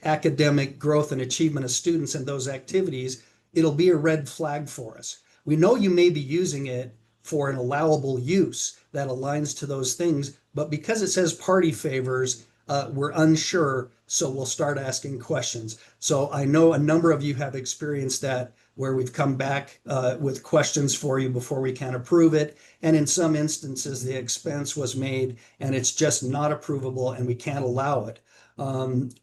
academic growth and achievement of students in those activities, it'll be a red flag for us. We know you may be using it for an allowable use that aligns to those things, but because it says party favors, we're unsure, so we'll start asking questions. So I know a number of you have experienced that, where we've come back with questions for you before we can approve it. And in some instances, the expense was made and it's just not approvable and we can't allow it.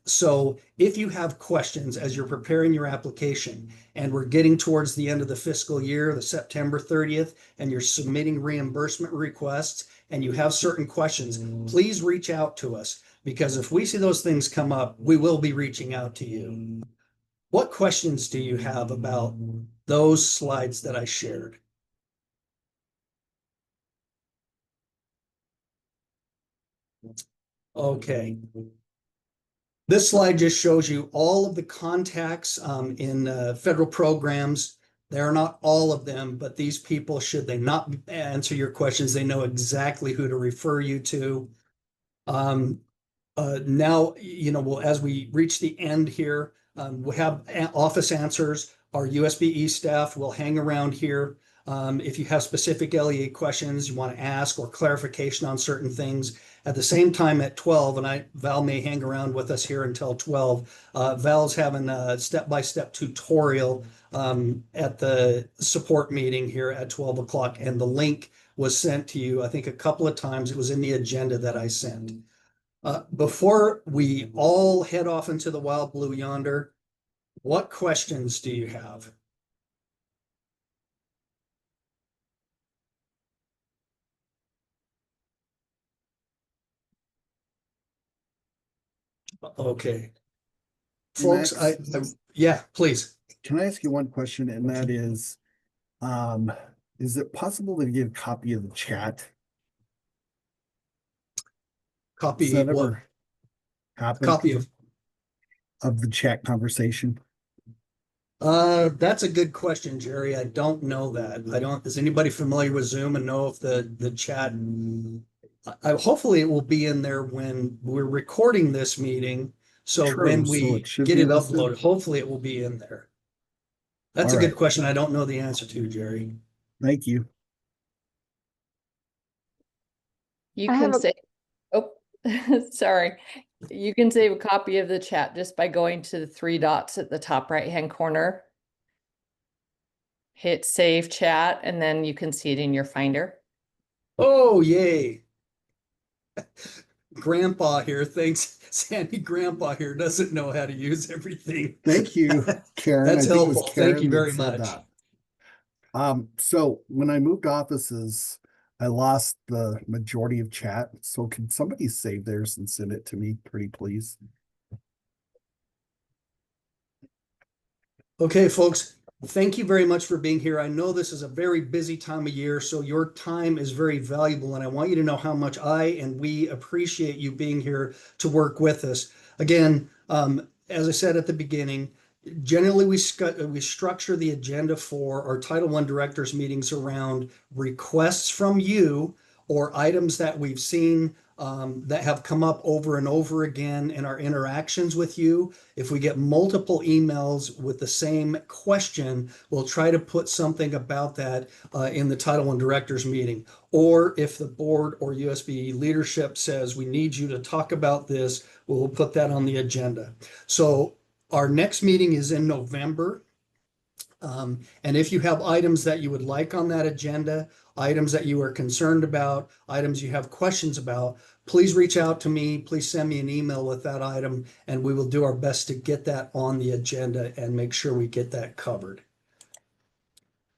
So if you have questions as you're preparing your application, and we're getting towards the end of the fiscal year, the September 30th, and you're submitting reimbursement requests and you have certain questions, please reach out to us, because if we see those things come up, we will be reaching out to you. What questions do you have about those slides that I shared? Okay. This slide just shows you all of the contacts in federal programs. There are not all of them, but these people, should they not answer your questions, they know exactly who to refer you to. Now, as we reach the end here, we'll have office answers. Our USBE staff will hang around here. If you have specific LEA questions you want to ask or clarification on certain things. At the same time at 12, and Val may hang around with us here until 12, Val's having a step-by-step tutorial at the support meeting here at 12 o'clock, and the link was sent to you, I think, a couple of times. It was in the agenda that I sent. Before we all head off into the wild blue yonder, what questions do you have? Okay. Folks, yeah, please. Can I ask you one question? And that is it possible to get a copy of the chat? Copy Does that what? ever happen? Copy of the chat conversation? That's a good question, Jerry. I don't know that. Is anybody familiar with Zoom and know if the chat, hopefully it will be in there when we're recording this meeting. So True, when so we it should get be it listed. uploaded, hopefully it will be in there. That's All a good right. question. I don't know the answer to, Jerry. Thank you. You I have can say, oh, sorry. You can save a copy of the chat just by going to the three dots at the top right-hand corner. Hit save chat, and then you can see it in your Finder. Oh, yay. Grandpa here thinks Sandy Grandpa here doesn't know how to use everything. Thank you, Karen. That's I think it was helpful. Karen Thank you that very said much. that. So when I moved offices, I lost the majority of chat. So can somebody save theirs and send it to me, pretty please? Okay, folks, thank you very much for being here. I know this is a very busy time of year, so your time is very valuable, and I want you to know how much I and we appreciate you being here to work with us. Again, as I said at the beginning, generally we structure the agenda for our Title I directors meetings around requests from you or items that we've seen that have come up over and over again in our interactions with you. If we get multiple emails with the same question, we'll try to put something about that in the Title I directors meeting. Or if the board or USBE leadership says we need you to talk about this, we'll put that on the agenda. So our next meeting is in November. And if you have items that you would like on that agenda, items that you are concerned about, items you have questions about, please reach out to me. Please send me an email with that item, and we will do our best to get that on the agenda and make sure we get that covered.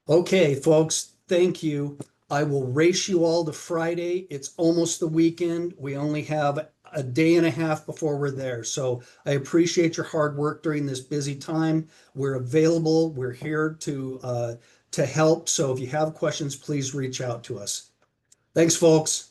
Okay, folks, thank you. I will race you all to Friday. It's almost the weekend. We only have a day and a half before we're there. So I appreciate your hard work during this busy time. We're available. We're here to help. So if you have questions, please reach out to us. Thanks, folks.